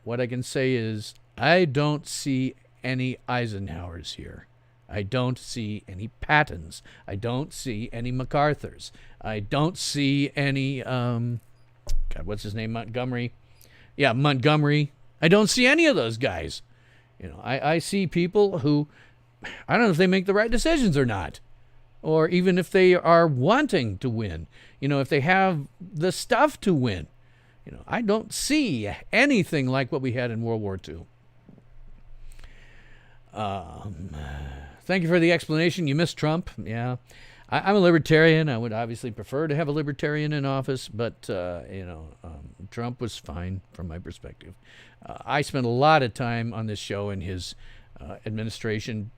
What I can say is I don't see any Eisenhowers here. I don't see any Pattons. I don't see any MacArthurs. I don't see any, what's his name, Montgomery? Yeah, Montgomery. I don't see any of those guys. I see people who, I don't know if they make the right decisions or not, or even if they are wanting to win, if they have the stuff to win. I don't see anything like what we had in World War II. Thank you for the explanation. You missed Trump. Yeah. I'm a libertarian. I would obviously prefer to have a libertarian in office, but, Trump was fine from my perspective. I spent a lot of time on this show in his administration,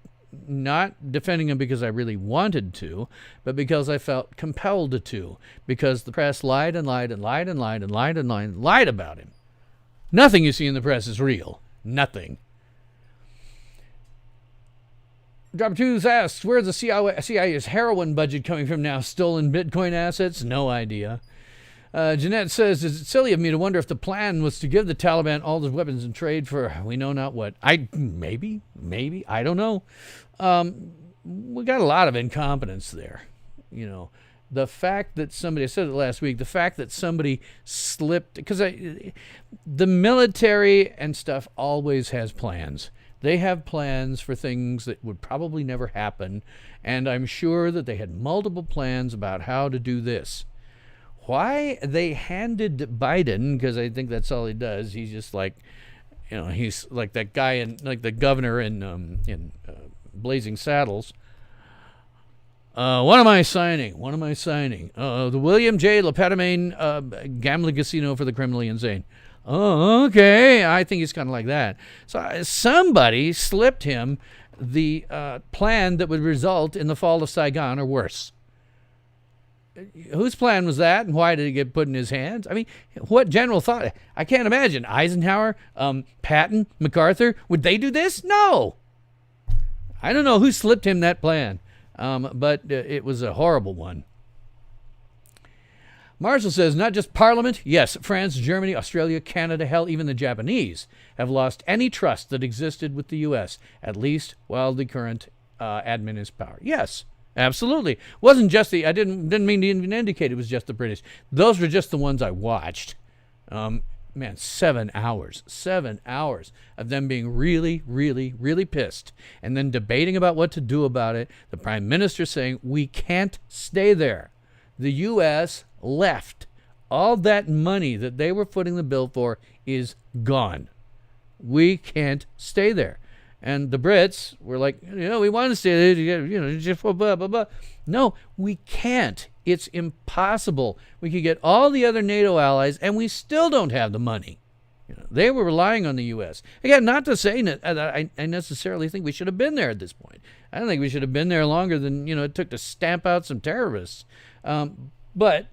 not defending him because I really wanted to, but because I felt compelled to, because the press lied and lied and lied and lied and lied and lied and lied about him. Nothing you see in the press is real. Nothing. Drop Tooth asks, where's the CIA's heroin budget coming from now? Stolen Bitcoin assets? No idea. Jeanette says, is it silly of me to wonder if the plan was to give the Taliban all the weapons in trade for we know not what? Maybe, I don't know. We got a lot of incompetence there. The fact that somebody, I said it last week, the fact that somebody slipped, because the military and stuff always has plans. They have plans for things that would probably never happen, and I'm sure that they had multiple plans about how to do this. Why they handed Biden, because I think that's all he does, he's just like, he's like that guy in, like the governor in Blazing Saddles, What am I signing? The William J. Lepetamine gambling casino for the criminally insane. Oh, okay. I think he's kind of like that. So somebody slipped him the plan that would result in the fall of Saigon or worse. Whose plan was that, and why did it get put in his hands? I mean, what general thought? I can't imagine. Eisenhower, Patton, MacArthur, would they do this? No. I don't know who slipped him that plan, but it was a horrible one. Marshall says, not just Parliament. Yes, France, Germany, Australia, Canada, hell, even the Japanese have lost any trust that existed with the U.S., at least while the current admin is power. Yes, absolutely. Wasn't just the, I didn't mean to even indicate it was just the British. Those were just the ones I watched. Man, 7 hours of them being really, really, really pissed and then debating about what to do about it. The prime minister saying, we can't stay there. The U.S. left. All that money that they were footing the bill for is gone. We can't stay there. And the Brits were like, we want to stay there, just blah, blah, blah. No, we can't. It's impossible. We could get all the other NATO allies, and we still don't have the money. They were relying on the U.S. Again, not to say that I necessarily think we should have been there at this point. I don't think we should have been there longer than it took to stamp out some terrorists. But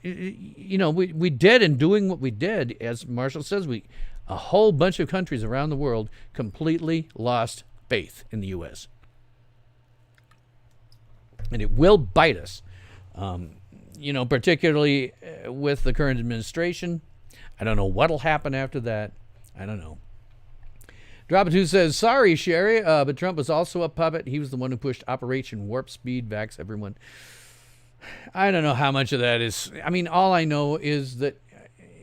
we did, in doing what we did, as Marshall says, a whole bunch of countries around the world completely lost faith in the U.S. And it will bite us, particularly with the current administration. I don't know what'll happen after that. I don't know. Drop2 says, sorry, Sherry, but Trump was also a puppet. He was the one who pushed Operation Warp Speed, vax everyone. I don't know how much of that is. I mean, all I know is that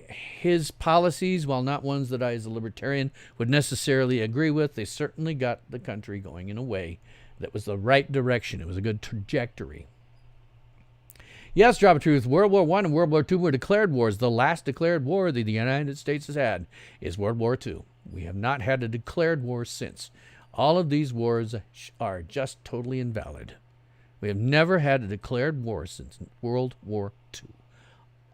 his policies, while not ones that I as a libertarian would necessarily agree with, they certainly got the country going in a way that was the right direction. It was a good trajectory. Yes, Drop of Truth, World War I and World War II were declared wars. The last declared war that the United States has had is World War II. We have not had a declared war since. All of these wars are just totally invalid. We have never had a declared war since World War II.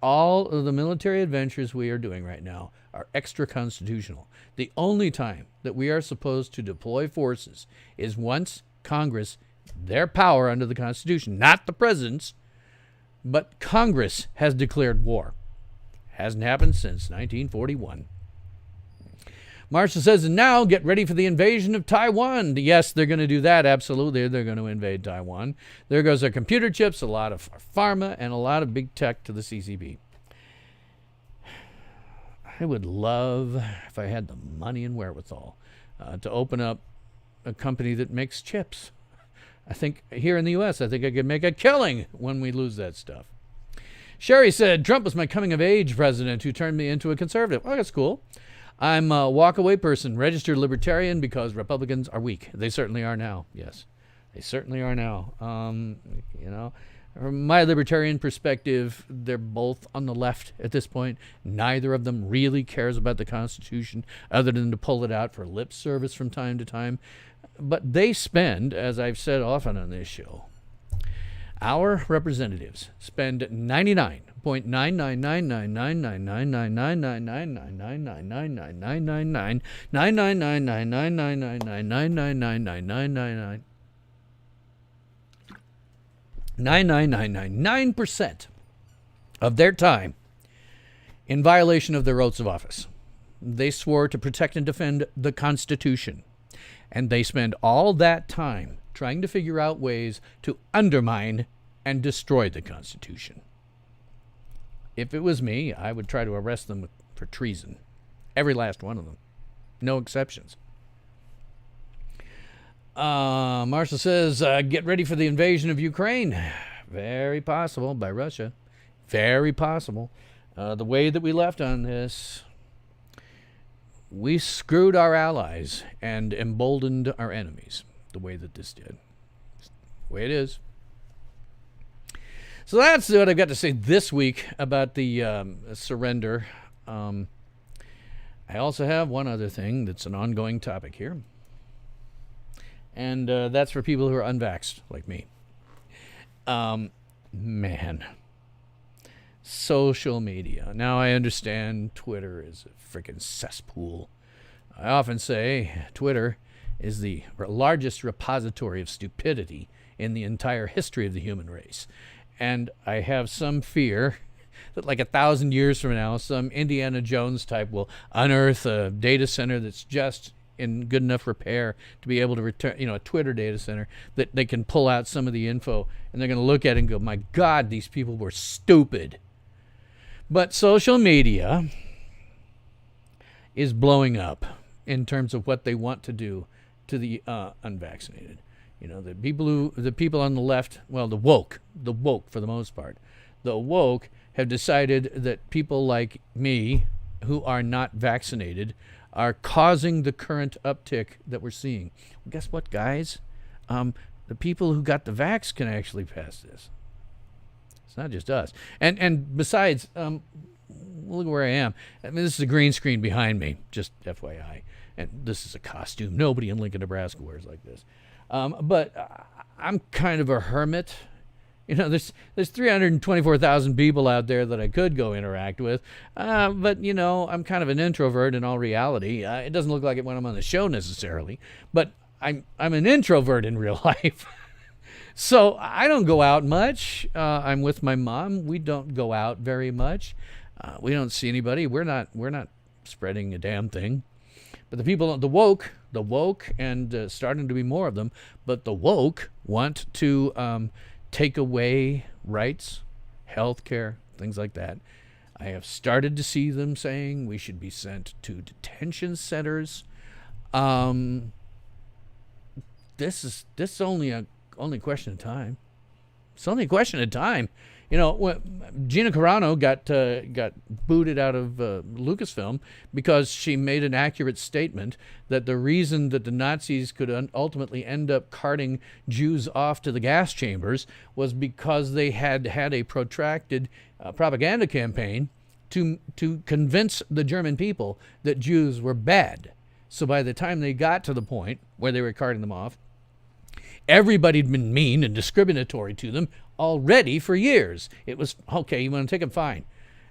All of the military adventures we are doing right now are extra-constitutional. The only time that we are supposed to deploy forces is once Congress, their power under the Constitution, not the president's, but Congress has declared war. Hasn't happened since 1941. Marshall says, and now get ready for the invasion of Taiwan. Yes, they're going to do that. Absolutely. They're going to invade Taiwan. There goes their computer chips, a lot of pharma, and a lot of big tech to the CCP. I would love, if I had the money and wherewithal, to open up a company that makes chips. I think here in the U.S., I think I could make a killing when we lose that stuff. Sherry said, Trump was my coming-of-age president who turned me into a conservative. Oh, that's cool. I'm a walk-away person, registered libertarian because Republicans are weak. They certainly are now. Yes, they certainly are now. From my libertarian perspective, they're both on the left at this point. Neither of them really cares about the Constitution other than to pull it out for lip service from time to time. But they spend, as I've said often on this show, our representatives spend 99.9% of their time in violation of their oaths of office. They swore to protect and defend the Constitution. And they spend all that time trying to figure out ways to undermine and destroy the Constitution. If it was me, I would try to arrest them for treason. Every last one of them. No exceptions. Marshall says, get ready for the invasion of Ukraine. Very possible by Russia. Very possible. The way that we left on this, we screwed our allies and emboldened our enemies the way that this did. The way it is. So that's what I've got to say this week about the surrender. I also have one other thing that's an ongoing topic here. And that's for people who are unvaxxed, like me. Man. Social media. Now, I understand Twitter is a freaking cesspool. I often say Twitter is the largest repository of stupidity in the entire history of the human race. And I have some fear that like 1,000 years from now, some Indiana Jones type will unearth a data center that's just in good enough repair to be able to return, a Twitter data center that they can pull out some of the info, and they're going to look at it and go, my God, these people were stupid. But social media is blowing up in terms of what they want to do to the unvaccinated. The people on the left, well, the woke for the most part, the woke have decided that people like me who are not vaccinated are causing the current uptick that we're seeing. Well, guess what, guys? The people who got the vax can actually pass this. It's not just us. And besides, look where I am. I mean, this is a green screen behind me, just FYI. And this is a costume. Nobody in Lincoln, Nebraska wears like this. But I'm kind of a hermit. There's 324,000 people out there that I could go interact with. But, I'm kind of an introvert in all reality. It doesn't look like it when I'm on the show necessarily. But I'm an introvert in real life. So I don't go out much. I'm with my mom. We don't go out very much. We don't see anybody. We're not spreading a damn thing. But the people, the woke, and starting to be more of them, but the woke want to take away rights, health care, things like that. I have started to see them saying we should be sent to detention centers. This is only a question of time. It's only a question of time. Gina Carano got booted out of Lucasfilm because she made an accurate statement that the reason that the Nazis could ultimately end up carting Jews off to the gas chambers was because they had a protracted propaganda campaign to convince the German people that Jews were bad. So by the time they got to the point where they were carting them off, everybody had been mean and discriminatory to them already for years. It was, okay, you want to take them, fine.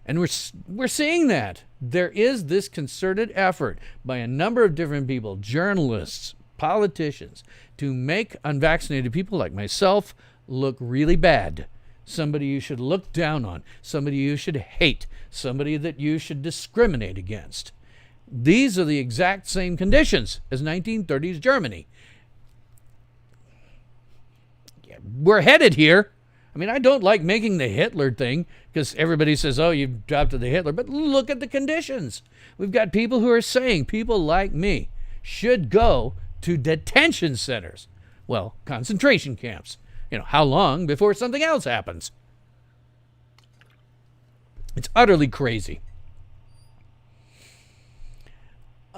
And we're seeing that. There is this concerted effort by a number of different people, journalists, politicians, to make unvaccinated people like myself look really bad. Somebody you should look down on, somebody you should hate, somebody that you should discriminate against. These are the exact same conditions as 1930s Germany. We're headed here. I mean, I don't like making the Hitler thing because everybody says, oh, you've dropped to the Hitler. But look at the conditions. We've got people who are saying people like me should go to detention centers. Well, concentration camps. How long before something else happens? It's utterly crazy.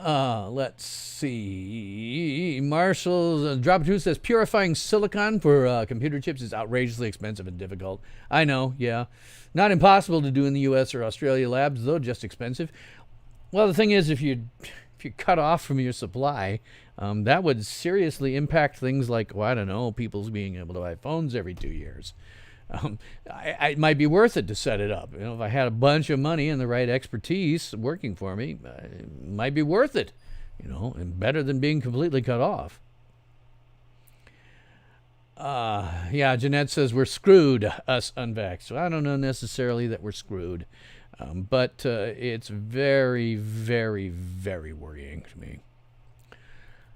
Let's see. Marshall Drop 2 says purifying silicon for computer chips is outrageously expensive and difficult. I know, yeah. Not impossible to do in the U.S. or Australia labs, though just expensive. Well, the thing is, if you cut off from your supply, that would seriously impact things like, people's being able to buy phones every 2 years. It might be worth it to set it up. If I had a bunch of money and the right expertise working for me, it might be worth it, and better than being completely cut off. Jeanette says we're screwed, us unvaxxed. So I don't know necessarily that we're screwed, but it's very, very, very worrying to me.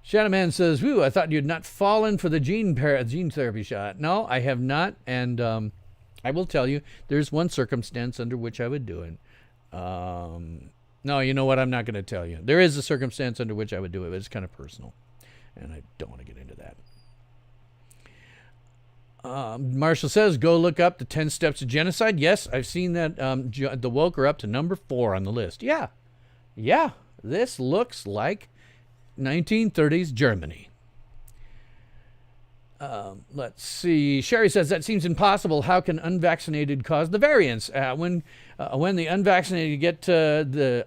Shadowman says, I thought you'd not fallen for the gene therapy shot. No, I have not, and I will tell you, there's one circumstance under which I would do it. No, you know what? I'm not going to tell you. There is a circumstance under which I would do it, but it's kind of personal, and I don't want to get into that. Marshall says, go look up the 10 steps to genocide. Yes, I've seen that. The woke are up to number 4 on the list. Yeah, this looks like 1930s Germany. Let's see. Sherry says that seems impossible. How can unvaccinated cause the variants? When the unvaccinated get the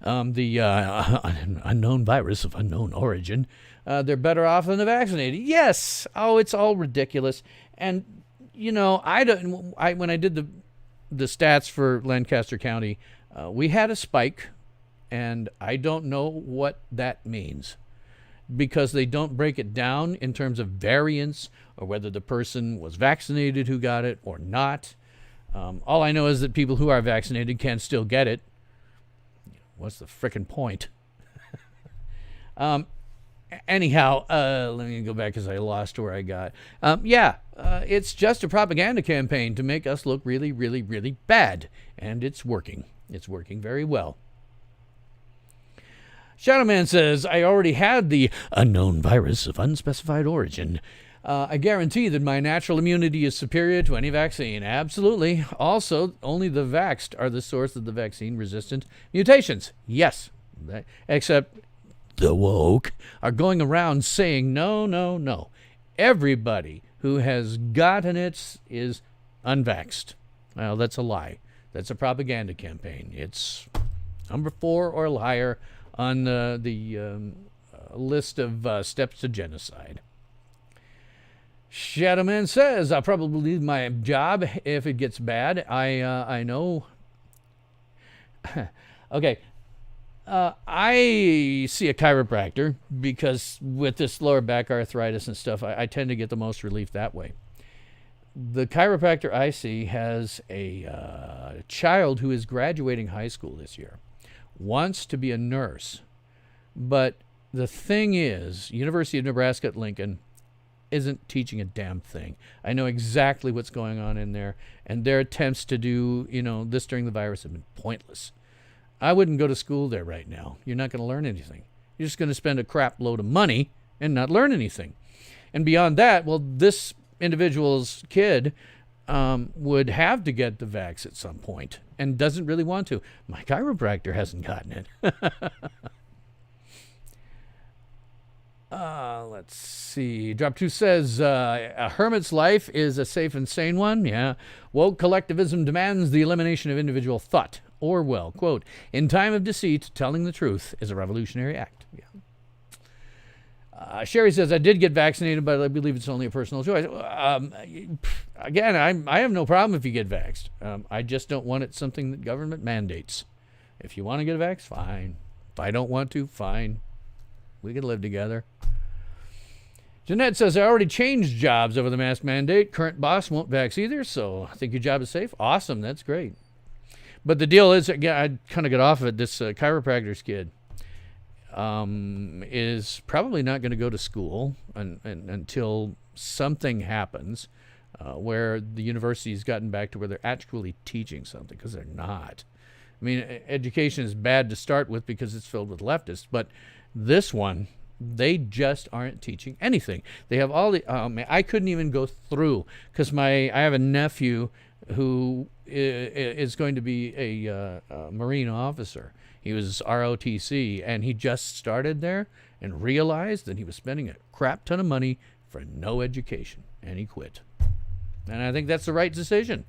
unknown virus of unknown origin, they're better off than the vaccinated. Yes. Oh, it's all ridiculous. And when I did the stats for Lancaster County, we had a spike, and I don't know what that means, because they don't break it down in terms of variants or whether the person was vaccinated who got it or not. All I know is that people who are vaccinated can still get it. What's the frickin' point? Anyhow, let me go back because I lost where I got. It's just a propaganda campaign to make us look really, really, really bad. And it's working. It's working very well. Shadowman says, I already had the unknown virus of unspecified origin. I guarantee that my natural immunity is superior to any vaccine. Absolutely. Also, only the vaxxed are the source of the vaccine-resistant mutations. Yes. Except the woke are going around saying, no, no, no. Everybody who has gotten it is unvaxxed. Well, that's a lie. That's a propaganda campaign. It's number 4 or liar on the list of steps to genocide. Shadowman says, I'll probably leave my job if it gets bad. I know. Okay. I see a chiropractor because with this lower back arthritis and stuff, I tend to get the most relief that way. The chiropractor I see has a child who is graduating high school this year, wants to be a nurse. But the thing is, University of Nebraska at Lincoln isn't teaching a damn thing. I know exactly what's going on in there, and their attempts to do, this during the virus have been pointless. I wouldn't go to school there right now. You're not going to learn anything. You're just going to spend a crap load of money and not learn anything. And beyond that, well, this individual's kid would have to get the vax at some point and doesn't really want to. My chiropractor hasn't gotten it. Let's see. Drop 2 says, a hermit's life is a safe and sane one. Yeah. Woke collectivism demands the elimination of individual thought. Orwell, quote, in time of deceit, telling the truth is a revolutionary act. Yeah. Sherry says, I did get vaccinated, but I believe it's only a personal choice. Again, I have no problem if you get vaxxed. I just don't want it something that government mandates. If you want to get a vax, fine. If I don't want to, fine. We can live together. Jeanette says, I already changed jobs over the mask mandate. Current boss won't vax either, so I think your job is safe. Awesome, that's great. But the deal is, again, I kind of get off of it. This chiropractor's kid is probably not going to go to school until something happens where the university's gotten back to where they're actually teaching something, because they're not. I mean, education is bad to start with because it's filled with leftists, but this one, they just aren't teaching anything. They have all the, I couldn't even go through, because I have a nephew who is going to be a Marine officer. He was ROTC, and he just started there and realized that he was spending a crap ton of money for no education, and he quit. And I think that's the right decision.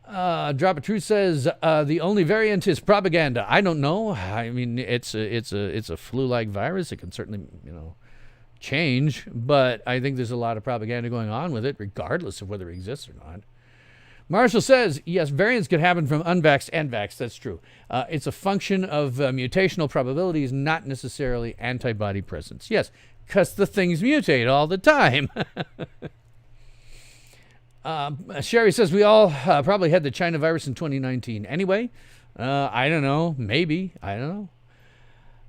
Drop of Truth says, the only variant is propaganda. I don't know. I mean, it's a flu-like virus. It can certainly, change, but I think there's a lot of propaganda going on with it, regardless of whether it exists or not. Marshall says, yes, variants can happen from unvaxxed and vaxxed. That's true. It's a function of mutational probabilities, not necessarily antibody presence. Yes, because the things mutate all the time. Sherry says, we all probably had the China virus in 2019. Anyway, I don't know. Maybe. I don't know.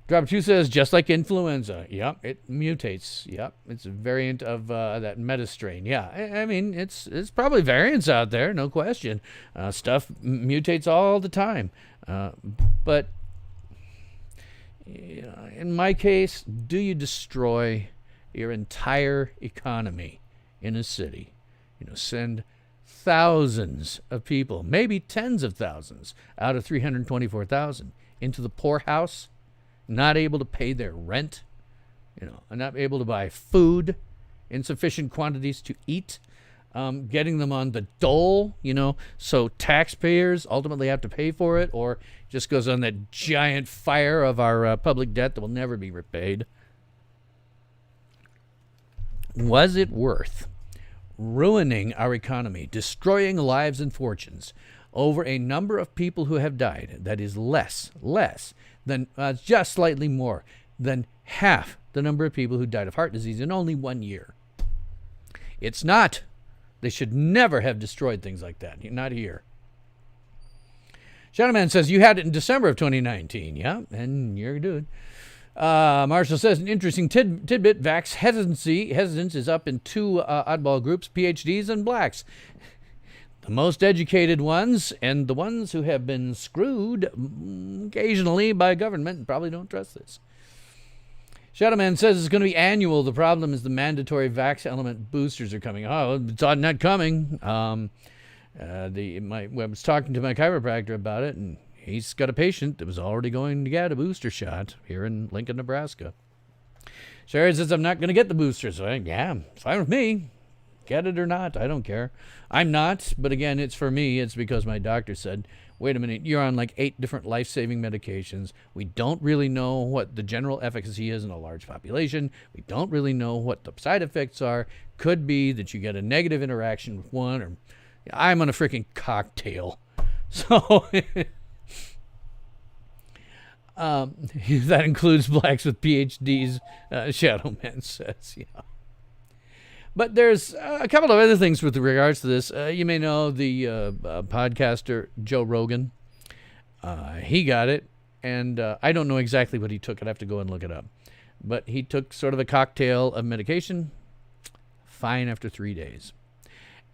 Drop 2 says, just like influenza. Yep, it mutates. Yep, it's a variant of that meta strain. Yeah, I mean, it's probably variants out there, no question. Stuff mutates all the time. But in my case, do you destroy your entire economy in a city? Send thousands of people, maybe tens of thousands, out of 324,000 into the poorhouse, not able to pay their rent, not able to buy food, insufficient quantities to eat, getting them on the dole, so taxpayers ultimately have to pay for it, or just goes on that giant fire of our public debt that will never be repaid. Was it worth ruining our economy, destroying lives and fortunes over a number of people who have died that is less than, just slightly more than half the number of people who died of heart disease in only 1 year. It's not. They should never have destroyed things like that. Not here. Shadowman says, you had it in December of 2019. Yeah, and you're good. Marshall says, an interesting tidbit, vax hesitance is up in two oddball groups, PhDs and blacks. The most educated ones and the ones who have been screwed occasionally by government probably don't trust this. Shadowman says it's going to be annual. The problem is the mandatory vax element boosters are coming. Oh, it's not coming. I was talking to my chiropractor about it, and he's got a patient that was already going to get a booster shot here in Lincoln, Nebraska. Sherry says, I'm not going to get the boosters. Yeah, it's fine with me. Get it or not, I don't care. I'm not, but again, it's for me. It's because my doctor said, wait a minute, you're on like 8 different life-saving medications. We don't really know what the general efficacy is in a large population. We don't really know what the side effects are. Could be that you get a negative interaction with one, or I'm on a freaking cocktail. So that includes blacks with PhDs, Shadowman says, yeah. But there's a couple of other things with regards to this. You may know the podcaster Joe Rogan. He got it, and I don't know exactly what he took. I'd have to go and look it up. But he took sort of a cocktail of medication, fine after 3 days.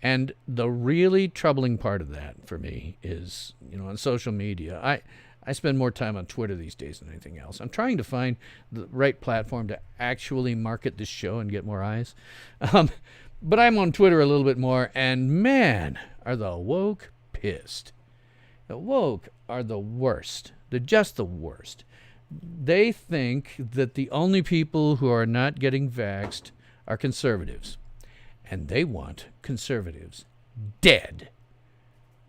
And the really troubling part of that for me is, on social media, I spend more time on Twitter these days than anything else. I'm trying to find the right platform to actually market this show and get more eyes. But I'm on Twitter a little bit more, and man, are the woke pissed. The woke are the worst. They're just the worst. They think that the only people who are not getting vaxxed are conservatives. And they want conservatives dead.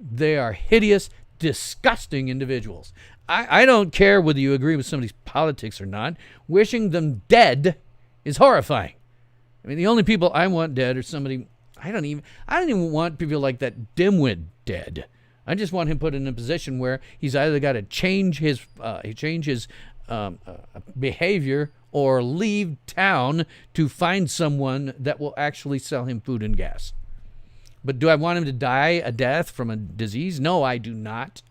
They are hideous, disgusting individuals. I don't care whether you agree with somebody's politics or not. Wishing them dead is horrifying. I mean, the only people I want dead are somebody. I don't even want people like that dimwit dead. I just want him put in a position where he's either got to change his behavior or leave town to find someone that will actually sell him food and gas. But do I want him to die a death from a disease? No, I do not.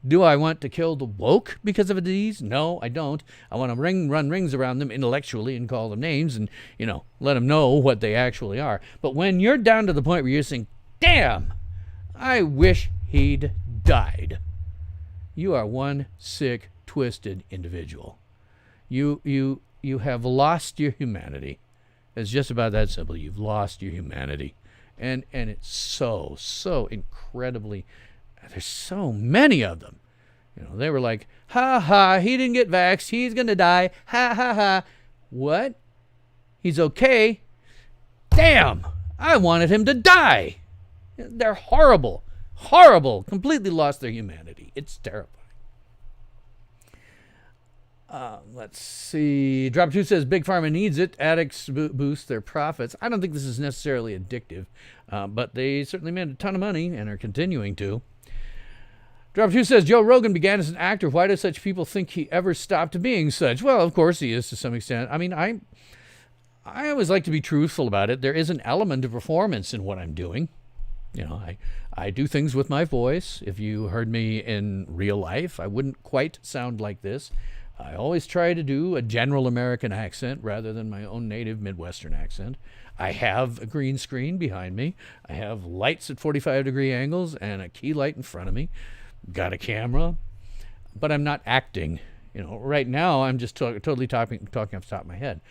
Do I want to kill the woke because of a disease? No, I don't. I want to run rings around them intellectually and call them names and, let them know what they actually are. But when you're down to the point where you're saying, damn, I wish he'd died, you are one sick, twisted individual. You have lost your humanity. It's just about that simple. You've lost your humanity. And it's so incredibly, there's so many of them. They were like, ha ha, he didn't get vaxxed, he's going to die, ha ha ha. What? He's okay? Damn, I wanted him to die. They're horrible, completely lost their humanity. It's terrifying. Let's see. Drop 2 says, Big Pharma needs it. Addicts boost their profits. I don't think this is necessarily addictive, but they certainly made a ton of money and are continuing to. Drop 2 says, Joe Rogan began as an actor. Why do such people think he ever stopped being such? Well, of course he is to some extent. I mean, I always like to be truthful about it. There is an element of performance in what I'm doing. I do things with my voice. If you heard me in real life, I wouldn't quite sound like this. I always try to do a general American accent rather than my own native Midwestern accent. I have a green screen behind me. I have lights at 45-degree angles and a key light in front of me. Got a camera, but I'm not acting. Right now I'm just totally talking off the top of my head.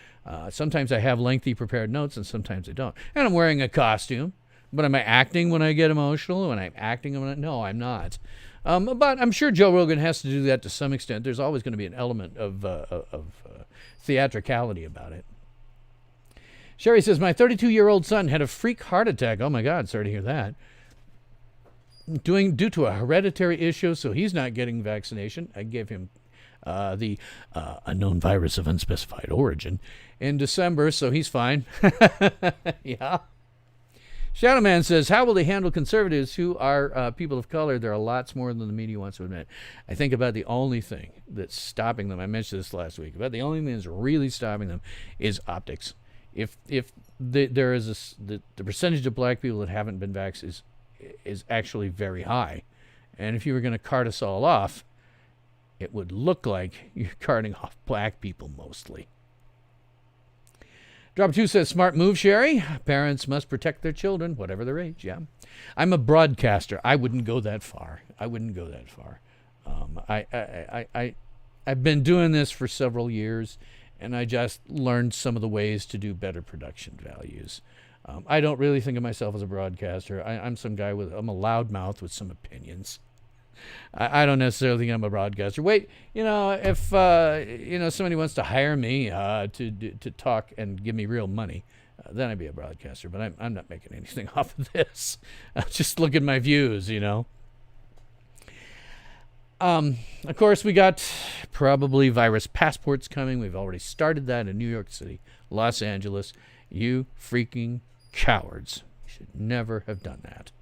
Sometimes I have lengthy prepared notes and sometimes I don't. And I'm wearing a costume. But am I acting when I get emotional? When I'm acting when no, I'm not. But I'm sure Joe Rogan has to do that to some extent. There's always going to be an element of theatricality about it. Sherry says, my 32-year-old son had a freak heart attack. Oh, my God, sorry to hear that. Due to a hereditary issue, so he's not getting vaccination. I gave him the unknown virus of unspecified origin in December, so he's fine. Yeah. Shadow Man says, how will they handle conservatives who are people of color? There are lots more than the media wants to admit. I think about the only thing that's stopping them, I mentioned this last week, about the only thing that's really stopping them is optics. If there is the percentage of black people that haven't been vaxxed is actually very high. And if you were going to cart us all off, it would look like you're carting off black people mostly. Drop 2 says, smart move, Sherry. Parents must protect their children, whatever their age, yeah. I'm a broadcaster. I wouldn't go that far. I've been doing this for several years, and I just learned some of the ways to do better production values. I don't really think of myself as a broadcaster. I'm a loudmouth with some opinions. I don't necessarily think I'm a broadcaster. Wait, if somebody wants to hire me to talk and give me real money, then I'd be a broadcaster. But I'm not making anything off of this. Just look at my views, Of course, we got probably virus passports coming. We've already started that in New York City, Los Angeles. You freaking cowards. You should never have done that.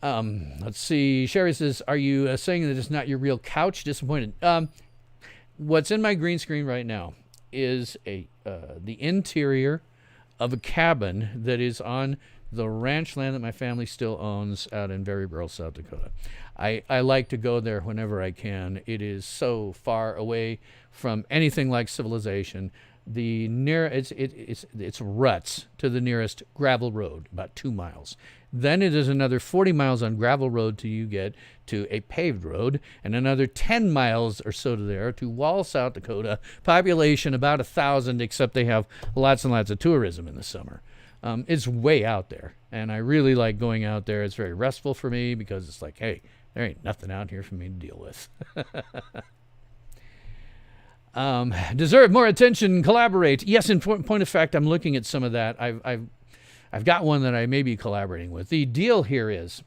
Let's see. Sherry says, are you saying that it's not your real couch? Disappointed. What's in my green screen right now is the interior of a cabin that is on the ranch land that my family still owns out in Veritas, South Dakota. I like to go there whenever I can. It is so far away from anything like civilization. It's ruts to the nearest gravel road, about 2 miles. Then it is another 40 miles on gravel road till you get to a paved road, and another 10 miles or so to there to Wall, South Dakota. Population about 1,000, except they have lots and lots of tourism in the summer. It's way out there, and I really like going out there. It's very restful for me because it's like, hey, there ain't nothing out here for me to deal with. Deserve more attention, collaborate. Yes, in point of fact, I'm looking at some of that. I've got one that I may be collaborating with. The deal here is,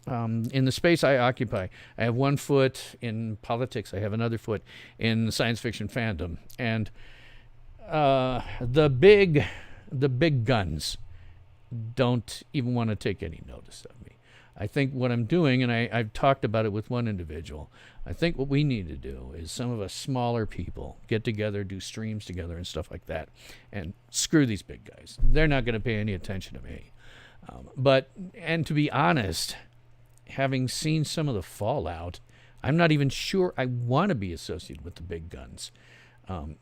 in the space I occupy, I have 1 foot in politics. I have another foot in science fiction fandom. And the big guns don't even want to take any notice of me. I think what I'm doing, and I've talked about it with one individual, I think what we need to do is some of us smaller people get together, do streams together and stuff like that, and screw these big guys. They're not going to pay any attention to me. And to be honest, having seen some of the fallout, I'm not even sure I want to be associated with the big guns.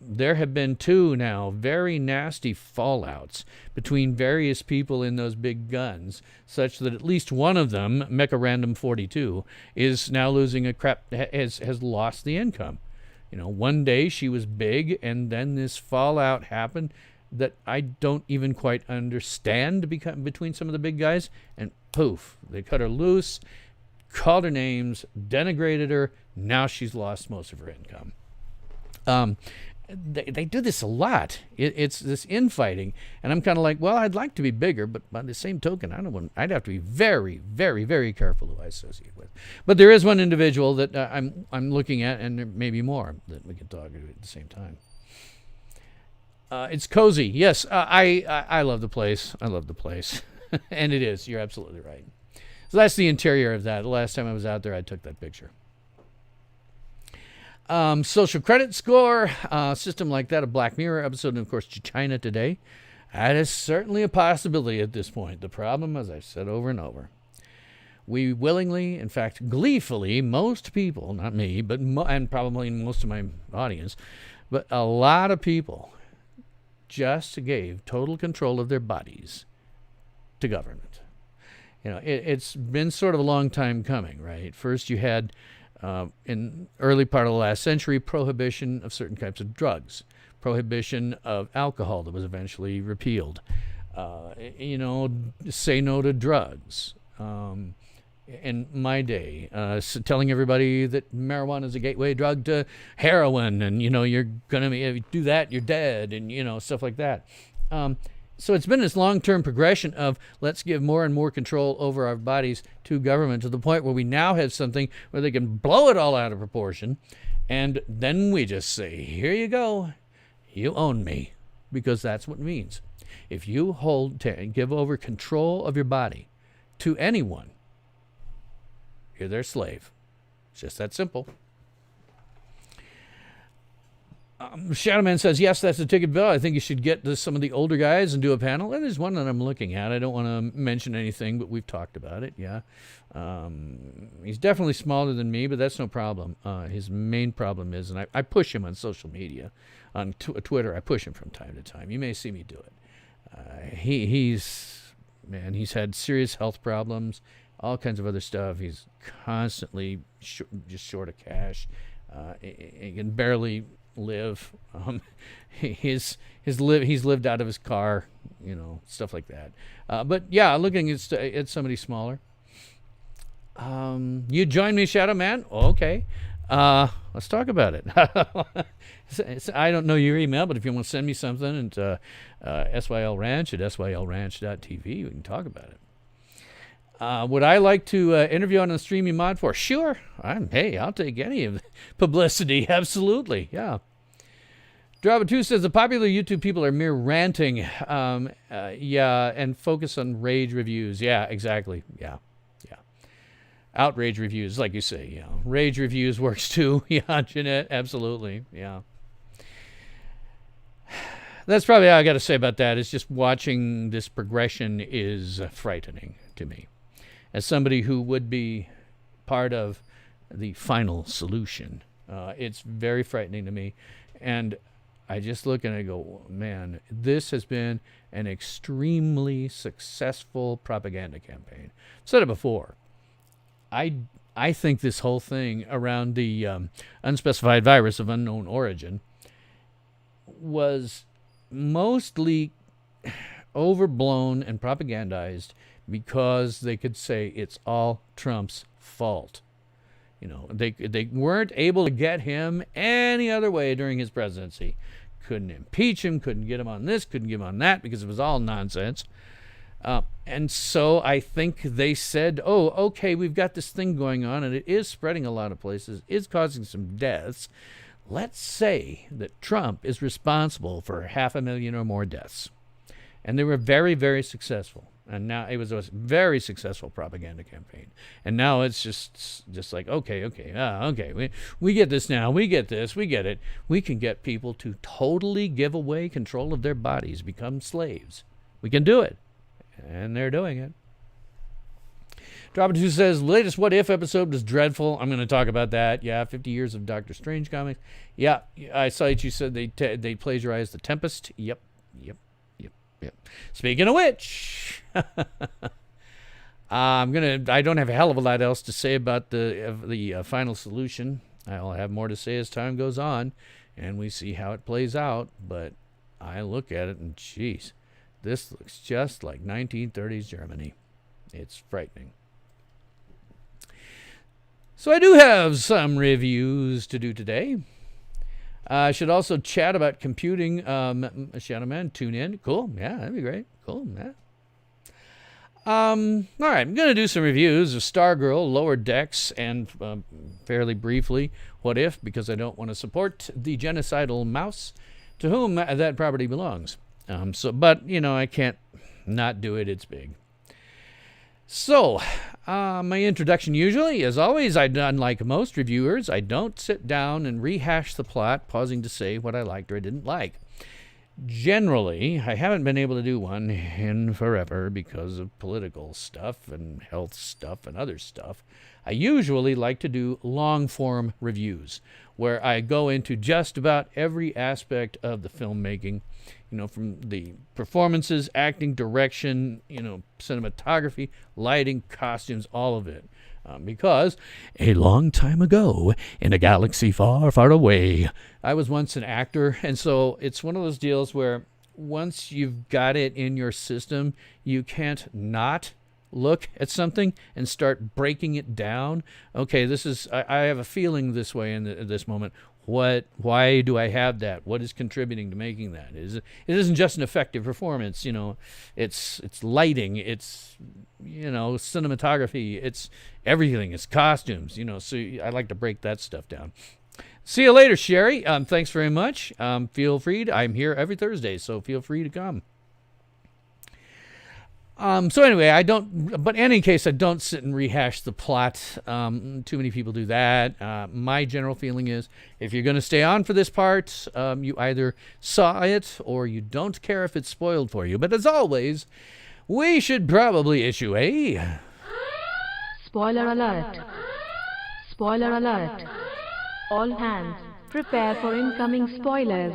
There have been 2 now very nasty fallouts between various people in those big guns, such that at least one of them, Mecha Random 42, is now losing has lost the income. One day she was big, and then this fallout happened that I don't even quite understand between some of the big guys, and poof, they cut her loose, called her names, denigrated her. Now she's lost most of her income. They do this a lot. It's this infighting, and I'm kind of like, well, I'd like to be bigger, but by the same token, I'd have to be very, very, very careful who I associate with. But there is one individual that I'm looking at, and there may be more that we can talk to at the same time. It's cozy. Yes, I love the place. I love the place, and it is. You're absolutely right. So that's the interior of that. The last time I was out there, I took that picture. Social credit score, system like that, a Black Mirror episode, and of course, China Today. That is certainly a possibility at this point. The problem, as I've said over and over, we willingly, in fact, gleefully, most people, not me, but and probably most of my audience, but a lot of people just gave total control of their bodies to government. It's been sort of a long time coming, right? First, you had in early part of the last century, prohibition of certain types of drugs, prohibition of alcohol that was eventually repealed. Say no to drugs. In my day, telling everybody that marijuana is a gateway drug to heroin, and you're gonna if you do that, you're dead, and stuff like that. So it's been this long-term progression of let's give more and more control over our bodies to government, to the point where we now have something where they can blow it all out of proportion, and then we just say, here you go, you own me, because that's what it means. If you give over control of your body to anyone, you're their slave. It's just that simple. Shadowman says, yes, that's a ticket, Bill. I think you should get some of the older guys and do a panel. And there's one that I'm looking at. I don't want to mention anything, but we've talked about it, yeah. He's definitely smaller than me, but that's no problem. His main problem is, and I push him on social media. On Twitter, I push him from time to time. You may see me do it. He's had serious health problems, all kinds of other stuff. He's constantly just short of cash. He can barely live. He's lived out of his car, stuff like that. But yeah, looking at somebody smaller. You join me, Shadow Man? Okay. Let's talk about it. I don't know your email, but if you want to send me something at SYL Ranch at sylranch.tv, we can talk about it. Would I like to interview on a stream you mod for? Sure. I'll take any of the publicity. Absolutely. Yeah. Draba2 says the popular YouTube people are mere ranting. And focus on rage reviews. Yeah, exactly. Yeah. Outrage reviews, like you say. Yeah. Rage reviews works too. Yeah, Jeanette. Absolutely. Yeah. That's probably all I got to say about that. Is just watching this progression is frightening to me. As somebody who would be part of the final solution, it's very frightening to me. And I just look and I go, man, this has been an extremely successful propaganda campaign. I've said it before. I think this whole thing around the unspecified virus of unknown origin was mostly overblown and propagandized because they could say it's all Trump's fault. They weren't able to get him any other way during his presidency. Couldn't impeach him, couldn't get him on this, couldn't get him on that because it was all nonsense. And so I think they said, oh, okay, we've got this thing going on and it is spreading a lot of places, is causing some deaths. Let's say that Trump is responsible for 500,000 or more deaths. And they were very, very successful. And now it was a very successful propaganda campaign. And now it's just like, okay. We get this now. We get this. We get it. We can get people to totally give away control of their bodies, become slaves. We can do it. And they're doing it. Drop2 says, latest What If episode was dreadful. I'm going to talk about that. Yeah, 50 years of Doctor Strange comics. Yeah, I saw it. You said they plagiarized The Tempest. Yep. Speaking of which, I don't have a hell of a lot else to say about the final solution. I'll have more to say as time goes on, and we see how it plays out. But I look at it and, geez, this looks just like 1930s Germany. It's frightening. So I do have some reviews to do today. I should also chat about computing. Shadow Man, tune in. Cool. Yeah, that'd be great. Cool. Yeah. All right, I'm going to do some reviews of Stargirl, Lower Decks, and fairly briefly, What If, because I don't want to support the genocidal mouse to whom that property belongs. But I can't not do it. It's big. So, my introduction usually, as always, unlike most reviewers, I don't sit down and rehash the plot, pausing to say what I liked or didn't like. Generally, I haven't been able to do one in forever because of political stuff and health stuff and other stuff. I usually like to do long-form reviews where I go into just about every aspect of the filmmaking, from the performances, acting, direction, cinematography, lighting, costumes, all of it. Because a long time ago, in a galaxy far, far away, I was once an actor. And so it's one of those deals where once you've got it in your system, you can't not look at something and start breaking it down. Okay, I have a feeling this way in this moment. Why do I have that? What is contributing to making that? It isn't just an effective performance, it's lighting, it's, cinematography, it's everything, it's costumes, so I like to break that stuff down. See you later, Sherry. Thanks very much. Feel free I'm here every Thursday, so feel free to come. So anyway, but in any case, I don't sit and rehash the plot. Too many people do that. My general feeling is, if you're going to stay on for this part, you either saw it or you don't care if it's spoiled for you. But as always, we should probably issue a... Spoiler alert. Spoiler alert. All hands, prepare for incoming spoilers.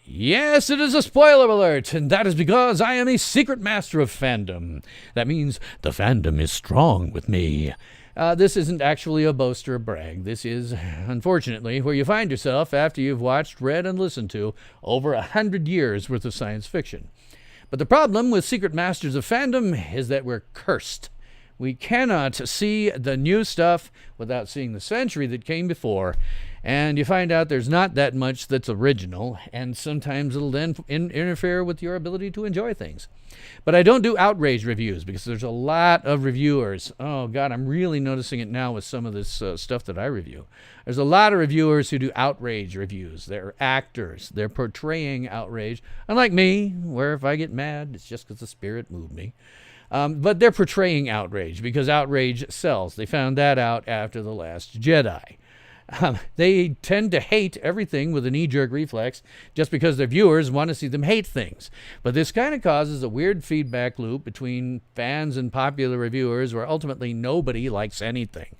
Yes, it is a spoiler alert, and that is because I am a secret master of fandom. That means the fandom is strong with me. This isn't actually a boast or a brag. This is, unfortunately, where you find yourself after you've watched, read, and listened to over 100 years worth of science fiction. But the problem with secret masters of fandom is that we're cursed. We cannot see the new stuff without seeing the century that came before, and you find out there's not that much that's original, and sometimes it'll then interfere with your ability to enjoy things. But I don't do outrage reviews because there's a lot of reviewers. Oh, God, I'm really noticing it now with some of this stuff that I review. There's a lot of reviewers who do outrage reviews. They're actors. They're portraying outrage, unlike me, where if I get mad, it's just because the spirit moved me. But they're portraying outrage because outrage sells. They found that out after The Last Jedi. They tend to hate everything with a knee-jerk reflex just because their viewers want to see them hate things. But this kind of causes a weird feedback loop between fans and popular reviewers where ultimately nobody likes anything.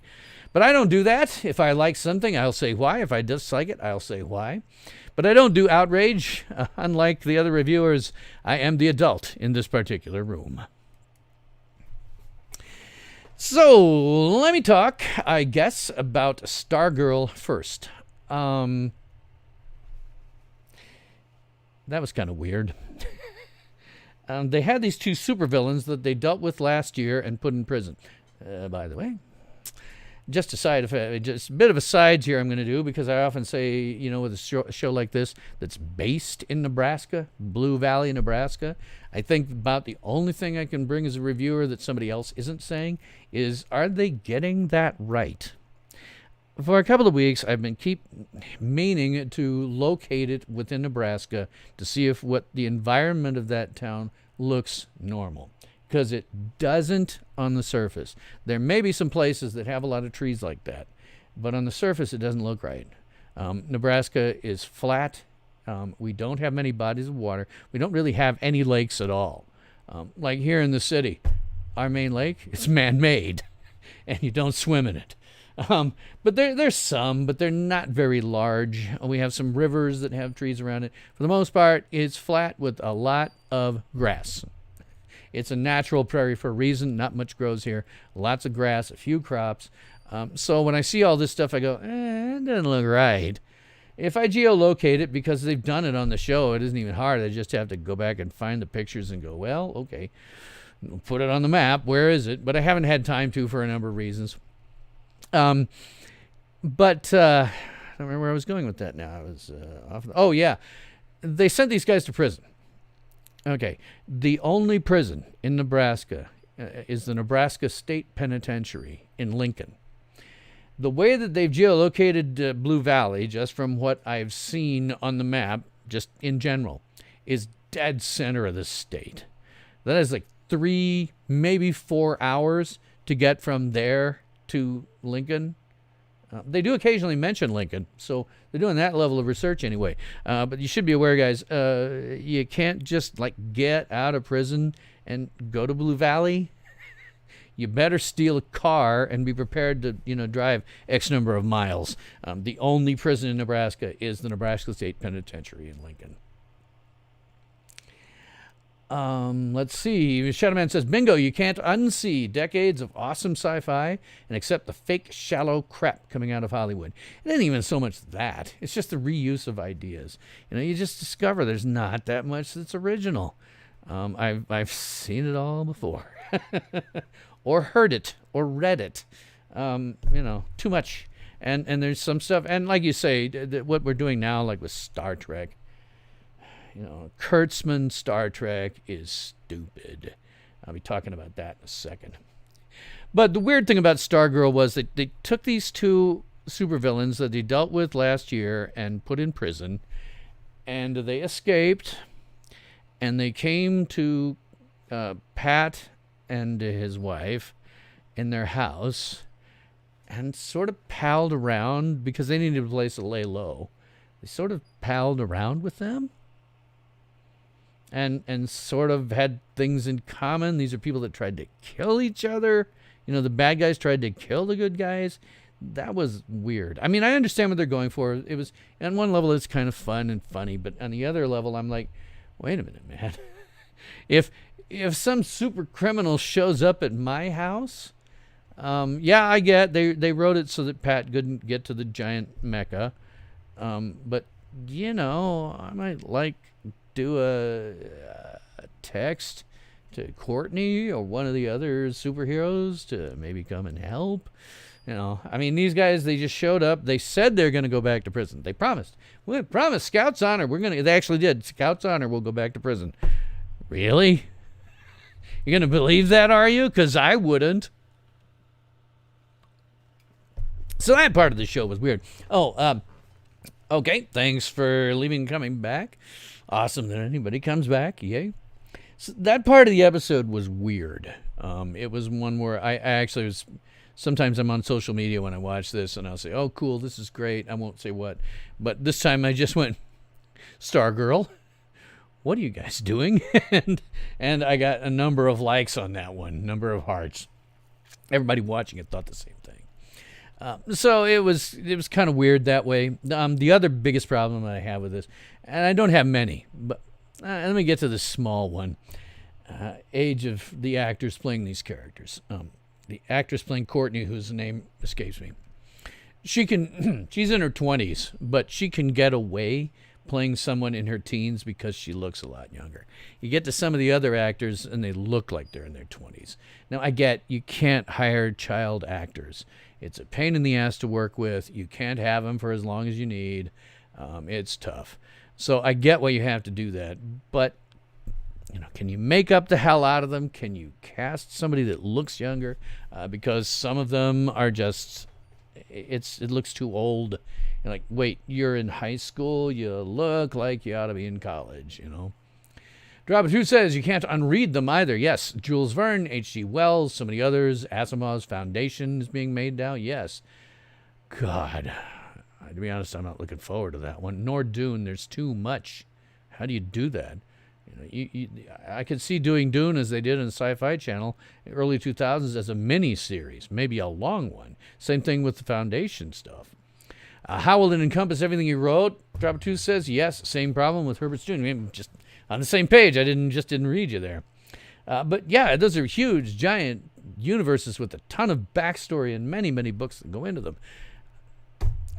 But I don't do that. If I like something, I'll say why. If I dislike it, I'll say why. But I don't do outrage. Unlike the other reviewers, I am the adult in this particular room. So, let me talk, I guess, about Stargirl first. That was kind of weird. They had these two supervillains that they dealt with last year and put in prison. By the way, just a bit of a side here I'm going to do, because I often say, you know, with a show like this that's based in Nebraska, Blue Valley, Nebraska, I think about the only thing I can bring as a reviewer that somebody else isn't saying is, are they getting that right? For a couple of weeks, I've been meaning to locate it within Nebraska to see if what the environment of that town looks normal. Because it doesn't on the surface. There may be some places that have a lot of trees like that, but on the surface it doesn't look right. Nebraska is flat. We don't have many bodies of water. We don't really have any lakes at all. Like here in the city, our main lake, it's man-made, and you don't swim in it. But there's some, but they're not very large. We have some rivers that have trees around it. For the most part, it's flat with a lot of grass. It's a natural prairie for a reason. Not much grows here. Lots of grass, a few crops. So when I see all this stuff, I go, it doesn't look right. If I geolocate it, because they've done it on the show, it isn't even hard. I just have to go back and find the pictures and go, well, okay, put it on the map. Where is it? But I haven't had time to for a number of reasons. I don't remember where I was going with that now. I was off. Oh, yeah. They sent these guys to prison. Okay, the only prison in Nebraska is the Nebraska State Penitentiary in Lincoln. The way that they've geolocated Blue Valley, just from what I've seen on the map, just in general, is dead center of the state. That is like 3, maybe 4 hours to get from there to Lincoln. They do occasionally mention Lincoln, so they're doing that level of research anyway. But you should be aware, guys, you can't just like get out of prison and go to Blue Valley. You better steal a car and be prepared to, drive X number of miles. The only prison in Nebraska is the Nebraska State Penitentiary in Lincoln. Let's see. Shadowman says, bingo, you can't unsee decades of awesome sci-fi and accept the fake, shallow crap coming out of Hollywood. It ain't even so much that. It's just the reuse of ideas. You just discover there's not that much that's original. I've seen it all before. Or heard it, or read it. Too much. And there's some stuff, and like you say, what we're doing now, like with Star Trek, Kurtzman Star Trek is stupid. I'll be talking about that in a second. But the weird thing about Stargirl was that they took these two supervillains that they dealt with last year and put in prison, and they escaped, and they came to Pat and his wife in their house and sort of palled around because they needed a place to lay low. They sort of palled around with them and sort of had things in common. These are people that tried to kill each other. The bad guys tried to kill the good guys. That was weird. I mean, I understand what they're going for. It was, on one level, it's kind of fun and funny, but on the other level, I'm like, wait a minute, man. If some super criminal shows up at my house, I get they wrote it so that Pat couldn't get to the giant mecca, but I might do a text to Courtney or one of the other superheroes to maybe come and help. I mean, these guys, they just showed up. They said they're going to go back to prison. They promised. We promised, Scouts honor. They actually did. Scouts honor, we'll go back to prison. Really? You're going to believe that, are you? Because I wouldn't. So that part of the show was weird. Okay, thanks for leaving and coming back. Awesome that anybody comes back. Yay. So that part of the episode was weird. It was one where I actually was... Sometimes I'm on social media when I watch this, and I'll say, oh, cool, this is great. I won't say what. But this time I just went, Stargirl, what are you guys doing? and I got a number of likes on that one, number of hearts. Everybody watching it thought the same thing. So it was kind of weird that way. The other biggest problem I have with this, and I don't have many, but let me get to the small one. Age of the actors playing these characters. The actress playing Courtney, whose name escapes me, she's in her 20s, but she can get away playing someone in her teens because she looks a lot younger. You get to some of the other actors, and they look like they're in their 20s. Now, I get you can't hire child actors. It's a pain in the ass to work with. You can't have them for as long as you need. It's tough. So I get why you have to do that, but can you make up the hell out of them? Can you cast somebody that looks younger? Because some of them are just, it looks too old. You're like, wait, you're in high school? You look like you ought to be in college, Drop of Truth says you can't unread them either. Yes, Jules Verne, H.G. Wells, so many others. Asimov's Foundation is being made now. Yes. God, to be honest, I'm not looking forward to that one. Nor Dune. There's too much. How do you do that? I could see doing Dune as they did in the Sci-Fi Channel early 2000s as a mini-series, maybe a long one. Same thing with the Foundation stuff. How will it encompass everything you wrote? Drop of Truth says yes. Same problem with Herbert's Dune. I mean, just on the same page. I didn't read you there. But yeah, those are huge, giant universes with a ton of backstory and many, many books that go into them.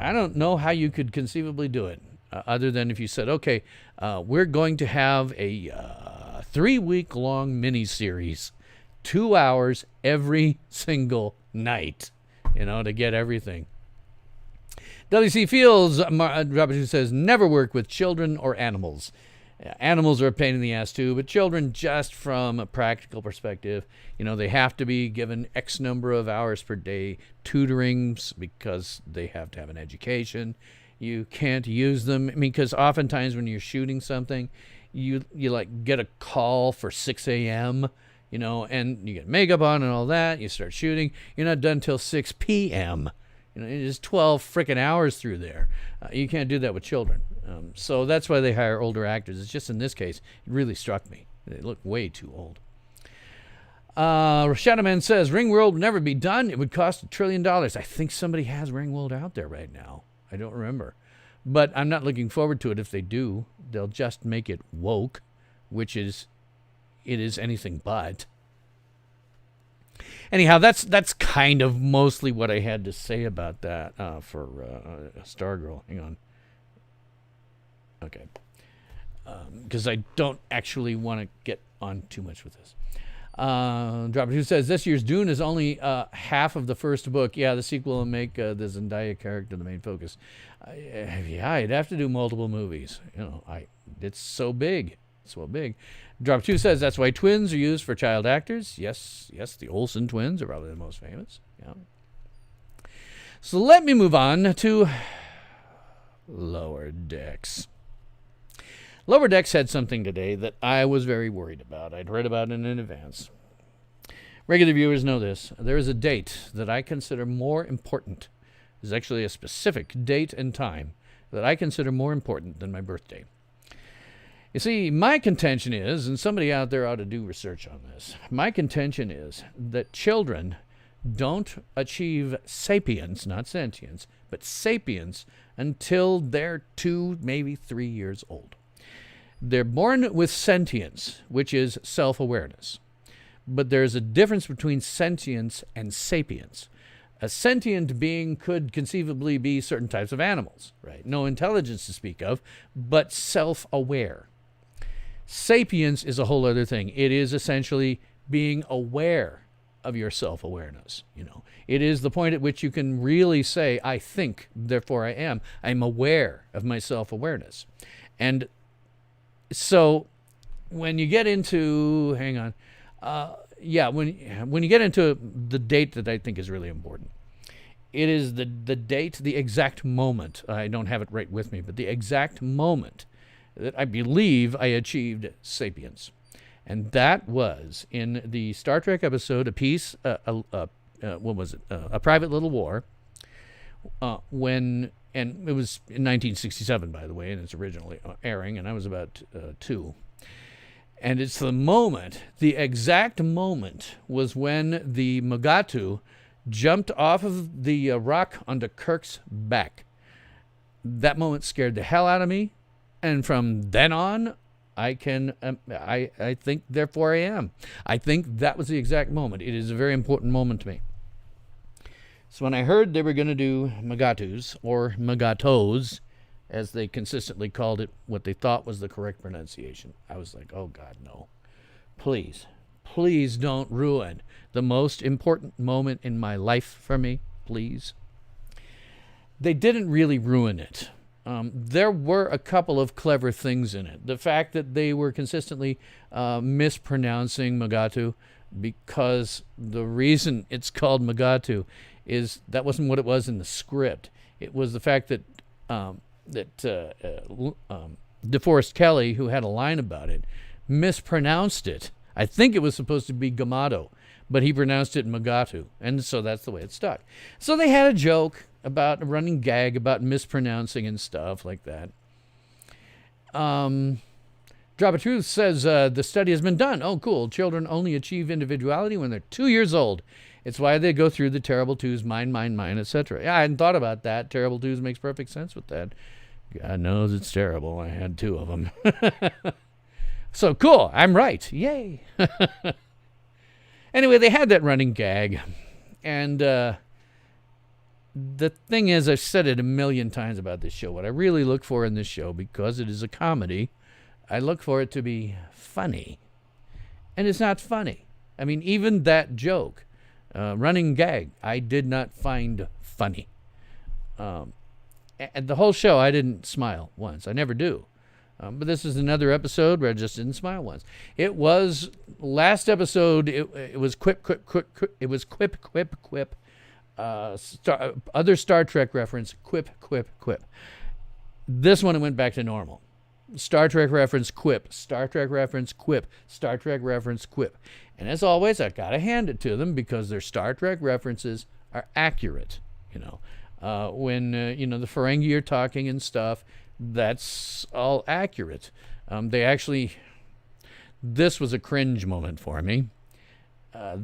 I don't know how you could conceivably do it. Other than if you said, okay, we're going to have a 3-week-long miniseries, 2 hours every single night, to get everything. W.C. Fields, Robert says, never work with children or animals. Animals are a pain in the ass too, but children, just from a practical perspective, they have to be given X number of hours per day tutoring because they have to have an education. You can't use them. I mean, because oftentimes when you're shooting something, you get a call for 6 a.m., and you get makeup on and all that. You start shooting. You're not done till 6 p.m. It is 12 freaking hours through there. You can't do that with children. So that's why they hire older actors. It's just in this case, it really struck me. They look way too old. Shadowman says, Ringworld would never be done. It would cost $1 trillion. I think somebody has Ringworld out there right now. I don't remember. But I'm not looking forward to it if they do. They'll just make it woke, which it is anything but. Anyhow, that's kind of mostly what I had to say about that for Stargirl. Hang on. Okay. Because I don't actually want to get on too much with this. Drop Who says, this year's Dune is only half of the first book. Yeah, the sequel will make the Zendaya character the main focus. Yeah, I'd have to do multiple movies. It's so big. So big. Drop 2 says that's why twins are used for child actors. Yes, the Olsen twins are probably the most famous. Yeah. So let me move on to Lower Decks. Lower Deck said something today that I was very worried about. I'd read about it in advance. Regular viewers know this. There is a date that I consider more important. There's actually a specific date and time that I consider more important than my birthday. You see, my contention is, and somebody out there ought to do research on this, my contention is that children don't achieve sapience, not sentience, but sapience until they're 2, maybe 3 years old. They're born with sentience, which is self-awareness. But there's a difference between sentience and sapience. A sentient being could conceivably be certain types of animals, right? No intelligence to speak of, but self-aware. Sapience is a whole other thing. It is essentially being aware of your self-awareness. It is the point at which you can really say, I think, therefore I am. I'm aware of my self-awareness. And so when you get into, when you get into the date that I think is really important, it is the date, the exact moment. I don't have it right with me, but the exact moment that I believe I achieved sapience. And that was in the Star Trek episode, A Private Little War, and it was in 1967, by the way, and it's originally airing, and I was about 2. And it's the exact moment was when the Mugatu jumped off of the rock onto Kirk's back. That moment scared the hell out of me, and from then on, I think, therefore I am. I think that was the exact moment. It is a very important moment to me. So when I heard they were going to do Mugatus, or Mugatos, as they consistently called it, what they thought was the correct pronunciation, I was like, oh God, no. Please don't ruin the most important moment in my life for me, please. They didn't really ruin it. There were a couple of clever things in it. The fact that they were consistently mispronouncing Mugatu, because the reason it's called Mugatu is that wasn't what it was in the script. It was the fact that DeForest Kelley, who had a line about it, mispronounced it. I think it was supposed to be Gamato, but he pronounced it Mugatu, and so that's the way it stuck. So they had a joke about a running gag about mispronouncing and stuff like that. Drop of Truth says the study has been done. Oh, cool. Children only achieve individuality when they're 2 years old. It's why they go through the terrible twos, mine, etc. Yeah, I hadn't thought about that. Terrible twos makes perfect sense with that. God knows it's terrible. I had 2 of them. So cool. I'm right. Yay. Anyway, they had that running gag. And the thing is, I've said it a million times about this show. What I really look for in this show, because it is a comedy, I look for it to be funny. And it's not funny. I mean, even that joke, running gag, I did not find funny. And the whole show, I didn't smile once. I never do. But this is another episode where I just didn't smile once. It was, last episode, it was quip. It was quip. Other Star Trek reference, quip. This one, it went back to normal. Star Trek reference, quip. Star Trek reference, quip. Star Trek reference, quip. And as always, I've got to hand it to them because their Star Trek references are accurate. When the Ferengi are talking and stuff, that's all accurate. This was a cringe moment for me. I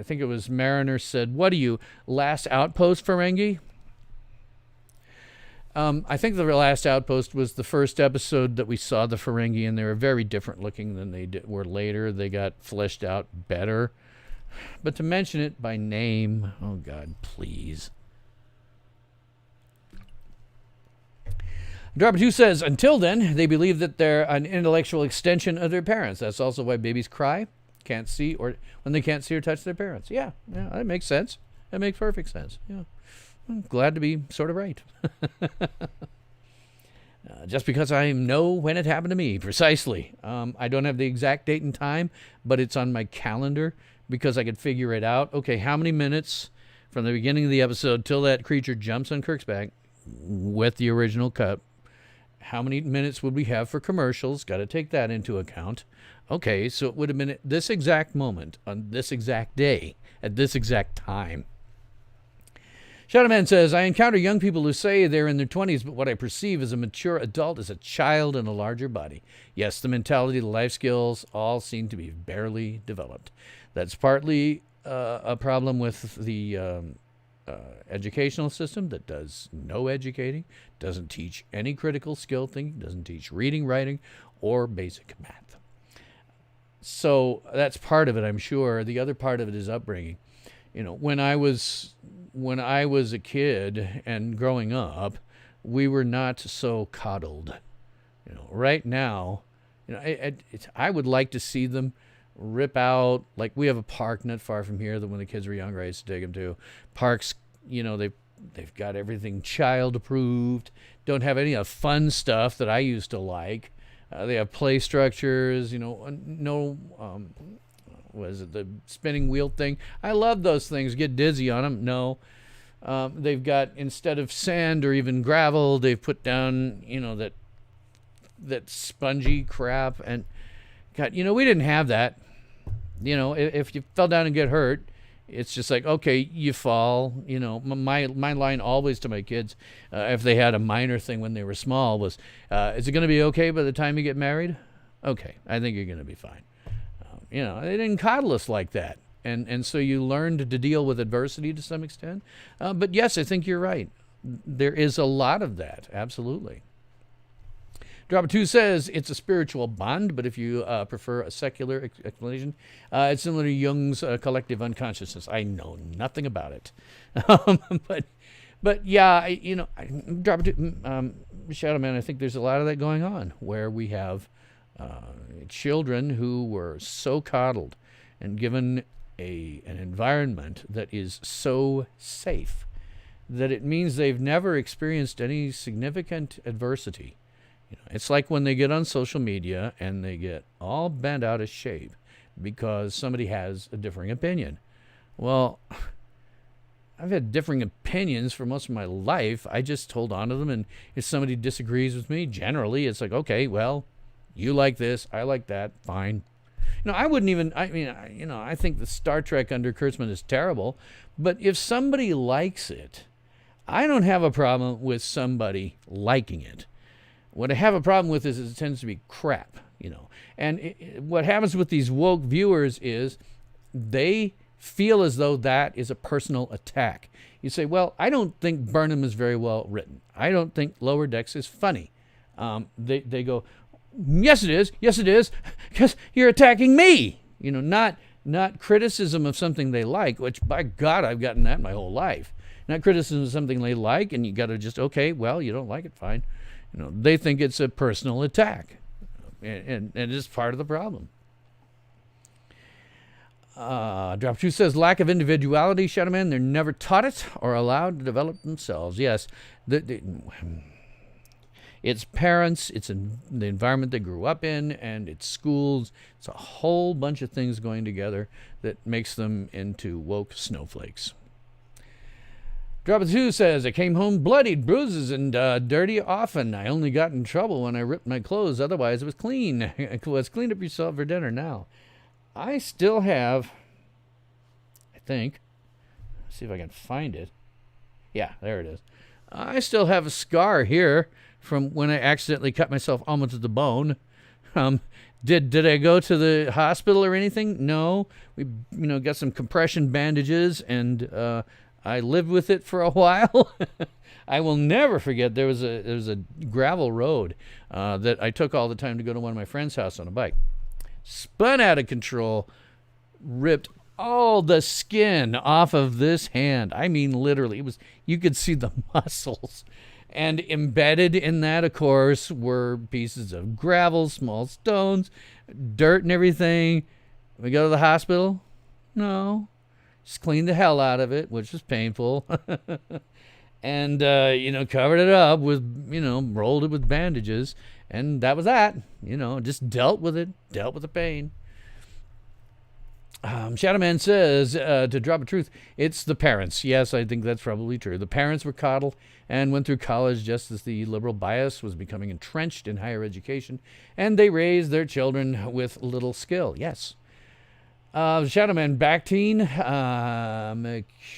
think it was Mariner said, "What are you, last outpost Ferengi?" I think the last outpost was the first episode that we saw the Ferengi, and they were very different looking than they were later. They got fleshed out better. But to mention it by name, oh God, please. Drop 2 says, until then, they believe that they're an intellectual extension of their parents. That's also why babies cry, can't see, or when they can't see or touch their parents. Yeah, that makes sense. That makes perfect sense. Yeah. I'm glad to be sort of right. Just because I know when it happened to me, precisely. I don't have the exact date and time, but it's on my calendar because I could figure it out. Okay, how many minutes from the beginning of the episode till that creature jumps on Kirk's back with the original cut, How many minutes would we have for commercials? Got to take that into account. Okay, so it would have been at this exact moment, on this exact day, at this exact time. Shadowman says, I encounter young people who say they're in their 20s, but what I perceive as a mature adult is a child in a larger body. Yes, the mentality, the life skills, all seem to be barely developed. That's partly a problem with the educational system that does no educating, doesn't teach any critical skill thinking, doesn't teach reading, writing, or basic math. So that's part of it, I'm sure. The other part of it is upbringing. You know, when I was a kid and growing up, we were not so coddled. You know, right now, you know, I would like to see them rip out. Like, we have a park not far from here that when the kids were younger, I used to take them to. Parks, you know, they've got everything child approved. Don't have any of the fun stuff that I used to like. They have play structures. You know, no. Was it the spinning wheel thing? I love those things. Get dizzy on them. No. They've got, instead of sand or even gravel, they've put down, you know, that spongy crap. And God, you know, we didn't have that. You know, if you fell down and get hurt, it's just like, okay, you fall. You know, my line always to my kids, if they had a minor thing when they were small, was, is it going to be okay by the time you get married? Okay, I think you're going to be fine. You know, they didn't coddle us like that. And so you learned to deal with adversity to some extent. But yes, I think you're right. There is a lot of that, absolutely. Drop 2 says it's a spiritual bond, but if you prefer a secular explanation, it's similar to Jung's collective unconsciousness. I know nothing about it. But yeah, you know, Drop 2, Shadow Man, I think there's a lot of that going on, where we have children who were so coddled and given an environment that is so safe that it means they've never experienced any significant adversity. You know, it's like when they get on social media and they get all bent out of shape because somebody has a differing opinion. Well, I've had differing opinions for most of my life. I just hold on to them, and if somebody disagrees with me, generally it's like, okay, well, you like this, I like that, fine. You know, I think the Star Trek under Kurtzman is terrible, but if somebody likes it, I don't have a problem with somebody liking it. What I have a problem with is it tends to be crap, you know. And what happens with these woke viewers is they feel as though that is a personal attack. You say, well, I don't think Burnham is very well written. I don't think Lower Decks is funny. They go, yes, it is, because you're attacking me. You know, not criticism of something they like, which, by God, I've gotten that my whole life. Not criticism of something they like, and you got to just, okay, well, you don't like it, fine. You know, they think it's a personal attack, and it's part of the problem. Drop 2 says, lack of individuality, Shadowman. They're never taught it or allowed to develop themselves. Yes, it's parents, it's in the environment they grew up in, and it's schools. It's a whole bunch of things going together that makes them into woke snowflakes. Drop 2 says, I came home bloodied, bruises, and dirty often. I only got in trouble when I ripped my clothes. Otherwise, it was clean. Let's clean up yourself for dinner now. I still have, I think, let's see if I can find it. Yeah, there it is. I still have a scar here from when I accidentally cut myself almost to the bone. Did I go to the hospital or anything? No. We got some compression bandages, and I lived with it for a while. I will never forget there was a gravel road that I took all the time to go to one of my friend's house on a bike. Spun out of control, ripped all the skin off of this hand. I mean, literally, you could see the muscles. And embedded in that, of course, were pieces of gravel, small stones, dirt and everything. We go to the hospital? No. Just cleaned the hell out of it, which was painful. And, covered it up with, rolled it with bandages. And that was that. Just dealt with it, dealt with the pain. Shadowman says, to drop a truth, it's the parents. Yes, I think that's probably true. The parents were coddled and went through college just as the liberal bias was becoming entrenched in higher education, and they raised their children with little skill. Yes. Shadowman, Bactine,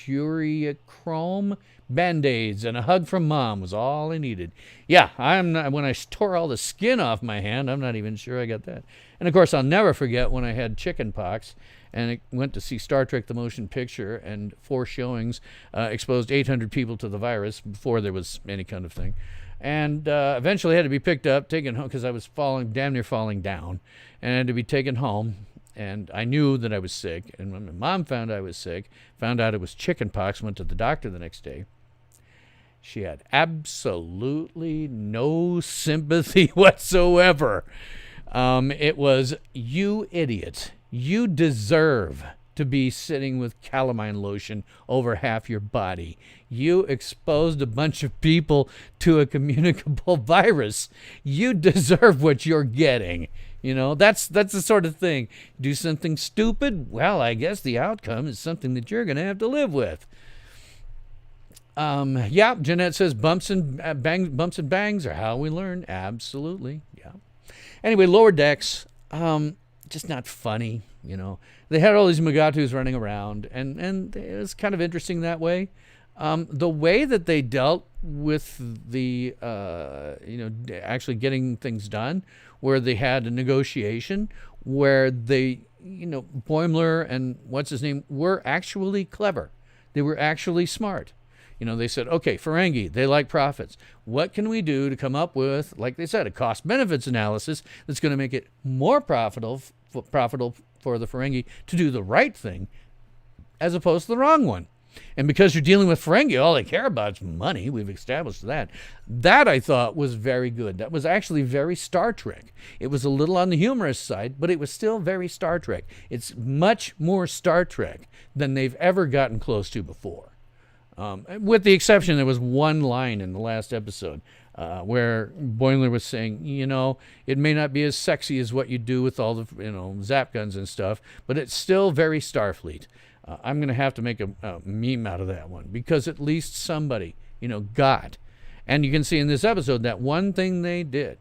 Mercurochrome, Band-Aids, and a hug from Mom was all I needed. Yeah, when I tore all the skin off my hand, I'm not even sure I got that. And, of course, I'll never forget when I had chicken pox and I went to see Star Trek the Motion Picture, and 4 showings exposed 800 people to the virus before there was any kind of thing. And eventually had to be picked up, taken home, because I was damn near falling down, and had to be taken home. And I knew that I was sick. And when my mom found I was sick, found out it was chicken pox, went to the doctor the next day, she had absolutely no sympathy whatsoever. It was, you idiot. You deserve to be sitting with calamine lotion over half your body. You exposed a bunch of people to a communicable virus. You deserve what you're getting. You know, that's the sort of thing. Do something stupid? Well, I guess the outcome is something that you're going to have to live with. Yeah, Jeanette says bumps and bangs are how we learn. Absolutely, yeah. Anyway, Lower Decks, just not funny, you know. They had all these Mugatus running around, and it was kind of interesting that way. The way that they dealt with the, actually getting things done, where they had a negotiation, where they, Boimler and what's his name were actually clever. They were actually smart. They said, okay, Ferengi, they like profits. What can we do to come up with, like they said, a cost-benefits analysis that's going to make it more profitable for the Ferengi to do the right thing as opposed to the wrong one? And because you're dealing with Ferengi, all they care about is money. We've established that. That, I thought, was very good. That was actually very Star Trek. It was a little on the humorous side, but it was still very Star Trek. It's much more Star Trek than they've ever gotten close to before. With the exception, there was one line in the last episode where Boimler was saying, it may not be as sexy as what you do with all the, zap guns and stuff, but it's still very Starfleet. I'm going to have to make a meme out of that one, because at least somebody, got. And you can see in this episode that one thing they did.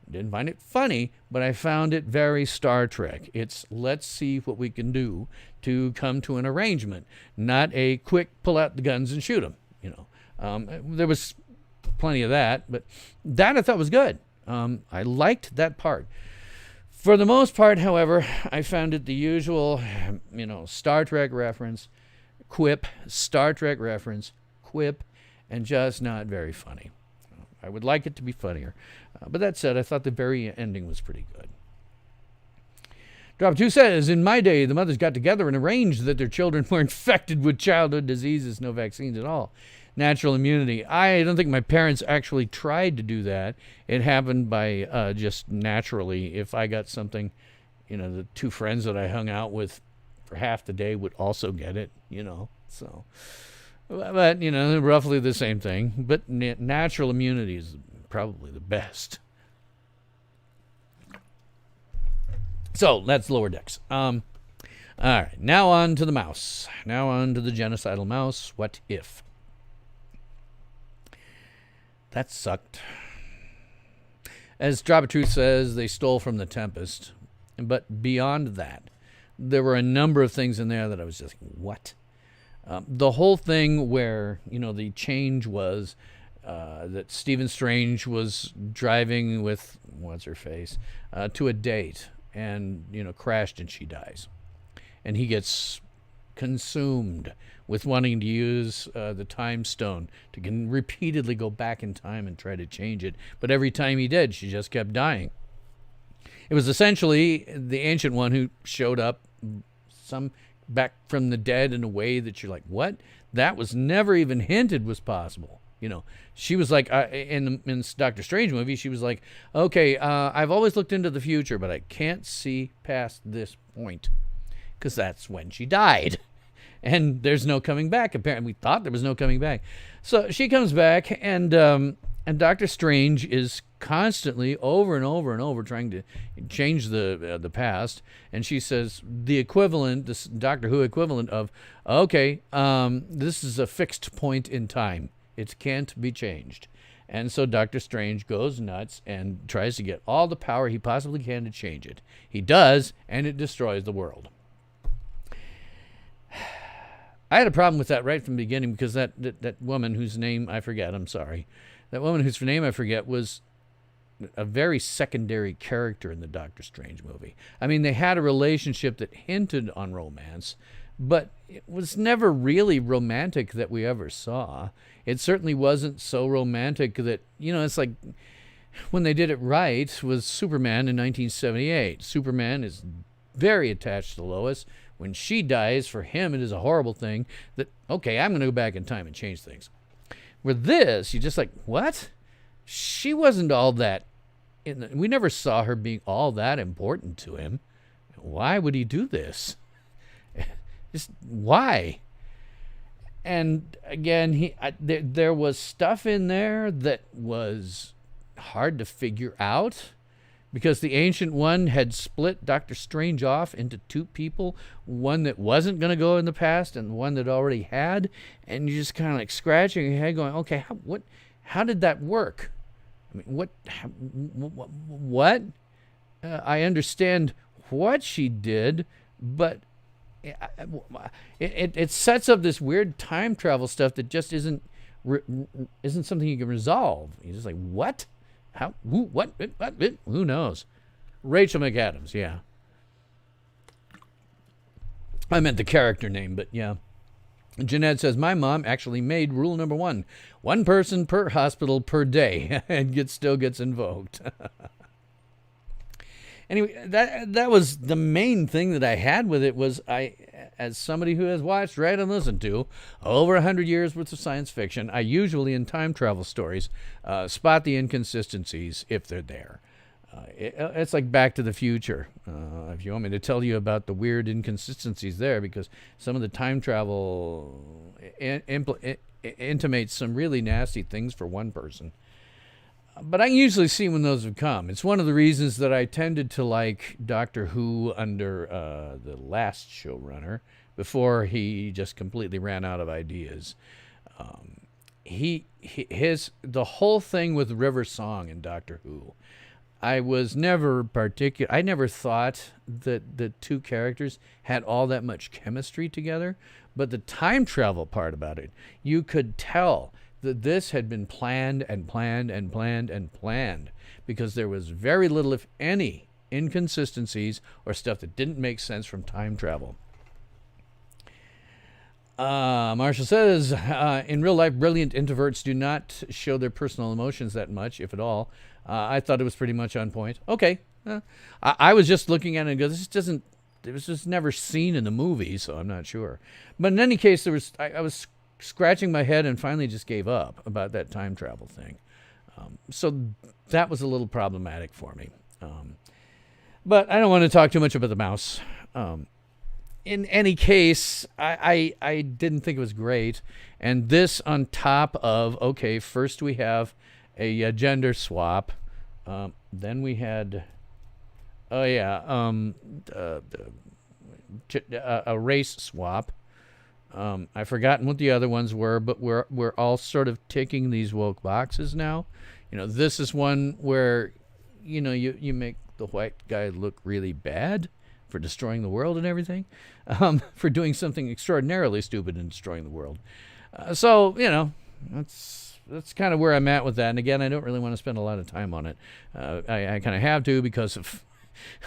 Didn't find it funny, but I found it very Star Trek. It's, let's see what we can do to come to an arrangement, not a quick pull out the guns and shoot them. There was plenty of that, but that I thought was good. I liked that part. For the most part, however, I found it the usual, Star Trek reference, quip, Star Trek reference, quip, and just not very funny. I would like it to be funnier. But that said, I thought the very ending was pretty good. Drop 2 says, in my day, the mothers got together and arranged that their children were infected with childhood diseases, no vaccines at all. Natural immunity. I don't think my parents actually tried to do that. It happened by just naturally. If I got something, the 2 friends that I hung out with for half the day would also get it, So, but, roughly the same thing. But natural immunity is probably the best. So, that's Lower Decks. All right, now on to the mouse. Now on to the genocidal mouse. What if? That sucked. As Drop of Truth says, they stole from the Tempest. But beyond that, there were a number of things in there that I was just, what? The whole thing where, the change was that Stephen Strange was driving with, what's-her-face, to a date and, crashed and she dies. And he gets consumed with wanting to use the time stone to repeatedly go back in time and try to change it. But every time he did, she just kept dying. It was essentially the Ancient One who showed up some back from the dead in a way that you're like, what? That was never even hinted was possible. She was like, in Doctor Strange movie, she was like, okay, I've always looked into the future, but I can't see past this point, because that's when she died. And there's no coming back. Apparently, we thought there was no coming back. So she comes back, and Doctor Strange is constantly, over and over and over, trying to change the past. And she says the equivalent, this Doctor Who equivalent of, okay, this is a fixed point in time. It can't be changed. And so Doctor Strange goes nuts and tries to get all the power he possibly can to change it. He does, and it destroys the world. I had a problem with that right from the beginning because that woman whose name I forget, I'm sorry, that woman whose name I forget was a very secondary character in the Doctor Strange movie. I mean, they had a relationship that hinted on romance, but it was never really romantic that we ever saw. It certainly wasn't so romantic that, it's like when they did it right was Superman in 1978. Superman is very attached to Lois. When she dies, for him, it is a horrible thing that, okay, I'm going to go back in time and change things. With this, you're just like, what? She wasn't all that. We never saw her being all that important to him. Why would he do this? Just why? And again, there was stuff in there that was hard to figure out because the Ancient One had split Doctor Strange off into two people, one that wasn't going to go in the past and one that already had, and you're just kind of like scratching your head going, okay, how did that work? I mean, what? I understand what she did, but it sets up this weird time travel stuff that just isn't something you can resolve. You're just like, what? How? Who? What? Who knows? Rachel McAdams, yeah. I meant the character name, but yeah. Jeanette says, my mom actually made rule number 1. 1 person per hospital per day, and still gets invoked. Anyway, that was the main thing that I had with it was as somebody who has watched, read, and listened to over 100 years worth of science fiction, I usually in time travel stories spot the inconsistencies if they're there. It's like Back to the Future. If you want me to tell you about the weird inconsistencies there, because some of the time travel intimates some really nasty things for one person. But I can usually see when those have come. It's one of the reasons that I tended to like Doctor Who under the last showrunner before he just completely ran out of ideas. The whole thing with River Song in Doctor Who, I never thought that the two characters had all that much chemistry together, but the time travel part about it, you could tell that this had been planned and planned and planned and planned because there was very little, if any, inconsistencies or stuff that didn't make sense from time travel. Marshall says, in real life, brilliant introverts do not show their personal emotions that much, if at all. I thought it was pretty much on point. Okay. I was just looking at it and go, it was just never seen in the movie, so I'm not sure. But in any case, I was scratching my head and finally just gave up about that time travel thing. So that was a little problematic for me. But I don't want to talk too much about the mouse. In any case, I didn't think it was great. And this on top of, okay, first we have a gender swap. Then we had, a race swap. I've forgotten what the other ones were, but we're all sort of ticking these woke boxes now. This is one where, you make the white guy look really bad for destroying the world and everything, for doing something extraordinarily stupid and destroying the world. So that's kind of where I'm at with that. And again, I don't really want to spend a lot of time on it. I kind of have to because of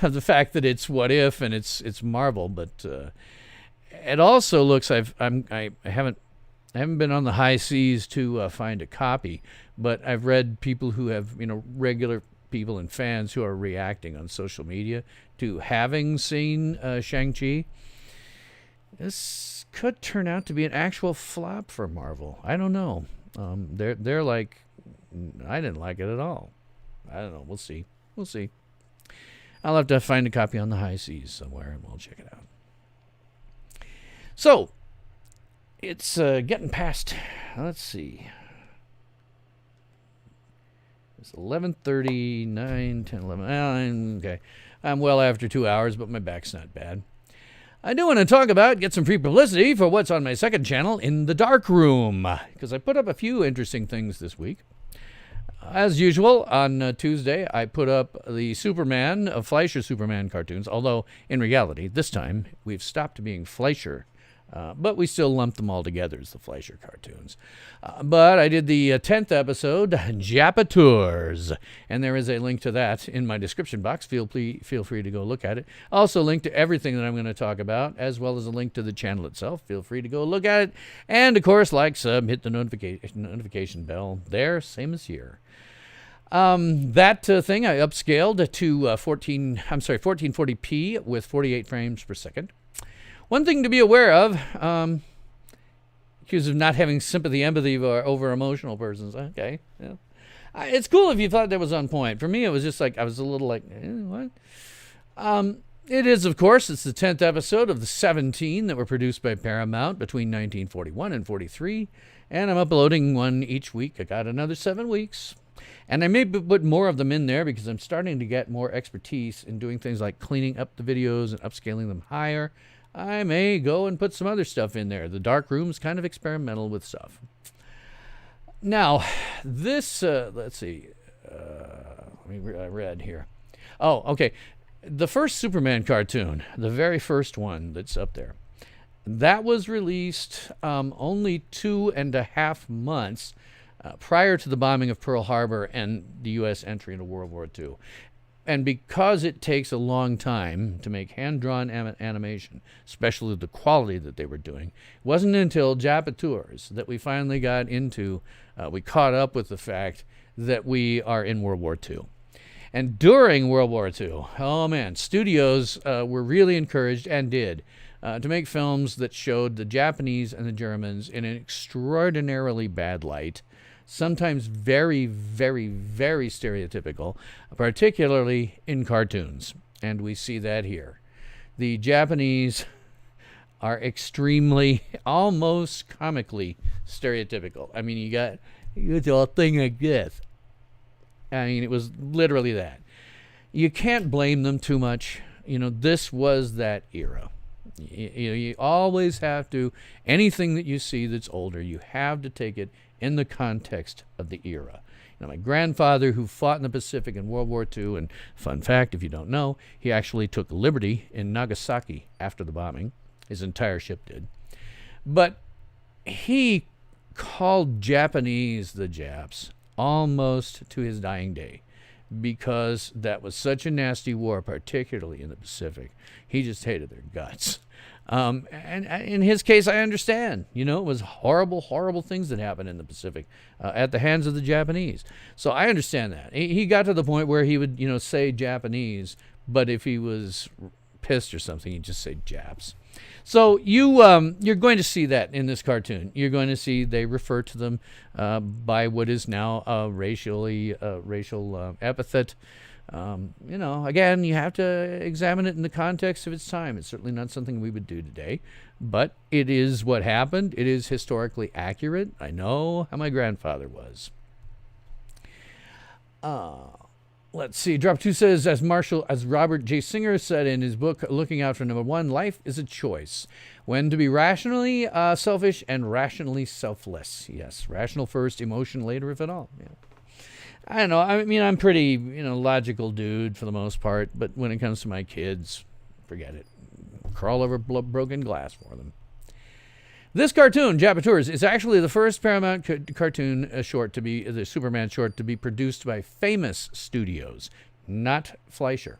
the fact that it's What If and it's Marvel, but it also looks I haven't been on the high seas to find a copy, but I've read people who have regular people and fans who are reacting on social media to having seen Shang-Chi. This could turn out to be an actual flop for Marvel. I don't know. They're like, I didn't like it at all. I don't know. We'll see. I'll have to find a copy on the high seas somewhere and we'll check it out. So, it's getting past, let's see. It's 11:30, 9, 10, 11. Okay. I'm well after 2 hours, but my back's not bad. I do want to get some free publicity for what's on my second channel, In the Darkroom, because I put up a few interesting things this week. As usual, on Tuesday, I put up the Fleischer Superman cartoons, although in reality, this time, we've stopped being Fleischer, but we still lump them all together as the Fleischer cartoons. But I did the 10th episode, Japateurs, and there is a link to that in my description box. Feel free to go look at it. Also, link to everything that I'm going to talk about, as well as a link to the channel itself. Feel free to go look at it. And, of course, like, sub, hit the notification bell there, same as here. That thing I upscaled to 1440p with 48 frames per second. One thing to be aware of, accused of not having sympathy, empathy over emotional persons. Okay, yeah. It's cool if you thought that was on point. For me, it was just like, I was a little like, what? It is, of course, it's the 10th episode of the 17 that were produced by Paramount between 1941 and 43, and I'm uploading one each week. I got another 7 weeks. And I may put more of them in there because I'm starting to get more expertise in doing things like cleaning up the videos and upscaling them higher. I may go and put some other stuff in there. The Darkroom's kind of experimental with stuff. Now, this, let's see. Let me read here. Oh, okay. The first Superman cartoon, the very first one that's up there, that was released only 2.5 months prior to the bombing of Pearl Harbor and the U.S. entry into World War II. And because it takes a long time to make hand-drawn animation, especially the quality that they were doing, it wasn't until Japateurs that we finally got into, we caught up with the fact that we are in World War II. And during World War II, oh man, studios were really encouraged and did to make films that showed the Japanese and the Germans in an extraordinarily bad light, sometimes very, very, very stereotypical, particularly in cartoons. And we see that here. The Japanese are extremely, almost comically stereotypical. I mean, you got a thing like this. I mean, it was literally that. You can't blame them too much. You know, this was that era. You always have to, anything that you see that's older, you have to take it in the context of the era. Now, my grandfather, who fought in the Pacific in World War II, and fun fact, if you don't know, he actually took liberty in Nagasaki after the bombing. His entire ship did. But he called Japanese the Japs almost to his dying day, because that was such a nasty war, particularly in the Pacific. He just hated their guts. And in his case, I understand. You know, it was horrible, horrible things that happened in the Pacific at the hands of the Japanese. So I understand that. He got to the point where he would, say Japanese, but if he was pissed or something, he'd just say Japs. So you're going to see that in this cartoon. You're going to see they refer to them by what is now a racial epithet. Again, you have to examine it in the context of its time. It's certainly not something we would do today, but it is what happened. It is historically accurate. I know how my grandfather was. Let's see. Drop 2 says, as Robert J. Singer said in his book, Looking Out for Number 1, life is a choice. When to be rationally selfish and rationally selfless. Yes, rational first, emotion later, if at all. Yeah. I don't know. I mean, I'm pretty, logical dude for the most part, but when it comes to my kids, forget it. Crawl over broken glass for them. This cartoon, Japateurs, is actually the first Paramount cartoon short to be, the Superman short, to be produced by Famous Studios, not Fleischer.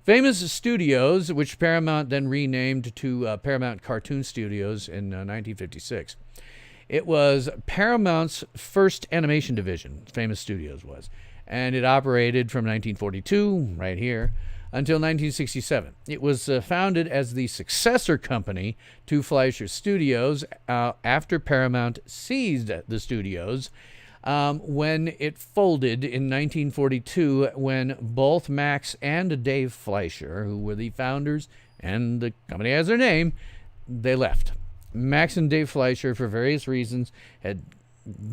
Famous Studios, which Paramount then renamed to Paramount Cartoon Studios in 1956. It was Paramount's first animation division, Famous Studios was, and it operated from 1942, right here, until 1967. It was founded as the successor company to Fleischer Studios after Paramount seized the studios when it folded in 1942, when both Max and Dave Fleischer, who were the founders and the company has their name, they left. Max and Dave Fleischer, for various reasons, had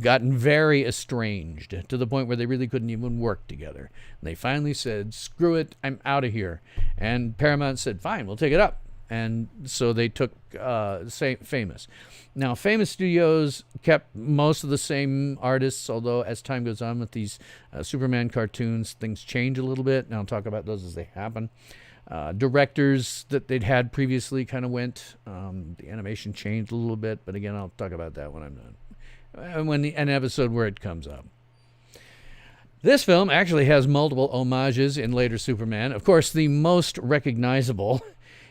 gotten very estranged to the point where they really couldn't even work together. And they finally said, screw it, I'm out of here. And Paramount said, fine, we'll take it up. And so they took Famous. Now, Famous Studios kept most of the same artists, although as time goes on with these Superman cartoons, things change a little bit. And I'll talk about those as they happen. Directors that they'd had previously kind of went. The animation changed a little bit, but again, I'll talk about that when I'm done. An episode where it comes up. This film actually has multiple homages in later Superman. Of course, the most recognizable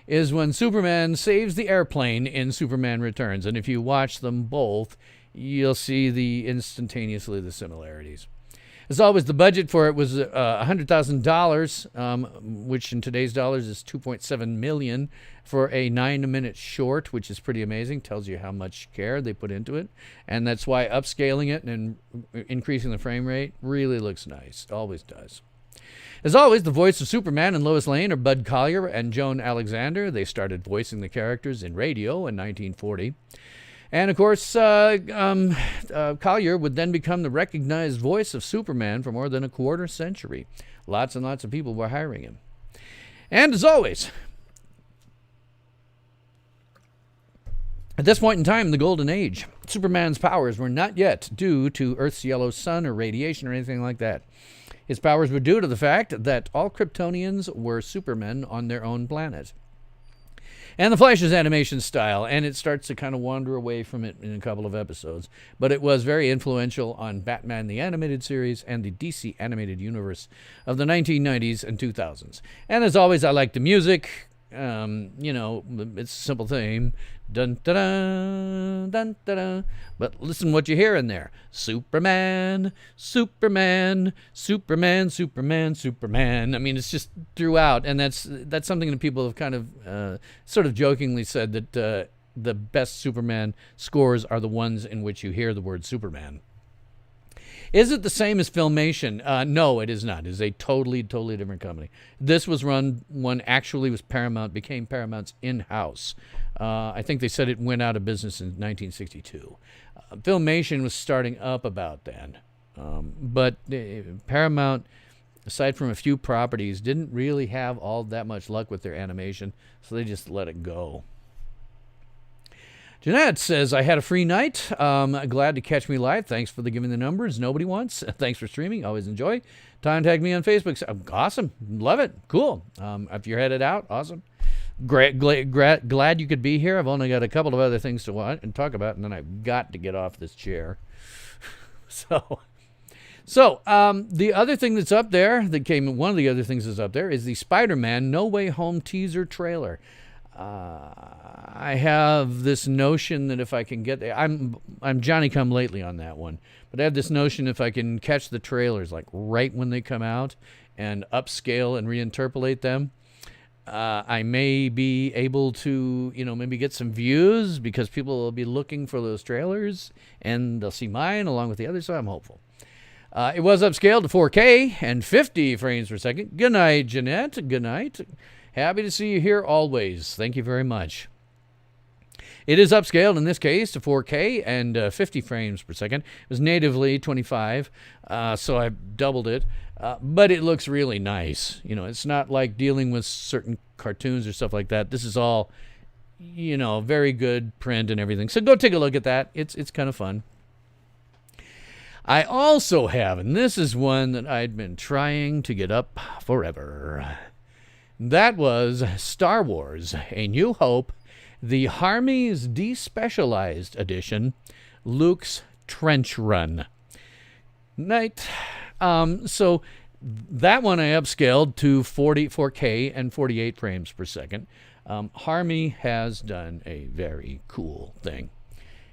is when Superman saves the airplane in Superman Returns. And if you watch them both, you'll see instantaneously the similarities. As always, the budget for it was $100,000, which in today's dollars is $2.7 million for a 9-minute short, which is pretty amazing. Tells you how much care they put into it. And that's why upscaling it and increasing the frame rate really looks nice. Always does. As always, the voice of Superman and Lois Lane are Bud Collyer and Joan Alexander. They started voicing the characters in radio in 1940. And, of course, Collier would then become the recognized voice of Superman for more than a quarter century. Lots and lots of people were hiring him. And, as always, at this point in time, the Golden Age, Superman's powers were not yet due to Earth's yellow sun or radiation or anything like that. His powers were due to the fact that all Kryptonians were Supermen on their own planet. And the Flash's animation style, and it starts to kind of wander away from it in a couple of episodes, but it was very influential on Batman the Animated Series and the DC Animated Universe of the 1990s and 2000s. And as always, I like the music. It's a simple theme. Dun, da, da, dun, da, da. But listen what you hear in there. Superman, Superman, Superman, Superman, Superman. I mean, it's just throughout. And that's something that people have kind of sort of jokingly said that the best Superman scores are the ones in which you hear the word Superman. Is it the same as Filmation? No, it is not. It is a totally different company. This was run when actually was Paramount, became Paramount's in-house. I think they said it went out of business in 1962. Filmation was starting up about then. But Paramount, aside from a few properties, didn't really have all that much luck with their animation, so they just let it go. Jeanette says, I had a free night. Glad to catch me live. Thanks for giving the numbers. Nobody wants. Thanks for streaming. Always enjoy. Contact me on Facebook. Awesome. Love it. Cool. If you're headed out, awesome. Glad you could be here. I've only got a couple of other things to watch and talk about, and then I've got to get off this chair. So the other thing that's up there, one of the other things that's up there is the Spider-Man No Way Home teaser trailer. I have this notion that if I can get there, I'm Johnny come lately on that one, but I have this notion if I can catch the trailers like right when they come out and upscale and reinterpolate them, I may be able to, maybe get some views because people will be looking for those trailers and they'll see mine along with the others, so I'm hopeful. It was upscaled to 4K and 50 frames per second. Good night, Jeanette. Good night. Happy to see you here always. Thank you very much. It is upscaled in this case to 4K and 50 frames per second. It was natively 25, so I've doubled it. But it looks really nice. It's not like dealing with certain cartoons or stuff like that. This is all, very good print and everything. So go take a look at that. It's kind of fun. I also have, and this is one that I'd been trying to get up forever. That was Star Wars, A New Hope, the Harmy's Despecialized Edition, Luke's Trench Run. So that one I upscaled to 4K and 48 frames per second. Harmy has done a very cool thing.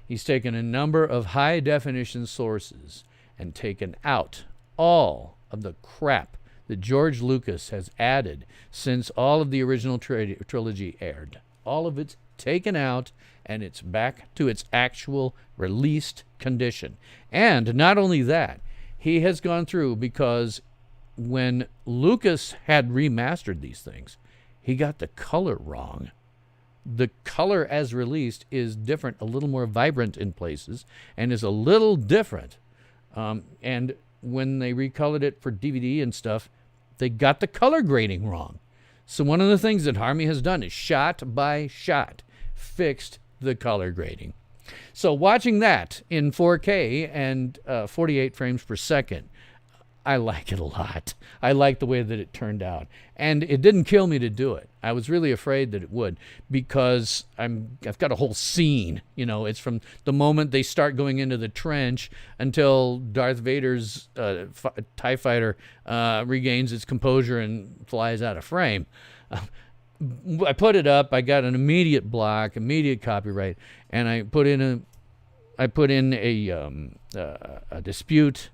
He's taken a number of high-definition sources and taken out all of the crap that George Lucas has added since all of the original trilogy aired. All of it's taken out, and it's back to its actual released condition. And not only that, he has gone through, because when Lucas had remastered these things, he got the color wrong. the color as released is different, a little more vibrant in places, and is a little different. And when they recolored it for DVD and stuff, they got the color grading wrong. So one of the things that Harmy has done is shot by shot fixed the color grading. So watching that in 4K and 48 frames per second, I like it a lot. I like the way that it turned out. And it didn't kill me to do it. I was really afraid that it would, because I've got a whole scene. You know, it's from the moment they start going into the trench until Darth Vader's TIE fighter regains its composure and flies out of frame. I put it up. I got an immediate block, immediate copyright, and I put in a dispute.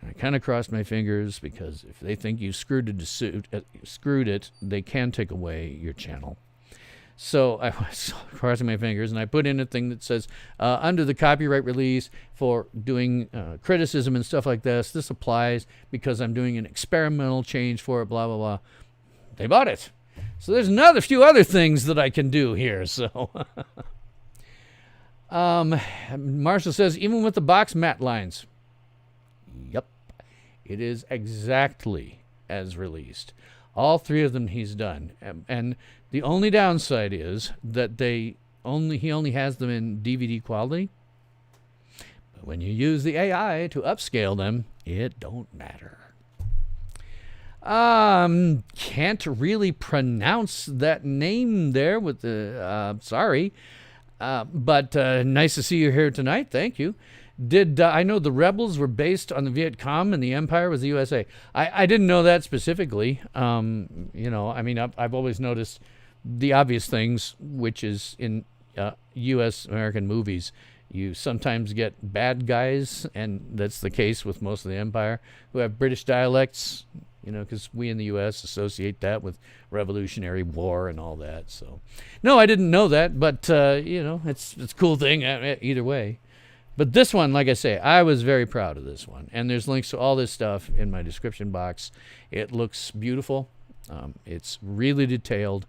I kind of crossed my fingers, because if they think you screwed it, they can take away your channel. So I was crossing my fingers, and I put in a thing that says, under the copyright release for doing criticism and stuff like this applies because I'm doing an experimental change for it, blah, blah, blah. They bought it. So there's another few other things that I can do here. So Marshall says, even with the box matte lines. Yep, it is exactly as released. All three of them he's done. And the only downside is that he only has them in DVD quality. But when you use the AI to upscale them, it don't matter. Can't really pronounce that name there with the, sorry. But nice to see you here tonight. Thank you. I know the rebels were based on the Viet Cong and the Empire was the USA. I didn't know that specifically. I've always noticed the obvious things, which is in U.S. American movies, you sometimes get bad guys, and that's the case with most of the Empire, who have British dialects, because we in the U.S. associate that with Revolutionary War and all that. So, no, I didn't know that, but, it's a cool thing either way. But this one, like I say, I was very proud of this one. And there's links to all this stuff in my description box. It looks beautiful. It's really detailed.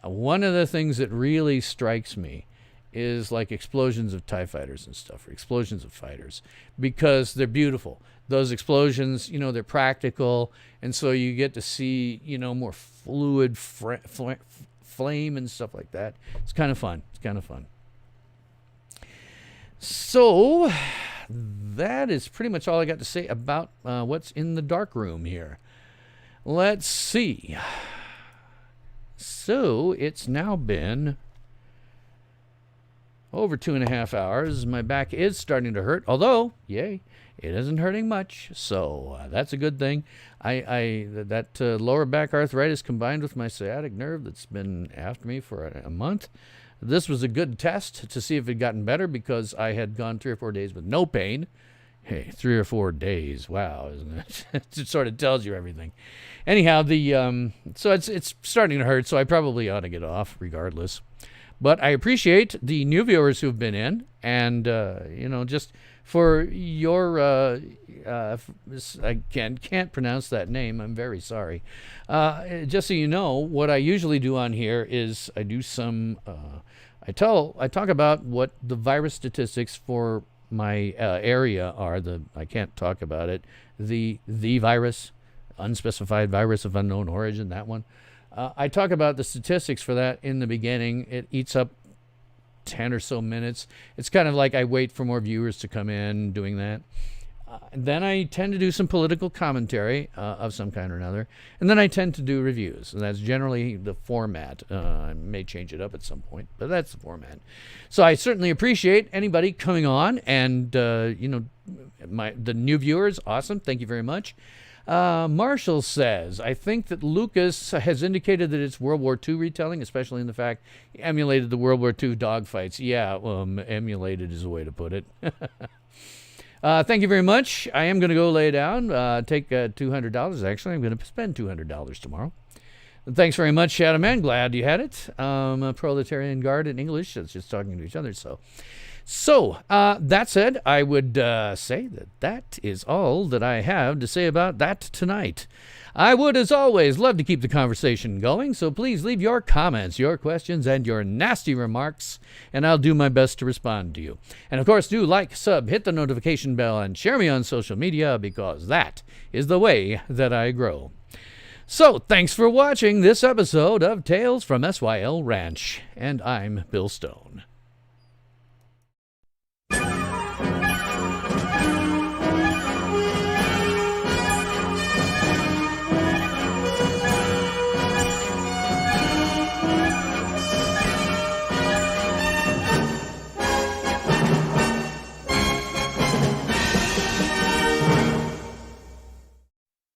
One of the things that really strikes me is like explosions of TIE fighters and stuff, or explosions of fighters, because they're beautiful. Those explosions, they're practical. And so you get to see, more fluid flame and stuff like that. It's kind of fun. So that is pretty much all I got to say about what's in the Darkroom here. Let's see. So it's now been over 2.5 hours. My back is starting to hurt, although, yay, it isn't hurting much. So that's a good thing. That lower back arthritis combined with my sciatic nerve that's been after me for a month. This was a good test to see if it had gotten better, because I had gone 3 or 4 days with no pain. Hey, 3 or 4 days. Wow, isn't it? It sort of tells you everything. Anyhow, so it's starting to hurt, so I probably ought to get off regardless. But I appreciate the new viewers who've been in, and, just for your, I can't pronounce that name. I'm very sorry. Just so you know, what I usually do on here is I do some, I talk about what the virus statistics for my area are. I can't talk about it. The virus, unspecified virus of unknown origin, that one. I talk about the statistics for that in the beginning. It eats up 10 or so minutes. It's kind of like I wait for more viewers to come in doing that. Then I tend to do some political commentary of some kind or another. And then I tend to do reviews. And that's generally the format. I may change it up at some point, but that's the format. So I certainly appreciate anybody coming on. And, the new viewers, awesome. Thank you very much. Marshall says, I think that Lucas has indicated that it's World War II retelling, especially in the fact he emulated the World War II dogfights. Yeah, emulated is a way to put it. Thank you very much. I am going to go lay down, take $200. Actually, I'm going to spend $200 tomorrow. Thanks very much, Shadow Man. Glad you had it. A Proletarian Guard in English. It's just talking to each other. So that said, I would say that is all that I have to say about that tonight. I would, as always, love to keep the conversation going, so please leave your comments, your questions, and your nasty remarks, and I'll do my best to respond to you. And of course, do like, sub, hit the notification bell, and share me on social media, because that is the way that I grow. So, thanks for watching this episode of Tales from SYL Ranch, and I'm Bill Stone.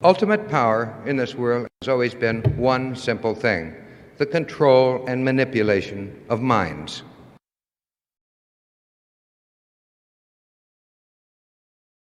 Ultimate power in this world has always been one simple thing: the control and manipulation of minds.